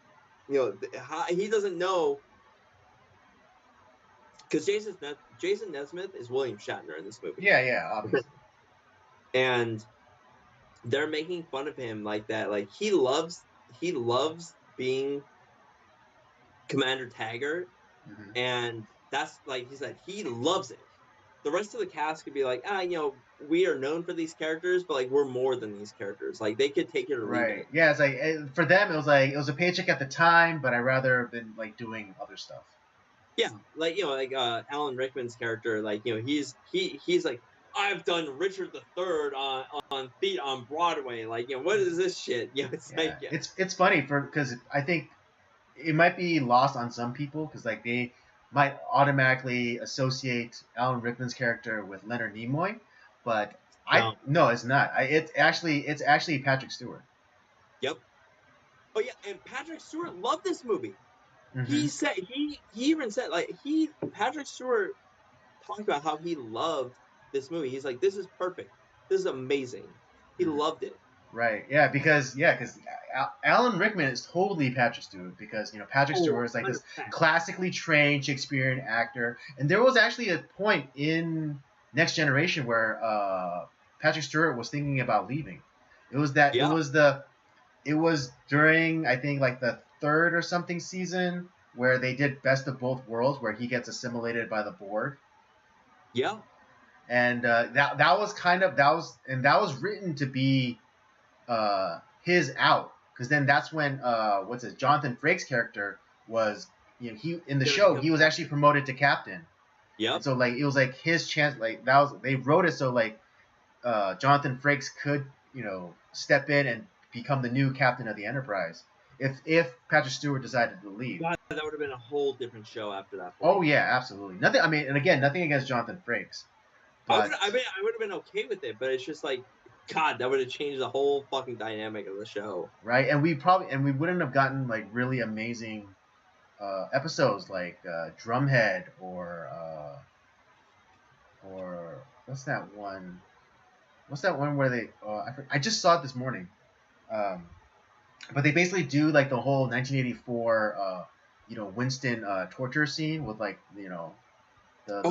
C: he doesn't know because Jason Nesmith is William Shatner in this movie,
B: Yeah, obviously.
C: and they're making fun of him like that. Like he loves being Commander Taggart,
B: Mhm.
C: and that's like he said he loves it. The rest of the cast could be like, we are known for these characters, but like we're more than these characters. Like they could take it or leave
B: Right.
C: it.
B: Yeah, it's like for them, it was a paycheck at the time, but I'd rather have been like doing other stuff.
C: Yeah, like Alan Rickman's character, like he's like I've done Richard III on Broadway. Like what is this shit? It's
B: Yeah,
C: like
B: it's funny because I think it might be lost on some people because like they might automatically associate Alan Rickman's character with Leonard Nimoy, but
C: no,
B: no, it's not. It's actually Patrick Stewart.
C: yep. Oh yeah, and Patrick Stewart loved this movie.
B: Mm-hmm.
C: He said he even said like Patrick Stewart talked about how he loved this movie. He's like, this is perfect. This is amazing. He
B: Mm-hmm.
C: loved it.
B: Right. Because Alan Rickman is totally Patrick Stewart because Patrick
C: Oh,
B: Stewart is like this
C: 100%.
B: classically trained Shakespearean actor, and there was actually a point in Next Generation where Patrick Stewart was thinking about leaving.
C: Yeah,
B: It was during I think like the third or something season where they did Best of Both Worlds where he gets assimilated by the Borg,
C: yeah.
B: and that was written to be his out because then that's when Jonathan Frakes character was he in the
C: Gonna
B: show
C: become
B: he was actually
C: captain.
B: promoted to captain, and
C: Yep.
B: so like it was like his chance, like that was they wrote it so like Jonathan Frakes could step in and become the new captain of the Enterprise if Patrick Stewart decided to leave.
C: God, that would have been a whole different show after that
B: Oh
C: point.
B: yeah, absolutely. Nothing. I mean, and again, nothing against Jonathan Frakes, but
C: I would have been okay with it, but it's just like, God, that would have changed the whole fucking dynamic of the show.
B: right, and we wouldn't have gotten like really amazing episodes like Drumhead or what's that one? What's that one where they? I just saw it this morning. Um, but they basically do like the whole 1984, Winston torture scene with like the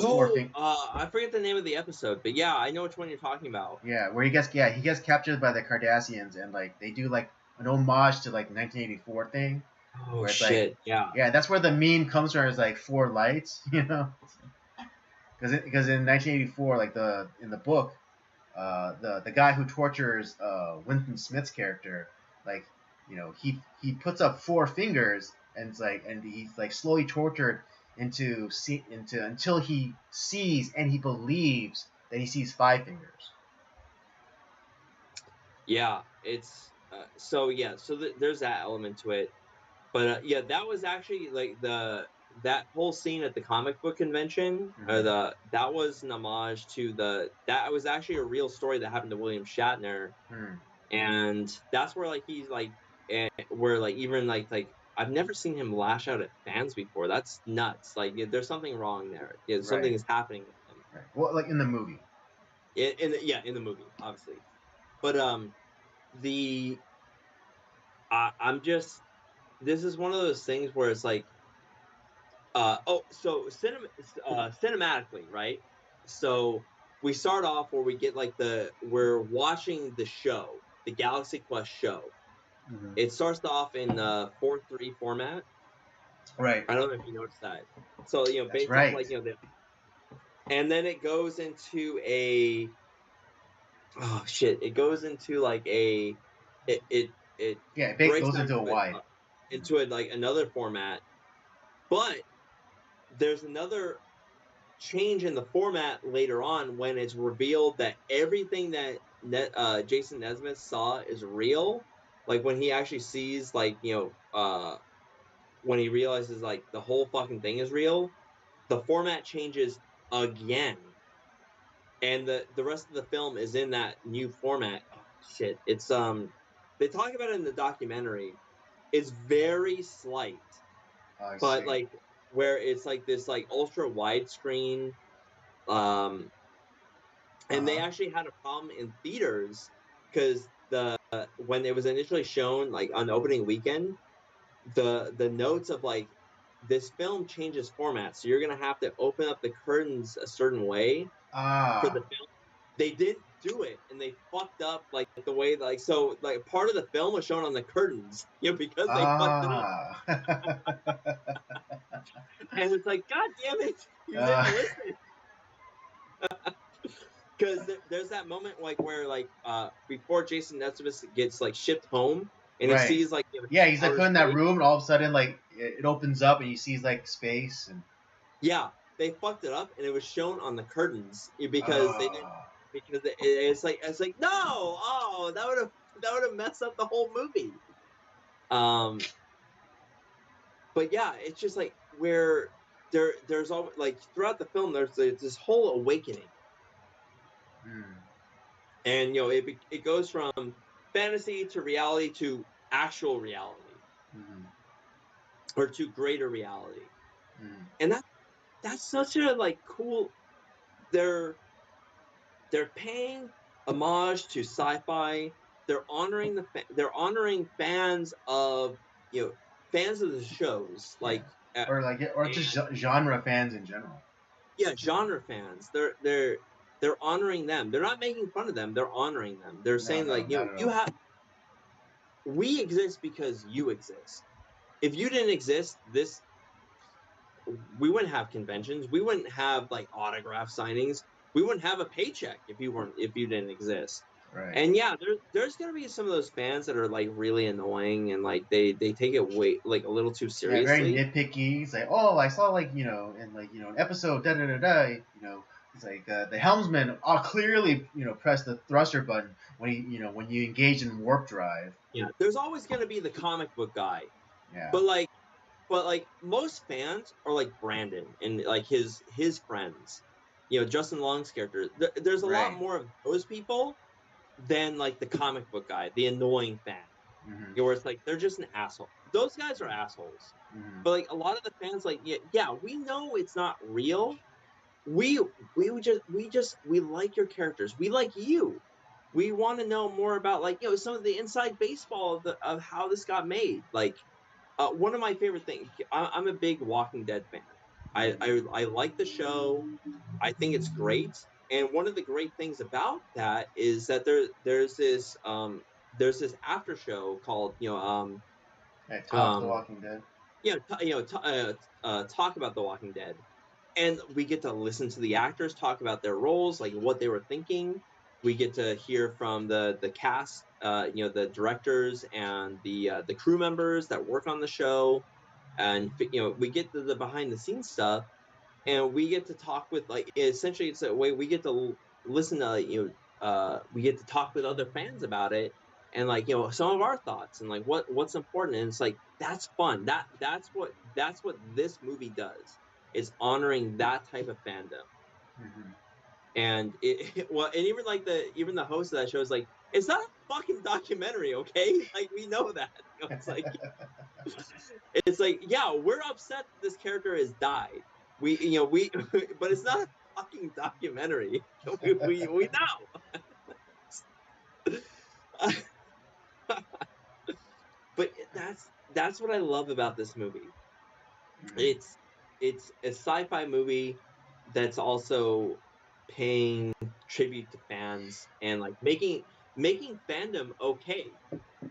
B: four
C: Oh,
B: thing.
C: I forget the name of the episode, but yeah, I know which one you're talking about.
B: Yeah, where he gets captured by the Cardassians and like they do like an homage to like 1984 thing
C: Oh
B: where it's like
C: shit, yeah.
B: yeah, that's where the meme comes from. Is like four lights, because in 1984, like in the book, the guy who tortures Winston Smith's character, like he puts up four fingers and it's like and he's like slowly tortured into until he sees and he believes that he sees five fingers.
C: Yeah, it's so yeah, so there's that element to it. But yeah, that was actually like that whole scene at the comic book convention.
B: Mm-hmm.
C: That was an homage to that was actually a real story that happened to William Shatner,
B: Mm.
C: and that's where like he's like, where like even like I've never seen him lash out at fans before. That's nuts. Like there's something wrong there. Yeah, something
B: Right.
C: is happening with him.
B: Right. Well, like in the movie.
C: In the movie, obviously. But the I'm just this is one of those things where it's like so cinematically, right? So we start off where we get like we're watching the show, the Galaxy Quest show.
B: Mm-hmm.
C: It starts off in the 4:3 format.
B: Right.
C: I don't know if you noticed that. So
B: That's
C: based off
B: right.
C: like and then it goes into a oh shit, it goes into like it
B: Yeah, it
C: breaks
B: goes
C: down
B: into a wide.
C: into it like another format, but there's another change in the format later on when it's revealed that everything that Jason Nesmith saw is real. Like when he actually sees, like when he realizes like the whole fucking thing is real, the format changes again. and the rest of the film is in that new format. Oh, shit, it's they talk about it in the documentary. It's very slight,
B: I
C: but
B: see.
C: like where it's like this like ultra widescreen, um, and they
B: Uh-huh.
C: actually had a problem in theaters because when it was initially shown like on opening weekend, the notes of like this film changes format, so you're gonna have to open up the curtains a certain way for the
B: Ah.
C: film. They didn't do it, and they fucked up like the way like so like part of the film was shown on the curtains, because they fucked it up.
B: Ah.
C: And it's like, God damn it, you didn't
B: uh,
C: listen. Because there's that moment like where like before Jason Nesbitt gets like shipped home and he
B: right.
C: sees like
B: Yeah, he's like
C: outer
B: put in that
C: space.
B: room, and all of a sudden, like it opens up, and he sees like space, and
C: Yeah, they fucked it up, and it was shown on the curtains because they didn't
B: uh,
C: because it's like no, oh that would have messed up the whole movie. Um, but yeah, it's just like where there's all like throughout the film there's this whole awakening,
B: mm,
C: and it goes from fantasy to reality to actual reality
B: mm,
C: or to greater reality,
B: mm.
C: and that's such a like cool. They're they're paying homage to sci-fi. They're honoring fans of fans of the shows
B: Yeah,
C: like
B: or like or just
C: and
B: genre fans in general.
C: yeah, genre fans. They're honoring them. They're not making fun of them. They're honoring them. They're
B: No,
C: saying
B: no,
C: like
B: not at
C: you
B: all.
C: have we exist because you exist. If you didn't exist, this we wouldn't have conventions. We wouldn't have like autograph signings. We wouldn't have a paycheck if you didn't exist.
B: Right.
C: And yeah, there's gonna be some of those fans that are like really annoying and like they take it way like a little too
B: Yeah, very
C: seriously.
B: nitpicky. It's like, oh, I saw like in like an episode da da da da. It's like the helmsman clearly pressed the thruster button when when you engage in warp drive.
C: Yeah, there's always gonna be the comic book guy,
B: Yeah.
C: but like most fans are like Brandon and like his friends. Justin Long's character. There's a lot
B: Right.
C: more of those people than like the comic book guy, the annoying fan.
B: Hmm.
C: Where it's like they're just an asshole. Those guys are assholes.
B: Hmm.
C: But like a lot of the fans, like yeah, we know it's not real. We we like your characters. We like you. We want to know more about like some of the inside baseball of how this got made. Like one of my favorite things. I'm a big Walking Dead fan. I like the show. I think it's great. And one of the great things about that is that there's this after show called
B: I talk The
C: um
B: Walking Dead.
C: talk about The Walking Dead, and we get to listen to the actors talk about their roles, like what they were thinking. We get to hear from the cast, the directors and the crew members that work on the show, and we get to the behind the scenes stuff, and we get to talk with like essentially it's a way we get to listen to we get to talk with other fans about it and like some of our thoughts and like what's important, and it's like that's fun. That's what this movie does, is honoring that type of fandom.
B: Hmm.
C: And well, and even the host of that show is like, it's not a fucking documentary, okay? Like we know that. It's like yeah, we're upset that this character has died. We but it's not a fucking documentary. We know. But that's what I love about this movie.
B: Hmm.
C: It's a sci-fi movie that's also paying tribute to fans and like making fandom okay,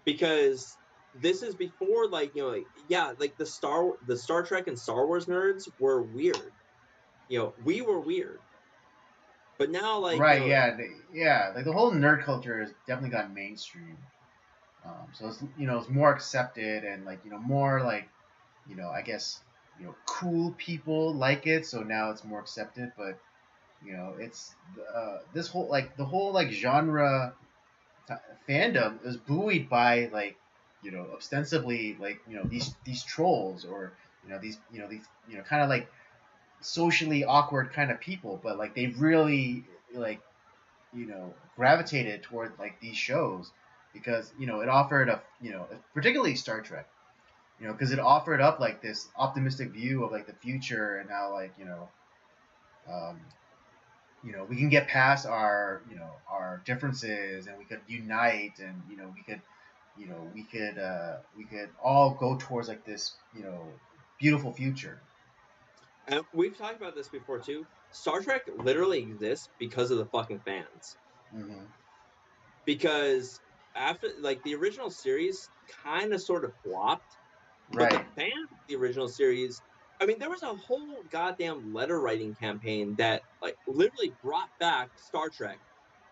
C: because this is before like like yeah, like the Star Trek and Star Wars nerds were weird. We were weird, but now like
B: Right. Yeah. Yeah. Like the whole nerd culture has definitely gotten mainstream. So it's it's more accepted, and like more like I guess cool people like it. So now it's more accepted, but it's this whole like the whole like genre t- fandom is buoyed by like ostensibly like these trolls, or these kind of like socially awkward kind of people, but like they really like gravitated toward like these shows because it offered particularly Star Trek, because it offered up like this optimistic view of like the future and how like um, we can get past our differences and we could unite and we could all go towards like this beautiful future.
C: And we've talked about this before too. Star Trek literally exists because of the fucking fans.
B: Mm-hmm.
C: Because after like the original series kind of sort of flopped, but the
B: Right.
C: fans of the original series, I mean, there was a whole goddamn letter writing campaign that like literally brought back Star Trek.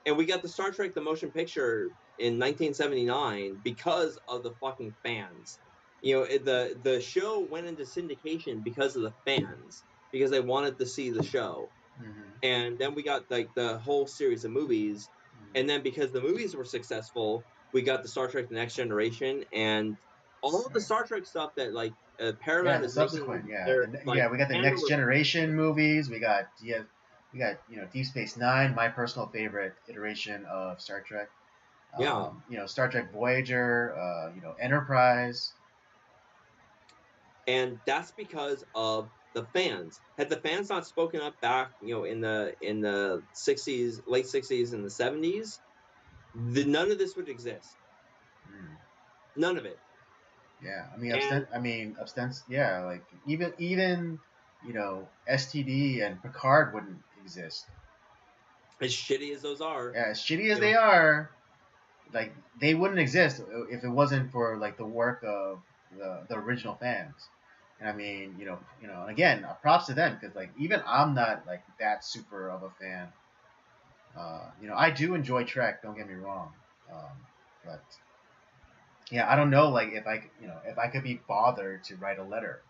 C: And we got the Star Trek the motion picture in 1979 because of the fucking fans. The show went into syndication because of the fans, because they wanted to see the show.
B: Mm-hmm.
C: And then we got like the whole series of movies. And then because the movies were successful, we got the Star Trek The Next Generation and all of the Star Trek stuff that like Paramount
B: the
C: is
B: subsequent,
C: making. Their, like,
B: we got the Next Generation movies. We got Deep Space Nine, my personal favorite iteration of Star Trek. Star Trek Voyager, Enterprise.
C: And that's because of the fans. Had the fans not spoken up back, in the 60s, late 60s and the 70s, none of this would exist. None of it.
B: Yeah, like even STD and Picard wouldn't exist.
C: As shitty as those are.
B: Yeah, as shitty as they are, like they wouldn't exist if it wasn't for like the work of the original fans. And I mean, and again, props to them because like even I'm not like that super of a fan. I do enjoy Trek. Don't get me wrong, but yeah, I don't know like if I could be bothered to write a letter.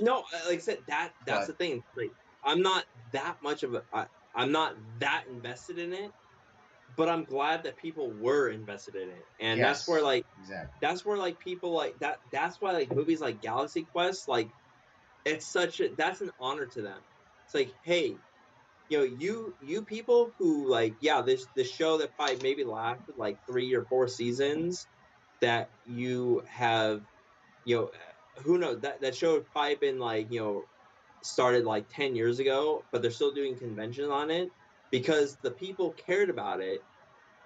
C: No, like I said, that's the thing. Like, I'm not that much of I'm not that invested in it, but I'm glad that people were invested in it, and
B: yes,
C: that's where like
B: exactly.
C: That's where like people like that. That's why like movies like Galaxy Quest, like that's an honor to them. It's like, hey, you people who like, yeah, this show that probably maybe lasted like 3 or 4 seasons, that you have, who knows, that show had probably been like, started like 10 years ago, but they're still doing conventions on it because the people cared about it,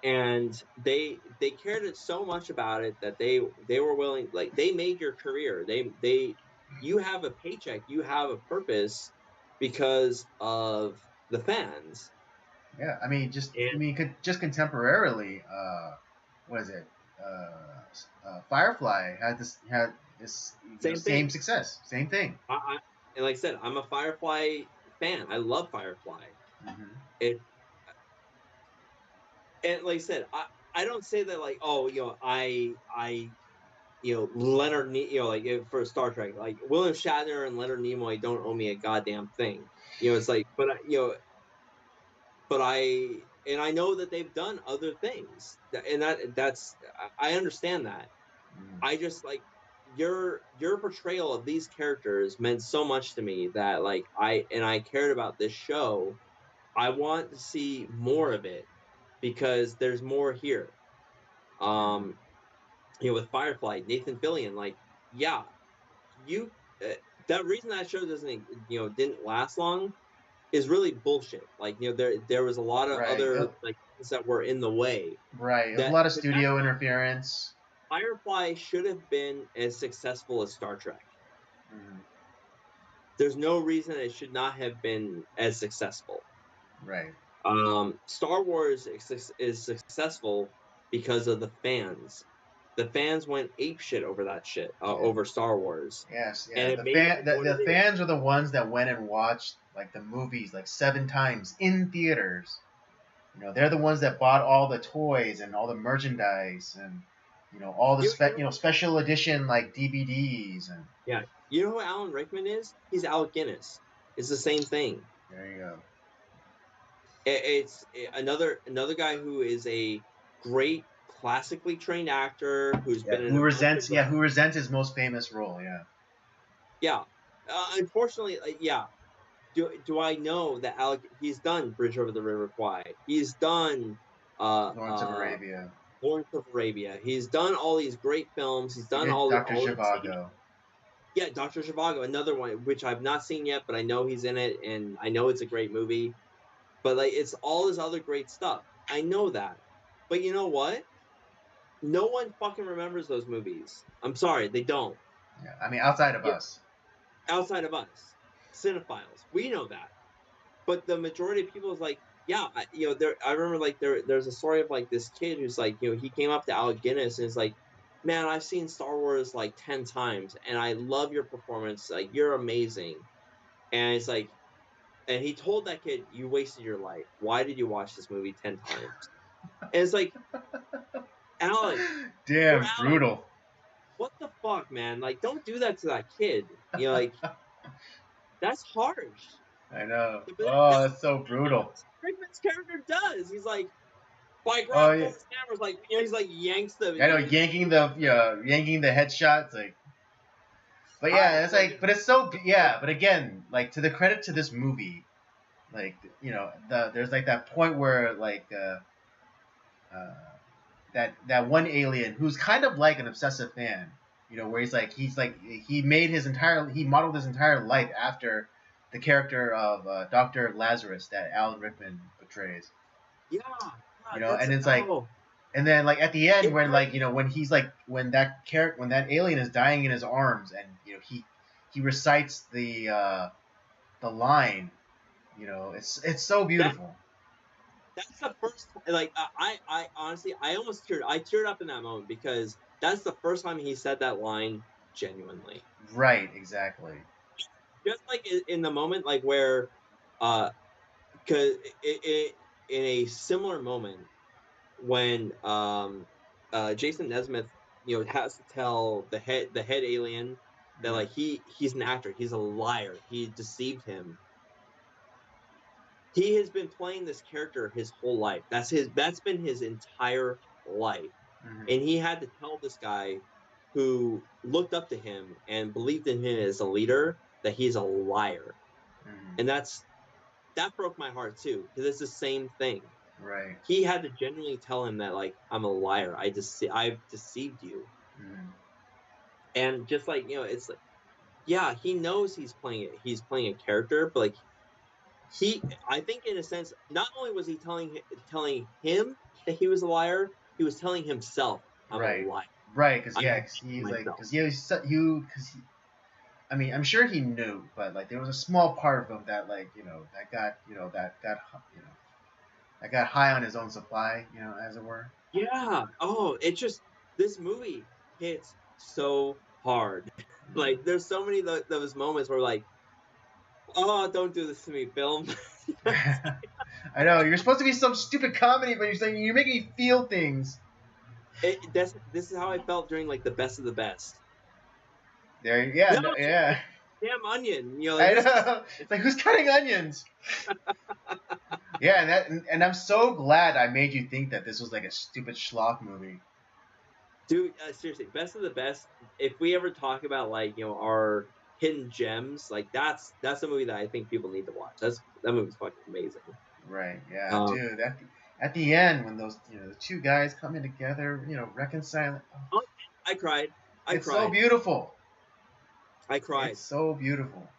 C: and they cared it so much about it that they were willing, like they made your career. You have a paycheck, you have a purpose because of the fans.
B: Yeah, I mean, just contemporarily, what is it? Firefly had this same success, same thing.
C: And like I said, I'm a Firefly fan. I love Firefly.
B: Mm-hmm.
C: And like I said, I don't say that like, oh, Leonard, like for Star Trek, like William Shatner and Leonard Nimoy don't owe me a goddamn thing. It's like, but I know that they've done other things, and that's I understand that. I just like your portrayal of these characters meant so much to me that like I cared about this show. I want to see more of it because there's more here. With Firefly, Nathan Fillion, like, yeah, you that reason that show doesn't didn't last long is really bullshit. Like, there was a lot of other like things that were in the way.
B: Right, a lot of studio interference.
C: Firefly should have been as successful as Star Trek. There's no reason it should not have been as successful.
B: Right.
C: Star Wars is successful because of the fans. The fans went apeshit over that shit, over Star Wars.
B: Yes, yeah. And the fans are the ones that went and watched like the movies like 7 times in theaters. They're the ones that bought all the toys and all the merchandise and all the special edition like DVDs and.
C: Yeah, you know who Alan Rickman is? He's Alec Guinness. It's the same thing.
B: There you go.
C: It's another guy who is a great classically trained actor who's been in
B: who resents his most famous role. Yeah.
C: Unfortunately, do I know that he's done Bridge Over the River Kwai? He's done
B: Lawrence of Arabia.
C: Lawrence of Arabia. He's done all these great films. He's
B: He
C: done
B: did
C: all
B: Dr.
C: all the
B: Zhivago.
C: Yeah, Dr. Zhivago, another one which I've not seen yet, but I know he's in it, and I know it's a great movie. But like, it's all this other great stuff. I know that, but you know what? No one fucking remembers those movies. I'm sorry, they don't.
B: Yeah, I mean, outside of us.
C: Outside of us, cinephiles, we know that. But the majority of people is like, yeah, I remember like there's a story of like this kid who's like, he came up to Alec Guinness and is like, man, I've seen Star Wars like 10 times and I love your performance. Like, you're amazing. And it's like, and he told that kid, you wasted your life. Why did you watch this movie 10 times? And it's like, Alec, you're
B: Damn,
C: Alec.
B: brutal.
C: What the fuck, man? Like, don't do that to that kid. Like, that's harsh.
B: I know.
C: But
B: Oh, that's so brutal.
C: Rickman's character does. He's like, by
B: Oh,
C: grab
B: yeah.
C: those cameras, like, he's like yanks the.
B: I know, yanking the headshots, like. But yeah, it's like, but it's so, yeah. But again, like, to the credit to this movie, like, there's like that point where like that one alien who's kind of like an obsessive fan, where he modeled his entire life after the character of Dr. Lazarus that Alan Rickman portrays.
C: Yeah.
B: And it's like, and then like at the end when like when he's like when that alien is dying in his arms and he recites the line, it's so beautiful.
C: That's the first, like, I honestly, I teared up in that moment because that's the first time he said that line genuinely.
B: Right, exactly.
C: Just like in the moment, like where, because in a similar moment when Jason Nesmith, has to tell the head alien that like he's an actor, he's a liar, he deceived him. He has been playing this character his whole life. That's been his entire life. Mm-hmm. And he had to tell this guy who looked up to him and believed in him as a leader that he's a liar. Mm-hmm. And that broke my heart too, because it's the same thing.
B: Right.
C: He had to genuinely tell him that, like, I'm a liar. I've deceived you. Mm-hmm. And just like, it's like, yeah, he knows he's playing a character, but like, I think in a sense, not only was he telling him that he was a liar, he was telling himself, I'm a liar.
B: Right, because I mean, I'm sure he knew, but like there was a small part of him that like that got high on his own supply, as it were.
C: Yeah. Oh, this movie hits so hard. Like, there's so many those moments where like, oh, don't do this to me, film.
B: I know, you're supposed to be some stupid comedy, but you're making me feel things.
C: This is how I felt during like the best of the best.
B: Yeah.
C: Damn onion,
B: I know. It's like, who's cutting onions? Yeah, and I'm so glad I made you think that this was like a stupid schlock movie.
C: Dude, seriously, best of the best. If we ever talk about like our hidden gems, like that's a movie that I think people need to watch. That movie's fucking amazing.
B: Right. Yeah, dude. At the end when those the two guys coming together, reconciling.
C: Oh, I cried.
B: It's so beautiful.
C: I cried.
B: It's so beautiful.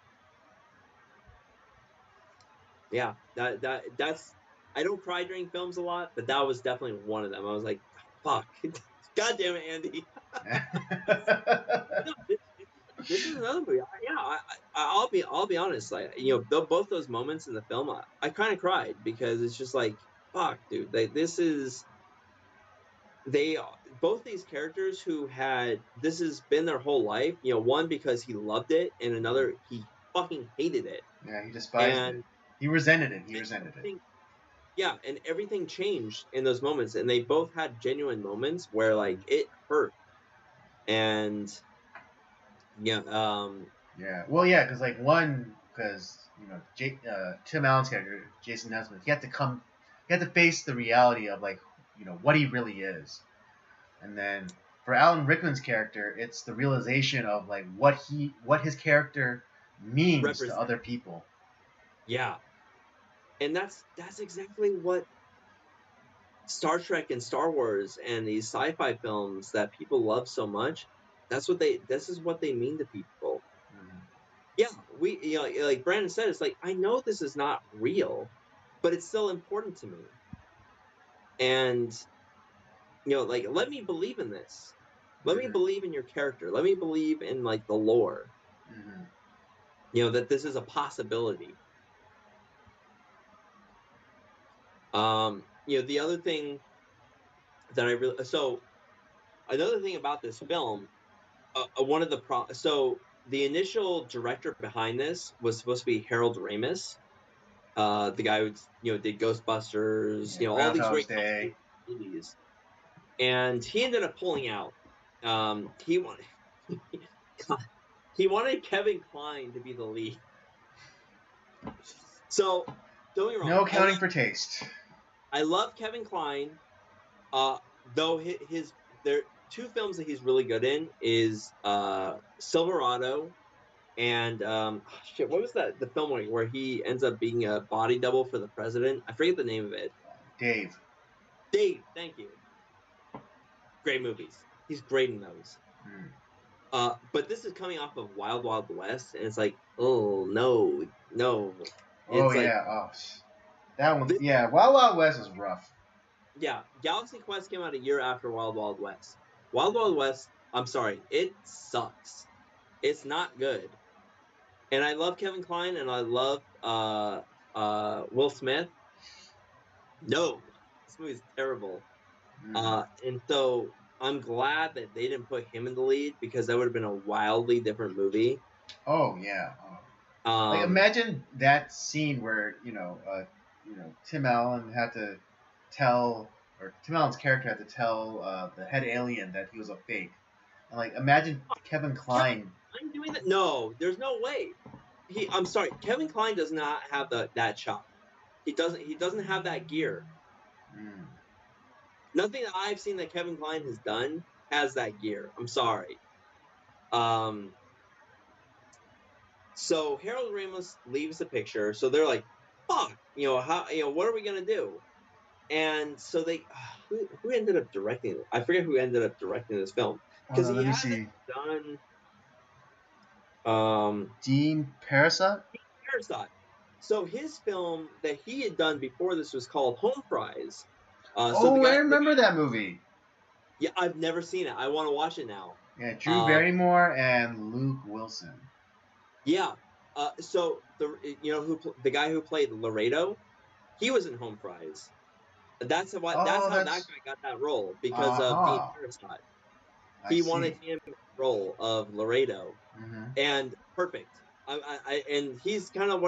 C: Yeah, that's. I don't cry during films a lot, but that was definitely one of them. I was like, fuck. God damn it, Andy. This is another movie. I'll be honest. Like, both those moments in the film, I kind of cried because it's just like, fuck, dude. Both these characters this has been their whole life. One because he loved it, and another he fucking hated it.
B: Yeah, he despised it. He resented it.
C: Yeah, and everything changed in those moments, and they both had genuine moments where like it hurt, and yeah,
B: well, yeah, because Tim Allen's character, Jason Nesmith, he had to face the reality of like what he really is, and then for Alan Rickman's character, it's the realization of like what his character means to other people.
C: Yeah. And that's exactly what Star Trek and Star Wars and these sci-fi films that people love so much, this is what they mean to people.
B: Mhm.
C: Yeah, like Brandon said, it's like, I know this is not real, but it's still important to me. And, like, let me believe in this. Let me
B: Mhm.
C: believe in your character. Let me believe in, like, the lore,
B: Mhm.
C: that this is a possibility. The other thing that another thing about this film, one of so the initial director behind this was supposed to be Harold Ramis, the guy who did Ghostbusters,
B: Yeah,
C: all these
B: Groundhog's
C: great
B: Day.
C: movies, and he ended up pulling out. He wanted God, he wanted Kevin Kline to be the lead. So don't get me wrong,
B: No accounting for taste.
C: I love Kevin Kline. Though there two films that he's really good in is Silverado and what was that the film where he ends up being a body double for the president? I forget the name of it.
B: Dave.
C: Dave, thank you. Great movies. He's great in those.
B: Mm.
C: But this is coming off of Wild Wild West, and it's like, oh no, no.
B: Oh
C: It's like
B: yeah. Oh, that one.
C: this,
B: Yeah. Wild Wild West is rough.
C: yeah. Galaxy Quest came out a year after Wild Wild West. Wild Wild West. I'm sorry, it sucks. It's not good. And I love Kevin Kline, and I love Will Smith. No, this movie's terrible.
B: Mm.
C: And so I'm glad that they didn't put him in the lead, because that would have been a wildly different movie.
B: Oh yeah. Oh. Like
C: Um,
B: imagine that scene where Tim Allen had to tell, or Tim Allen's character had to tell the head alien that he was a fake, and like imagine Kevin
C: Kevin
B: Kline.
C: Kline doing that? No, there's no way. I'm sorry, Kevin Kline does not have that chop. He doesn't. He doesn't have that gear.
B: Mm.
C: Nothing that I've seen that Kevin Kline has done has that gear. I'm sorry. Um, So Harold Ramis leaves the picture. So they're like, "Fuck, how, what are we gonna do?" And so they, who ended up directing it? I forget who ended up directing this film,
B: Hold
C: because
B: on,
C: he
B: let me
C: hasn't
B: see.
C: done
B: Dean Parasite.
C: Parasite. So his film that he had done before this was called Home Fries. So
B: Oh, I remember that movie.
C: yeah, I've never seen it. I want to watch it now.
B: Yeah, Drew
C: Um,
B: Barrymore and Luke Wilson.
C: yeah. So the guy who played Laredo, he was in Home Fries. That's
B: Oh,
C: how that
B: that's
C: guy got that role, because of Dean
B: uh-huh.
C: Parasite.
B: I
C: He
B: see.
C: wanted him in the role of Laredo,
B: Mm-hmm.
C: and perfect. And he's kind of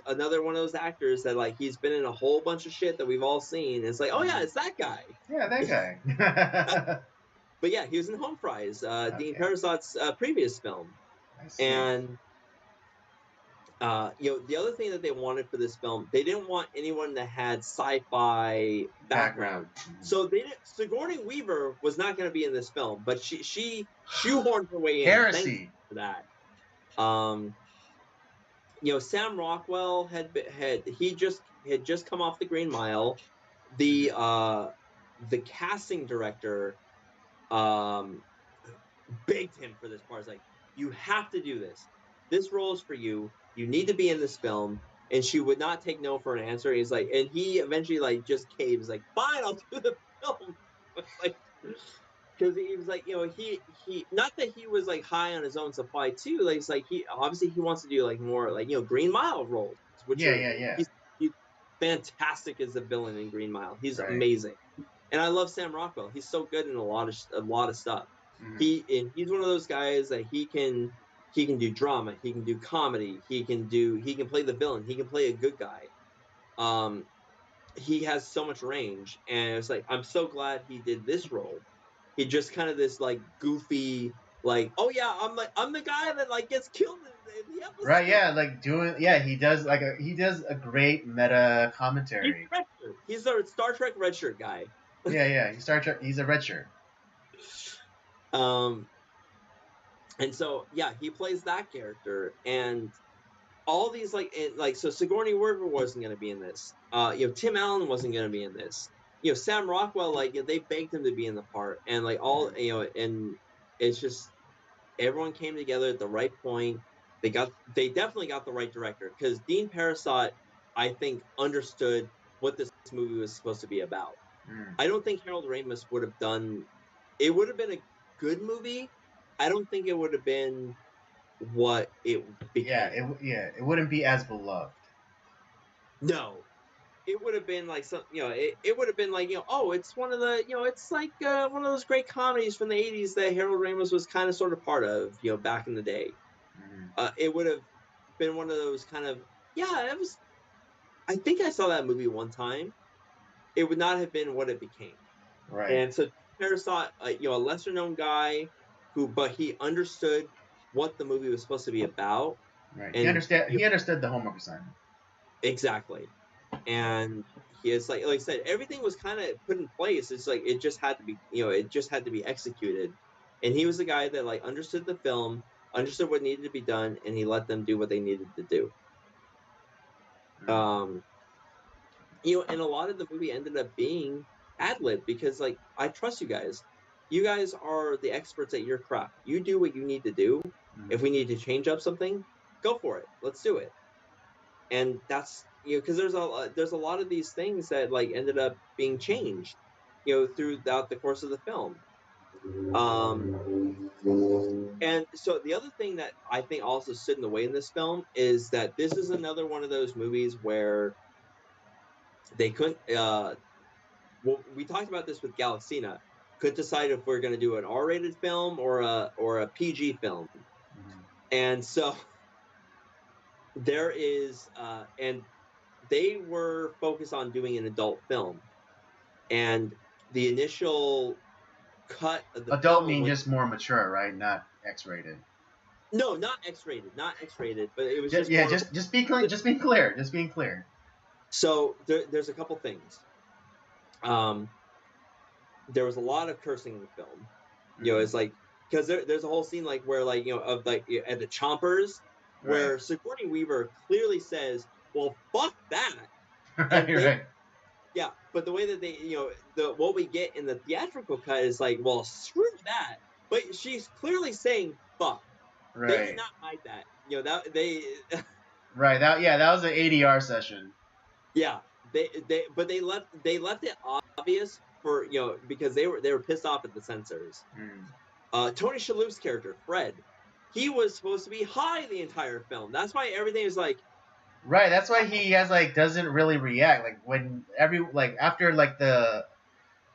C: another one of those actors that, like, he's been in a whole bunch of shit that we've all seen. It's like, oh yeah,
B: Mm-hmm.
C: it's that guy.
B: Yeah, that guy.
C: But yeah, he was in Home Fries, Dean
B: Okay,
C: Parasite's previous film.
B: I see.
C: And the other thing that they wanted for this film, they didn't want anyone that had sci-fi background.
B: Mm-hmm.
C: So they didn't. Sigourney Weaver was not going to be in this film, but she shoehorned her way in. Thanks
B: Heresy.
C: for that. Um, Sam Rockwell had just come off the Green Mile. The
B: Mm-hmm.
C: uh, the casting director um, begged him for this part. It's like, you have to do this. This role is for you. You need to be in this film. And she would not take no for an answer. He's like, and he eventually, like, just caves, like, fine, I'll do the film. Like, because he was like, he not that he was like high on his own supply too. Like, it's like he obviously he wants to do like more like Green Mile roles, which
B: Yeah,
C: are
B: yeah, yeah.
C: he's fantastic as a villain in Green Mile. He's
B: Right.
C: amazing, and I love Sam Rockwell. He's so good in a lot of stuff.
B: Mm-hmm.
C: He's one of those guys that he can do drama, he can do comedy, he can play the villain, he can play a good guy. Um, he has so much range, and it's like, I'm so glad he did this role. He just kind of this like goofy, like, oh yeah, I'm the guy that like gets killed in the
B: Right,
C: episode.
B: yeah, like doing, yeah, he does a great meta
C: He's
B: commentary.
C: red shirt. He's a Star Trek red shirt guy.
B: Yeah, yeah, he's a red shirt.
C: Um, and so yeah, he plays that character, and all these so Sigourney Weaver wasn't going to be in this. Tim Allen wasn't going to be in this. Sam Rockwell, they begged him to be in the part, and and it's just everyone came together at the right point. They definitely got the right director, because Dean Parasot, I think, understood what this movie was supposed to be about. I don't think Harold Ramis would have done. It would have been a good movie. I don't think it would have been what it became.
B: It wouldn't be as beloved.
C: No, it would have been like some, it would have been like, oh, it's one of the, it's like one of those great comedies from the 80s that Harold Ramis was kind of sort of part of, back in the day. It would have been one of those kind of, it was. I think I saw that movie one time. It would not have been what it became.
B: Right.
C: And so Parasite, a lesser known guy but he understood what the movie was supposed to be about.
B: Right.
C: And
B: he understood the homework assignment.
C: Exactly. And he is like I said, everything was kind of put in place. It's like it just had to be, it just had to be executed. And he was the guy that understood the film, understood what needed to be done, and he let them do what they needed to do. And a lot of the movie ended up being ad-lib, because I trust you guys. You guys are the experts at your craft. You do what you need to do. If we need to change up something, go for it. Let's do it. And that's because there's a lot of these things that ended up being changed throughout the course of the film. And so the other thing that I think also stood in the way in this film is that this is another one of those movies where they couldn't. Well, we talked about this with Galaxina. Couldn't decide if we're going to do an R-rated film or a PG film. And so there is, and they were focused on doing an adult film. And the initial cut of the
B: adult
C: film
B: mean just more mature, right? Not X-rated.
C: No, not X-rated, but it was
B: just being clear.
C: So there's a couple things. There was a lot of cursing in the film. It's because there's a whole scene where of at the chompers, where right. Sigourney Weaver clearly says, "Well, fuck that."
B: Right.
C: Yeah, but the way that they, what we get in the theatrical cut is well, screw that. But she's clearly saying "fuck." Right. They did not hide that. That they.
B: Right. That was an ADR session.
C: Yeah. But they left it obvious for because they were pissed off at the censors. Tony Shalhoub's character Fred, he was supposed to be high the entire film. That's why everything is
B: Right, that's why he has doesn't really react when after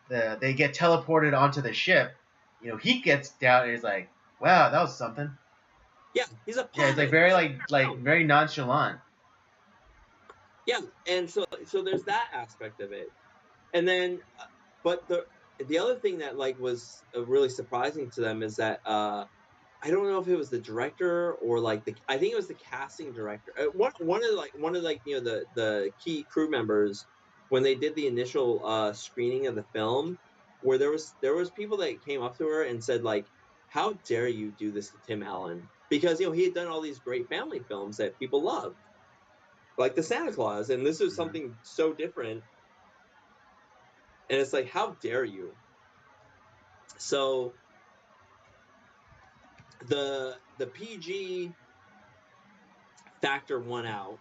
B: they get teleported onto the ship, he gets down and he's like, "Wow, that was something."
C: Yeah, he's a
B: pilot. Yeah, it's very very nonchalant.
C: Yeah, and so there's that aspect of it, and then but the other thing that was really surprising to them is that I don't know if it was the director or I think it was the casting director. One of the key crew members, when they did the initial screening of the film, where there was people that came up to her and said "How dare you do this to Tim Allen?" Because he had done all these great family films that people loved, like the Santa Claus, and this is something so different. And it's how dare you? So the PG factor won out.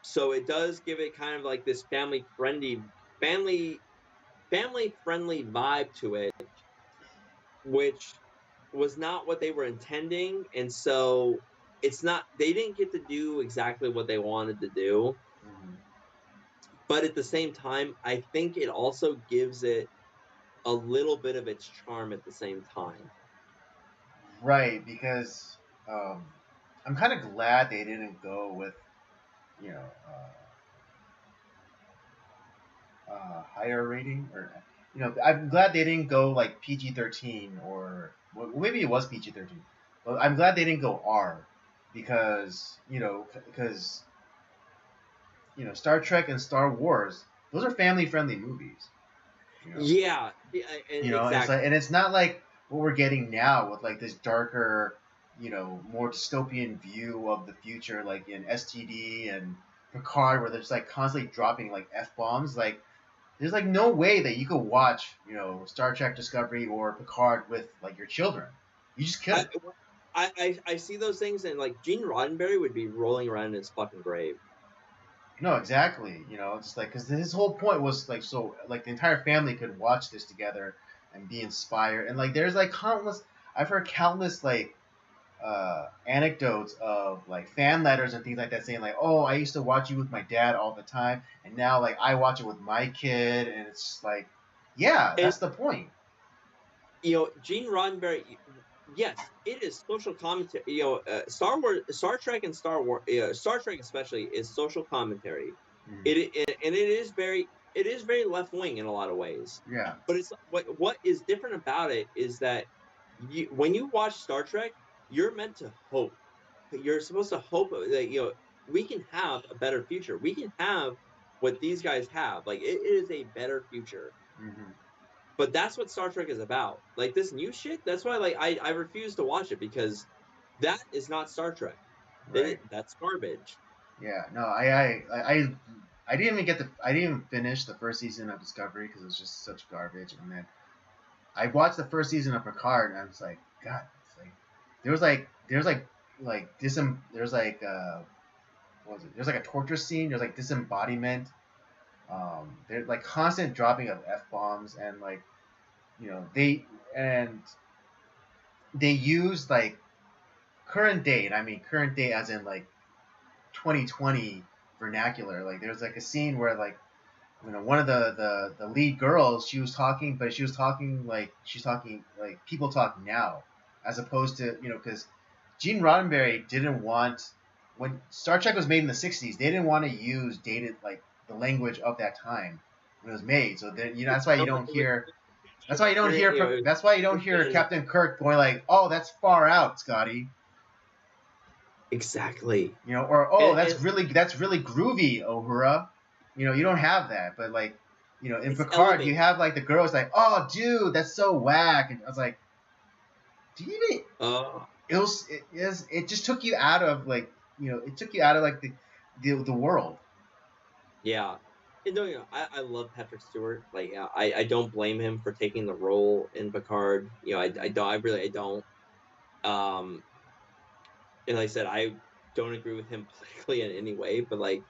C: So it does give it kind of this family friendly vibe to it, which was not what they were intending, and so they didn't get to do exactly what they wanted to do. But at the same time, I think it also gives it a little bit of its charm at the same time.
B: Right, because I'm kind of glad they didn't go with, higher rating, or I'm glad they didn't go PG-13 or maybe it was PG-13, but I'm glad they didn't go R, because Star Trek and Star Wars, those are family friendly movies.
C: Yeah, exactly.
B: And it's not like what we're getting now with this darker, more dystopian view of the future, like in STD and Picard, where they're just like constantly dropping like f bombs. Like, there's like no way that you could watch Star Trek Discovery or Picard with like your children. You just
C: I,
B: couldn't.
C: I see those things, and like Gene Roddenberry would be rolling around in his fucking grave.
B: No, exactly. It's like because his whole point was like so like the entire family could watch this together and be inspired. And like there's like countless. I've heard countless like anecdotes of like fan letters and things like that saying like, oh, I used to watch you with my dad all the time, and now like I watch it with my kid, and it's like, yeah,
C: And
B: that's the point.
C: Gene Roddenberry, yes, it is social commentary. Star Wars, Star Trek, and Star Trek especially is social commentary.
B: Mhm.
C: And it is very left wing in a lot of ways.
B: Yeah.
C: But it's what is different about it is that when you watch Star Trek, you're meant to hope. You're supposed to hope that we can have a better future. We can have what these guys have. Like it is a better future.
B: Hmm.
C: But that's what Star Trek is about. Like this new shit. That's why like I refuse to watch it because that is not Star Trek.
B: Right.
C: That's garbage.
B: Yeah. No, I didn't even I didn't even finish the first season of Discovery because it was just such garbage, and then I watched the first season of Picard, and I was like, God, it's like there's like what was it? There's like a torture scene. There's like disembodiment. There's like constant dropping of f bombs, and like you know they and they use like current day, and I mean current day as in like 2020 vernacular. Like there's like a scene where like one of the lead girls, she was talking, but she was talking like she's talking like people talk now, as opposed to because Gene Roddenberry didn't want when Star Trek was made in the '60s, they didn't want to use dated like the language of that time when it was made. So then that's why you don't hear. That's why you don't hear Captain Kirk going like, "Oh, that's far out, Scotty."
C: Exactly.
B: Or oh,
C: And
B: that's really groovy, Uhura. You don't have that, but like, in
C: it's
B: Picard, you
C: elevated.
B: have like the girls like, oh, dude, that's so whack, and I was like, do you even? It just took you out of like, it took you out of like the world.
C: Yeah. And no, I love Patrick Stewart. Like, yeah, I don't blame him for taking the role in Picard. I don't. I really, I don't. Um, and like I said, I don't agree with him politically in any way. But like,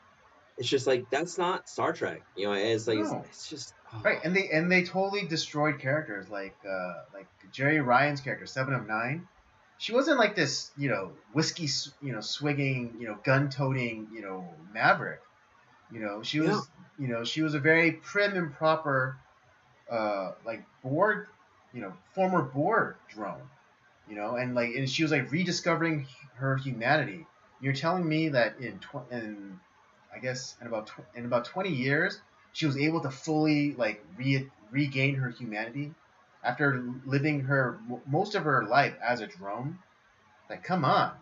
C: it's just like that's not Star Trek. It's like
B: No.
C: it's just
B: Right, and they totally destroyed characters like Jerry Ryan's character, Seven of Nine. She wasn't like this, whiskey, swigging, gun-toting, maverick. She
C: yeah.
B: was, she was a very prim and proper, like Borg, former Borg drone, and she was like rediscovering her humanity. You're telling me that in I guess in about 20 years, she was able to fully like regain her humanity after living most of her life as a drone. Like, come on.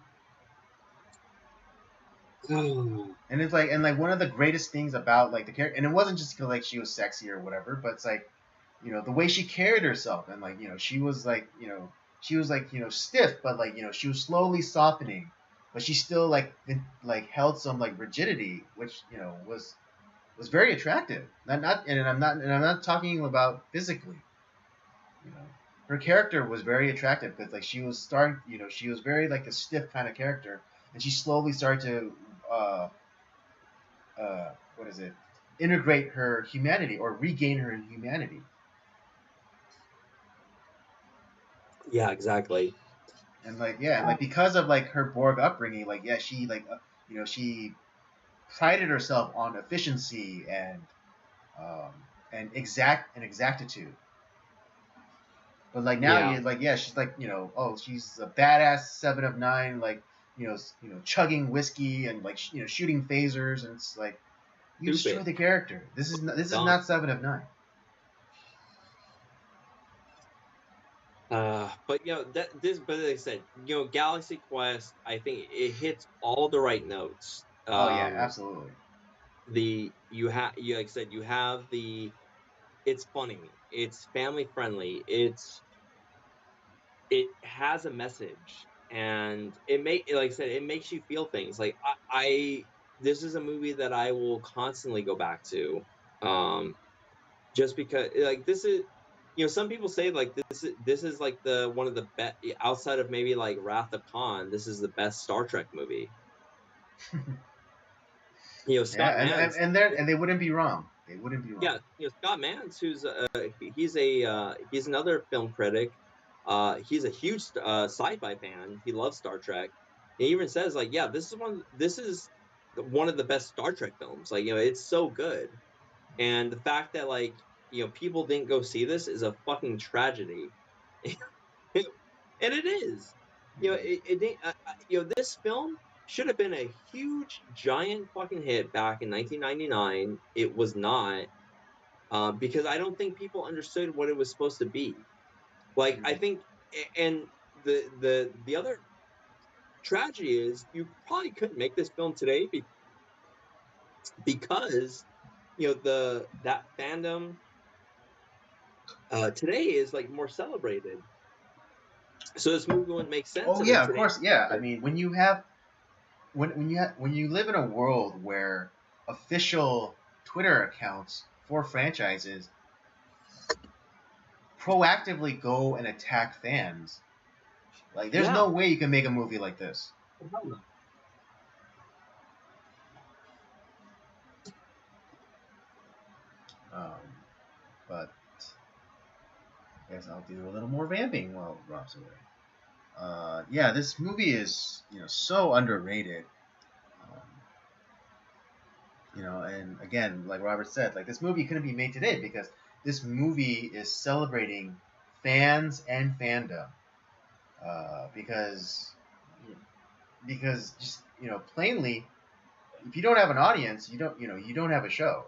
B: And it's like, one of the greatest things about like the character, and it wasn't just because like she was sexy or whatever, but it's like, the way she carried herself, and like, she was like, stiff, but like, she was slowly softening, but she still like held some like rigidity, which was very attractive. I'm not talking about physically. You know, her character was very attractive because like she was very like a stiff kind of character, and she slowly started to what is it? Integrate her humanity or regain her humanity.
C: Yeah, exactly.
B: And like yeah, and like because of like her Borg upbringing, like yeah, she she prided herself on efficiency um, and exactitude. But like now
C: Yeah.
B: you like yeah, she's like oh she's a badass Seven of Nine like chugging whiskey and like shooting phasers, and it's like you destroy
C: Stupid.
B: the character. This is
C: Dumb.
B: not Seven of Nine.
C: But but like I said, Galaxy Quest, I think it hits all the right notes.
B: Oh yeah, absolutely.
C: Like I said, you have it's funny, it's family friendly, it has a message, and like I said, it makes you feel things. Like I this is a movie that I will constantly go back to, just because like this is, some people say like this is like the one of the best outside of maybe like Wrath of Khan. This is the best Star Trek movie. Scott
B: Yeah,
C: Mans.
B: and they wouldn't be wrong. They wouldn't be wrong.
C: Yeah, Scott Mans, who's he's another film critic. He's a huge sci-fi fan. He loves Star Trek. He even says like, yeah, this is one of the best Star Trek films. Like, it's so good. And the fact that like, people didn't go see this is a fucking tragedy. And it is. This film should have been a huge, giant fucking hit back in 1999. It was not, because I don't think people understood what it was supposed to be. Like, I think, and the other tragedy is you probably couldn't make this film today because that fandom today is like more celebrated. So this movie wouldn't make sense.
B: Oh
C: in
B: yeah, of
C: today's
B: course, yeah. I mean, when you live in a world where official Twitter accounts for franchises proactively go and attack fans, like there's no way you can make a movie like this. But I guess I'll do a little more vamping while Rob's away. Yeah, this movie is so underrated. And again, like Robert said, like this movie couldn't be made today because this movie is celebrating fans and fandom. Because just plainly, if you don't have an audience, you don't have a show.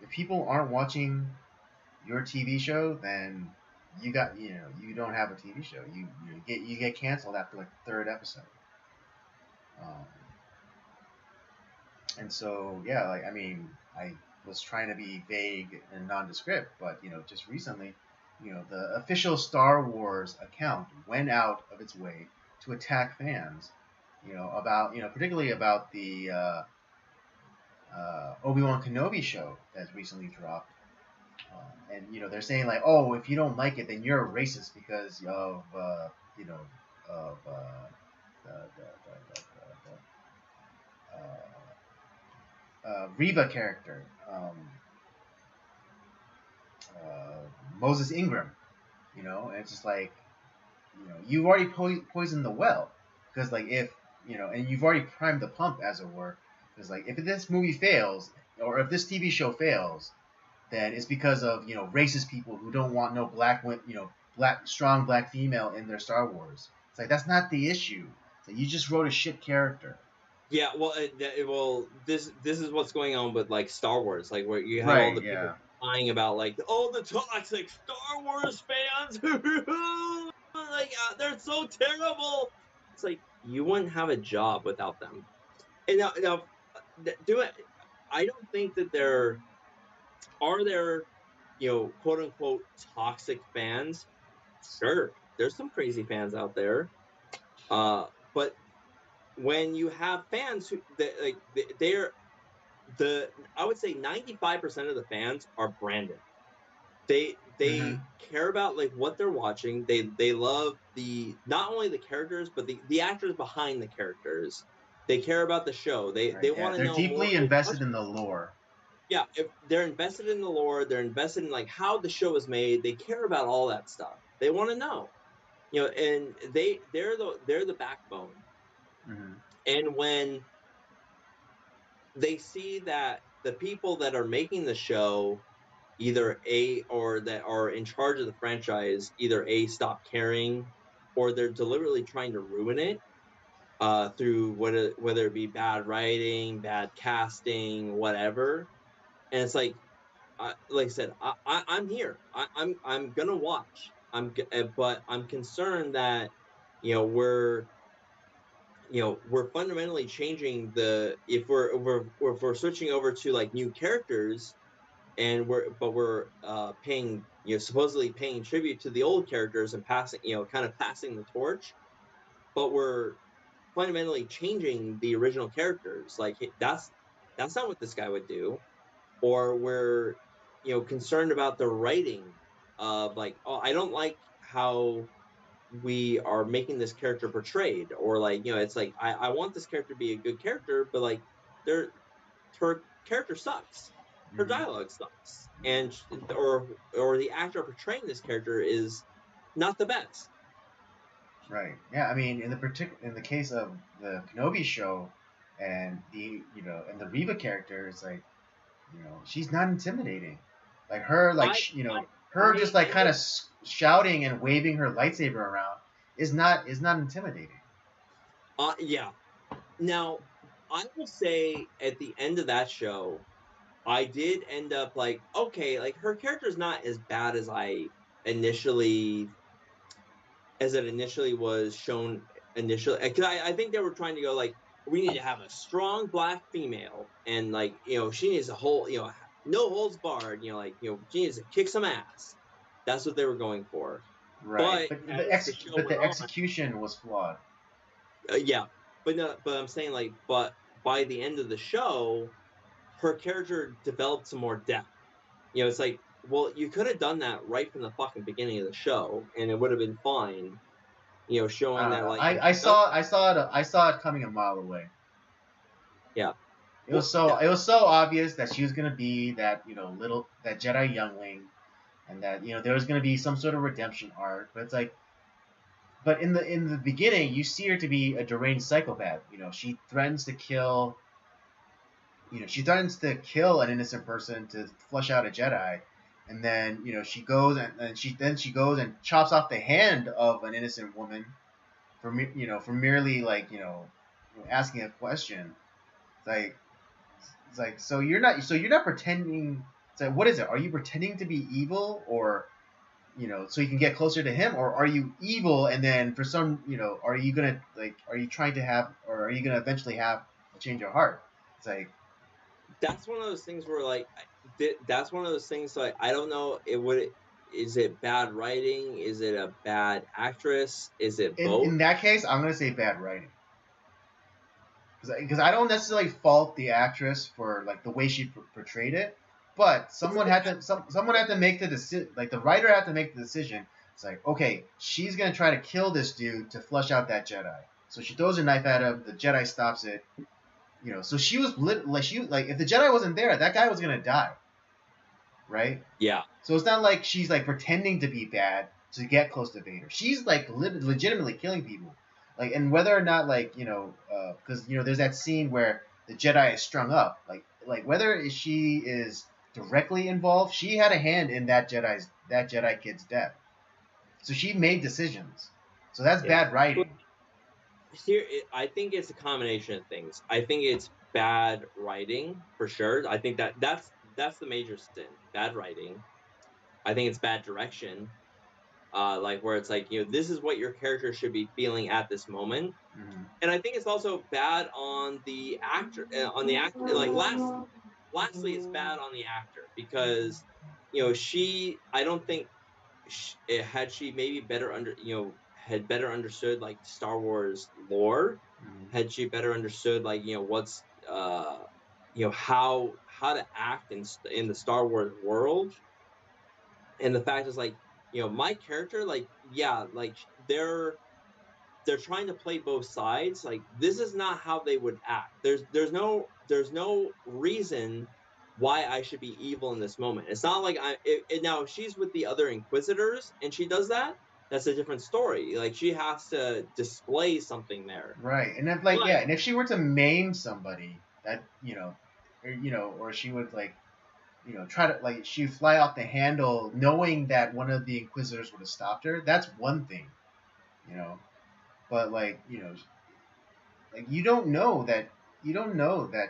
B: If people aren't watching your TV show, then you don't have a TV show. You get canceled after like the third episode. And so yeah, like I mean, I was trying to be vague and nondescript, but just recently, the official Star Wars account went out of its way to attack fans, about particularly about the Obi-Wan Kenobi show that's recently dropped. And they're saying like, oh, if you don't like it, then you're a racist because of Reva character, Moses Ingram. And it's just like, you've already poisoned the well, because like if and you've already primed the pump, as it were, because like if this movie fails or if this TV show fails, then it's because of racist people who don't want no strong black female in their Star Wars. It's like that's not the issue. It's like you just wrote a shit character.
C: Yeah, well, this is what's going on with like Star Wars, like where you have all the people lying about like, oh, the toxic Star Wars fans, like they're so terrible. It's like you wouldn't have a job without them. And now, I don't think that there quote unquote toxic fans. Sure, there's some crazy fans out there, but when you have fans who I would say 95% of the fans are branded. They care about like what they're watching. They love not only the characters but the actors behind the characters. They care about the show. They want to know.
B: They're deeply invested in the lore.
C: Yeah, if they're invested in the lore, they're invested in like how the show is made. They care about all that stuff. They want to know. And they're the backbone.
B: Mm-hmm.
C: And when they see that the people that are making the show or that are in charge of the franchise stop caring, or they're deliberately trying to ruin it through whether it be bad writing, bad casting, whatever. And it's like I said, I'm here. I'm gonna watch. But I'm concerned that we're fundamentally changing if we're switching over to like new characters, and we're paying, supposedly paying tribute to the old characters and passing, kind of passing the torch, but we're fundamentally changing the original characters. Like, that's not what this guy would do. Or we're, concerned about the writing of, like, oh, I don't like how we are making this character portrayed, or, like, it's like, I want this character to be a good character, but, like, her character sucks, her
B: Mhm.
C: dialogue sucks, and or the actor portraying this character is not the best.
B: Right. Yeah. I mean, in the case of the Kenobi show, and and the Reva character, it's like, she's not intimidating. Like her, like her just like kind of shouting and waving her lightsaber around is not intimidating.
C: Yeah. Now, I will say at the end of that show, I did end up like, okay, like her character's not as bad as it initially was shown initially. Because I think they were trying to go like, we need to have a strong black female, and, like, she needs a whole, no holds barred, like, she needs to kick some ass. That's what they were going for.
B: Right.
C: But
B: But
C: as the show went
B: the
C: on,
B: execution was flawed.
C: yeah, but no, but I'm saying, like, but by the end of the show, her character developed some more depth. It's like, well, you could have done that right from the fucking beginning of the show, and it would have been fine.
B: I
C: Showing
B: don't
C: that,
B: know.
C: like,
B: I saw it coming a mile away.
C: yeah,
B: It
C: well,
B: was so obvious that she was gonna be that that Jedi youngling, and that there was gonna be some sort of redemption arc. But it's like, but in the beginning, you see her to be a deranged psychopath. She threatens to kill. She threatens to kill an innocent person to flush out a Jedi, and then she goes and she goes and chops off the hand of an innocent woman for merely like asking a question. It's like so you're not pretending. It's like, what is it? Are you pretending to be evil, or so you can get closer to him, or are you evil and then for some are you gonna are you trying to have, or are you gonna eventually have a change of heart? It's like,
C: that's one of those things where, like, that's one of those things, like, I don't know, is it bad writing? Is it a bad actress? Is it both?
B: in that case, I'm gonna say bad writing, because I don't necessarily fault the actress for like the way she portrayed it, but someone had to make the decision. Like the writer had to make the decision. It's like, okay, she's gonna try to kill this dude to flush out that Jedi. So she throws a knife at him. The Jedi stops it. So she was like if the Jedi wasn't there, that guy was gonna die, right?
C: Yeah.
B: So it's not like she's like pretending to be bad to get close to Vader. She's like legitimately killing people. Like, and whether or not like because there's that scene where the Jedi is strung up. Like whether she is directly involved, she had a hand in that Jedi kid's death. So she made decisions. So that's bad writing.
C: Here, I think it's a combination of things. I think it's bad writing for sure. I think that's the major sin. Bad writing. I think it's bad direction. Like, where it's like, this is what your character should be feeling at this moment.
B: Mm-hmm.
C: And I think it's also bad on the actor. Like, lastly, it's bad on the actor because, I don't think had she maybe had better understood, like, Star Wars lore,
B: Mm-hmm.
C: had she better understood, like, what's how to act in the Star Wars world, and the fact is, like, my character, like, yeah, like, they're trying to play both sides. Like, this is not how they would act. There's no reason why I should be evil in this moment. It's not like now if she's with the other Inquisitors and she does that, that's a different story. Like, she has to display something there.
B: Right, and if and if she were to maim somebody, that or she would like try to like she'd fly off the handle, knowing that one of the Inquisitors would have stopped her. That's one thing, you know. But like you don't know that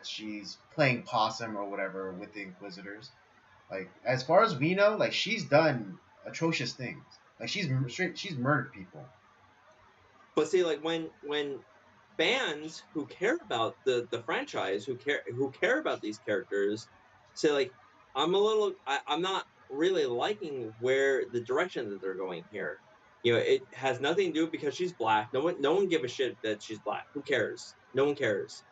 B: she's playing possum or whatever with the Inquisitors. Like as far as we know, like she's done atrocious things. Like she's murdered people.
C: But see, like, when fans who care about the franchise, who care about these characters, say, like, I'm not really liking where the direction that they're going here. It has nothing to do because she's black. No one give a shit that she's black. Who cares? No one cares.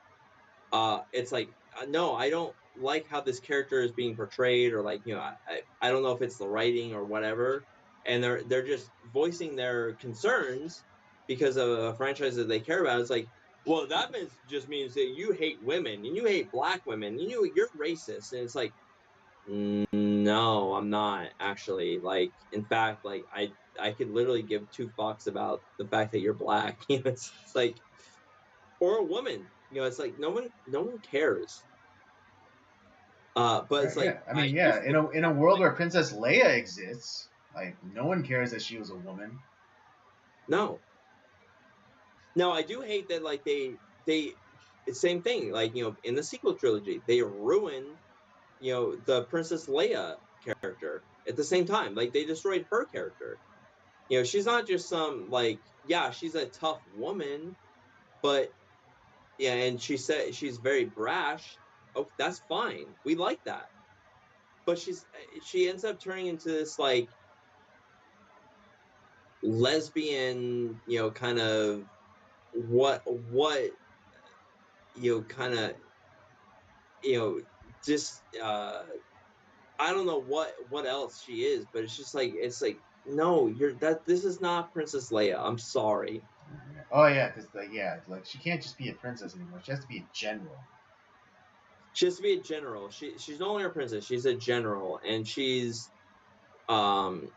C: It's like, no, I don't like how this character is being portrayed, or like, I don't know if it's the writing or whatever, and they're just voicing their concerns because of a franchise that they care about. It's like, well, that just means that you hate women and you hate black women and you're racist, and it's like, no, I'm not actually. Like, in fact, like I could literally give two fucks about the fact that you're black. It's like, or a woman. It's like no one cares. But it's
B: Right,
C: like,
B: yeah. I mean, yeah. In a world where Princess Leia exists, like no one cares that she was a woman.
C: no. I do hate that. Like same thing. Like, in the sequel trilogy, they ruined the Princess Leia character at the same time. Like, they destroyed her character. She's not just some, like, yeah, she's a tough woman, but yeah, and she said she's very brash. Oh, that's fine. We like that. But she ends up turning into this, like, lesbian, kind of what kind of, just I don't know what else she is, but it's like no, this is not Princess Leia. I'm sorry.
B: Oh yeah, because like she can't just be a princess anymore. She has to be a general.
C: She has to be a general. She's no longer a princess. She's a general, and um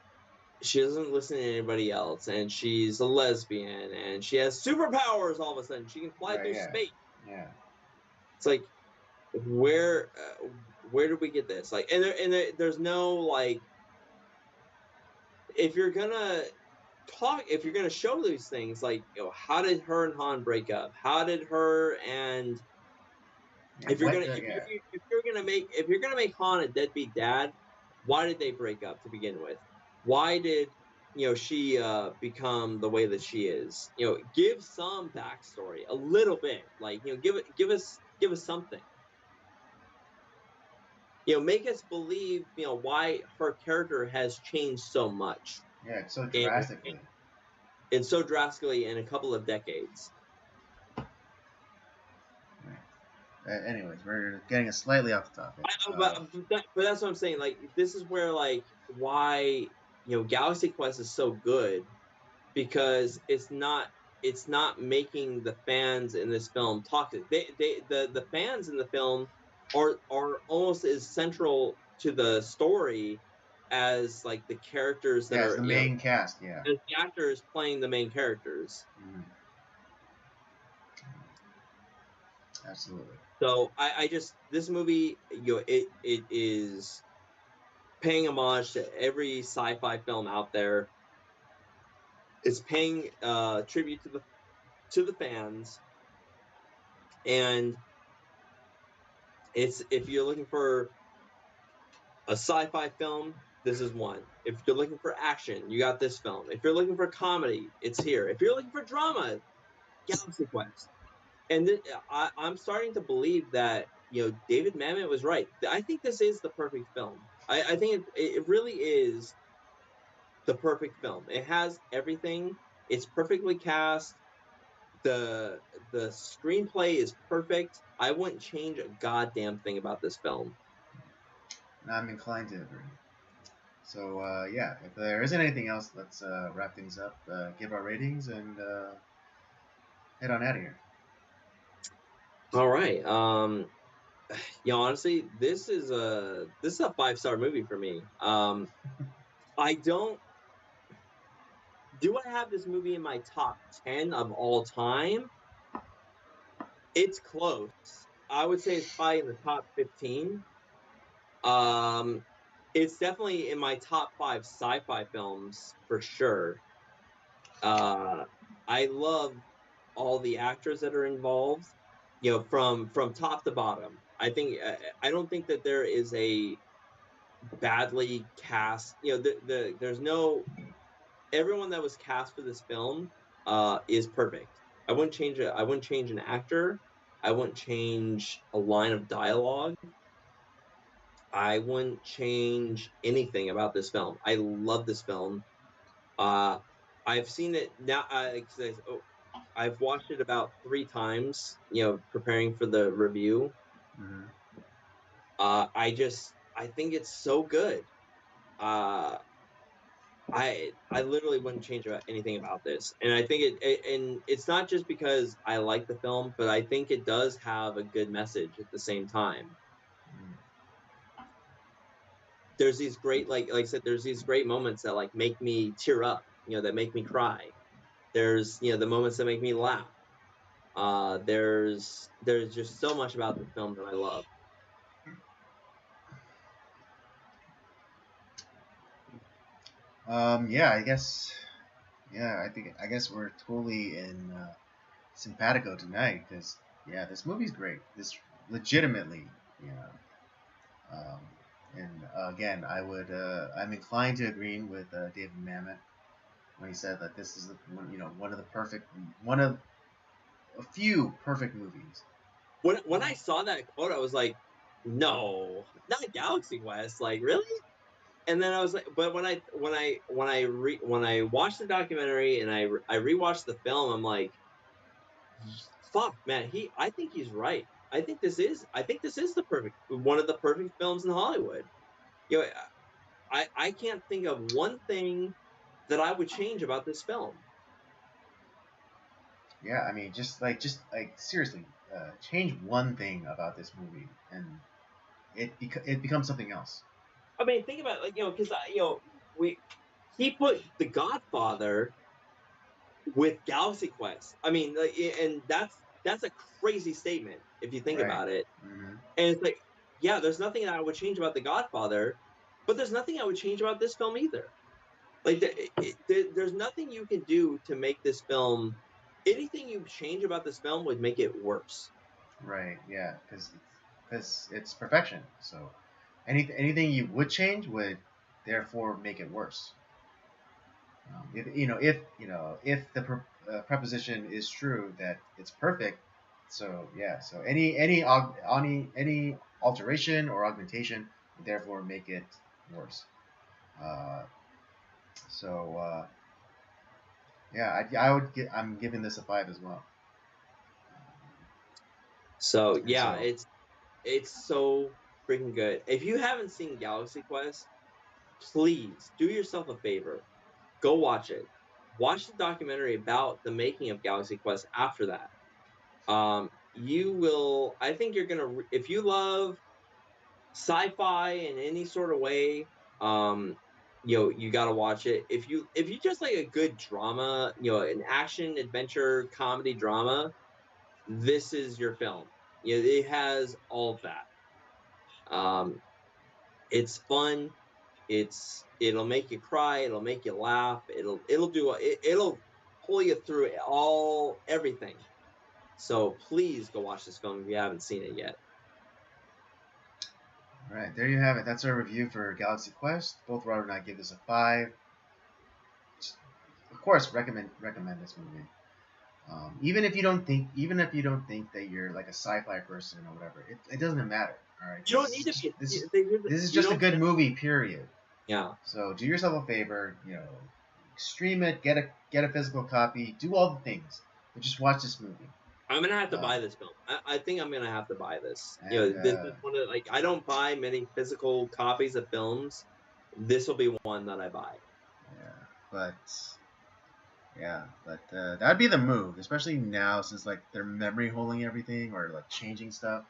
C: she doesn't listen to anybody else, and she's a lesbian, and she has superpowers. All of a sudden, she can fly
B: Right,
C: through
B: yeah,
C: space.
B: yeah.
C: It's like, where did we get this? Like, there's no, like, if you're gonna if you're gonna show these things, like, how did her and Han break up? How did her and
B: Yeah,
C: if you're
B: what
C: gonna
B: the yeah.
C: if you're gonna make Han a deadbeat dad, why did they break up to begin with? Why did she become the way that she is? Give some backstory, a little bit, like, give us something. Make us believe why her character has changed so much,
B: Yeah, so
C: and
B: drastically.
C: so drastically in a couple of decades.
B: Anyways, we're getting slightly off the topic.
C: But that's what I'm saying. Like, this is where, like, why Galaxy Quest is so good, because it's not making the fans in this film toxic. The fans in the film are almost as central to the story as, like, the characters that
B: Yeah, it's
C: are
B: the main cast. Yeah.
C: as the actors playing the main characters.
B: Mhm. Absolutely.
C: So I just, this movie, it is paying homage to every sci-fi film out there. It's paying tribute to the fans, and if you're looking for a sci-fi film, this is one. If you're looking for action, you got this film. If you're looking for comedy, it's here. If you're looking for drama, Galaxy Quest. And I'm starting to believe that David Mamet was right. I think this is the perfect film. I think it really is the perfect film. It has everything. It's perfectly cast. The screenplay is perfect. I wouldn't change a goddamn thing about this film.
B: And I'm inclined to agree. So yeah, if there isn't anything else, let's wrap things up. Give our ratings and head on out of here.
C: All right. Honestly, this is a 5-star movie for me. I don't Do I have this movie in my top 10 of all time? It's close. I would say it's probably in the top 15. Um, it's definitely in my top 5 sci-fi films for sure. I love all the actors that are involved, from top to bottom. I don't think that there is a badly cast. There's no everyone that was cast for this film is perfect. I wouldn't change it. I wouldn't change an actor. I wouldn't change a line of dialogue. I wouldn't change anything about this film. I love this film. I've seen it now. I've watched it about 3 times. Preparing for the review.
B: Mm-hmm.
C: I think it's so good. I literally wouldn't change anything about this, and I think and it's not just because I like the film, but I think it does have a good message at the same time. There's these great, like I said, there's these great moments that like make me tear up, that make me cry. There's the moments that make me laugh. There's just so much about the film that I love.
B: Yeah, I guess. Yeah, I guess we're totally in simpatico tonight because yeah, this movie's great. This legitimately, you know. Um, and again, I'm inclined to agree with David Mamet when he said that this is one of a few perfect movies.
C: When I saw that quote, I was like, no, not Galaxy Quest, like really? And then I was like, but when I watched the documentary and I rewatched the film, I'm like, fuck, man, I think he's right. I think this is the perfect one of the perfect films in Hollywood. You know, I can't think of one thing that I would change about this film.
B: Yeah, I mean, just like seriously, change one thing about this movie, and it becomes something else.
C: I mean, think about it, like because we he put The Godfather with Galaxy Quest. I mean, like, and that's a crazy statement if you think
B: Right.
C: about it.
B: Mm-hmm.
C: And it's like, yeah, there's nothing that I would change about The Godfather, but there's nothing I would change about this film either. Like, there's nothing you can do to make this film. Anything you change about this film would make it worse.
B: Right. Yeah. Because it's perfection. So anything you would change would therefore make it worse. If the preposition is true that it's perfect, so yeah, so any alteration or augmentation would therefore make it worse. Uh, so yeah, I'm giving this a 5 as well.
C: So
B: And
C: yeah,
B: so
C: it's so freaking good. If you haven't seen Galaxy Quest, please do yourself a favor. Go watch it. Watch the documentary about the making of Galaxy Quest after that. You will. I think you're gonna. If you love sci-fi in any sort of way, you got to watch it. If you just like a good drama, an action adventure comedy drama, this is your film. It has all of that. Um, it's fun. It'll make you cry. It'll make you laugh. It'll pull you through everything. So please go watch this film if you haven't seen it yet.
B: all right, there you have it. That's our review for Galaxy Quest. Both Robert and I give this a 5. Of course, recommend this movie. Even if you don't think that you're like a sci-fi person or whatever, it doesn't matter. All right,
C: You don't need to be.
B: this is
C: You
B: just a
C: don't.
B: good movie. Period.
C: Yeah.
B: So do yourself a favor. Stream it, get a physical copy, do all the things, but just watch this movie.
C: I'm gonna have to
B: Uh,
C: buy this film. I think I'm gonna have to buy this.
B: and
C: This is one of I don't buy many physical copies of films. This will be one that I buy.
B: yeah, but that'd be the move, especially now since like they're memory holding everything or like changing stuff.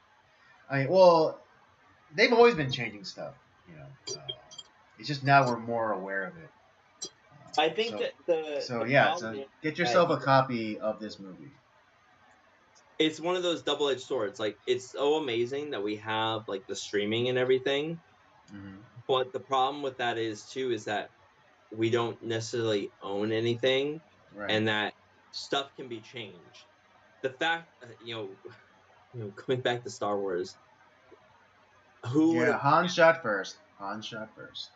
B: Well, they've always been changing stuff. It's just now we're more aware of it.
C: I think
B: So
C: that the
B: yeah,
C: problem
B: so
C: is
B: get
C: that
B: yourself a copy of this movie.
C: it's one of those double-edged swords. Like it's so amazing that we have like the streaming and everything,
B: Mm-hmm.
C: but the problem with that is that we don't necessarily own anything,
B: Right.
C: and that stuff can be changed. The fact, going back to Star Wars, who would
B: Yeah,
C: have
B: Han shot first. Han shot first.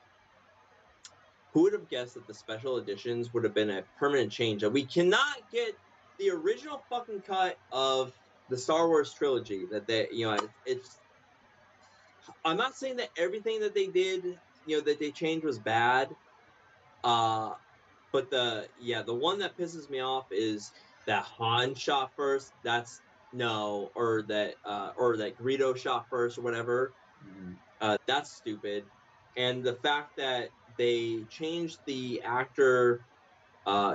C: who would have guessed that the special editions would have been a permanent change? That we cannot get the original fucking cut of the Star Wars trilogy. That it's I'm not saying that everything that they did, that they changed was bad. But the one that pisses me off is that Han shot first. That's no, or that Greedo shot first or whatever.
B: Mhm.
C: That's stupid. And the fact that they changed the actor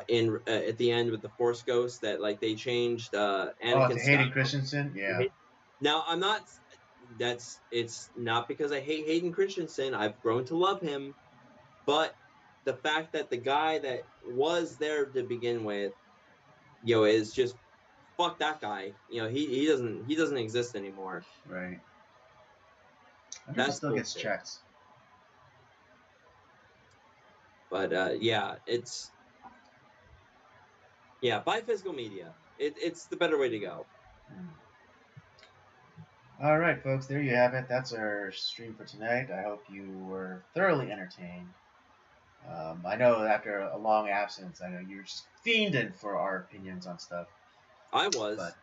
C: in at the end with the Force Ghost, that like they changed
B: Oh,
C: Anakin
B: to Hayden
C: Skywalker.
B: Christensen, yeah.
C: Now I'm not. It's not because I hate Hayden Christensen. I've grown to love him, but the fact that the guy that was there to begin with, is just fuck that guy. He doesn't exist anymore.
B: Right. I wonder if he
C: That's
B: still gets
C: bullshit.
B: checks.
C: But it's buy physical media. It's the better way to go.
B: Mm. All right, folks, there you have it. That's our stream for tonight. I hope you were thoroughly entertained. I know after a long absence, I know you're just fiending for our opinions on stuff.
C: I was.
B: But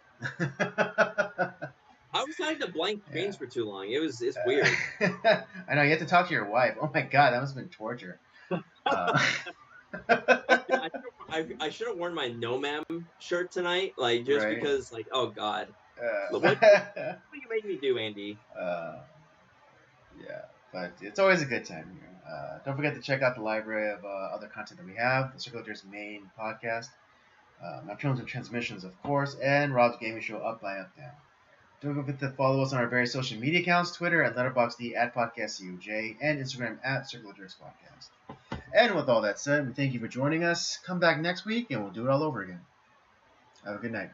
C: I was hiding a blank screens
B: Yeah.
C: for too long. It's weird.
B: I know you have to talk to your wife. Oh my god, that must have been torture.
C: I should have worn my No Ma'am shirt tonight, like just
B: Right.
C: because, like, oh god, what
B: Uh,
C: you made me do, Andy?
B: yeah, but it's always a good time here. Don't forget to check out the library of other content that we have. The Circle Jerk's main podcast, Nocturnals and Transmissions, of course, and Rob's Gaming Show, Up by Up Down. Don't forget to follow us on our various social media accounts, Twitter at letterboxd at podcastcoj, and Instagram at Circle Jerks Podcast. And with all that said, we thank you for joining us. Come back next week, and we'll do it all over again. Have a good night.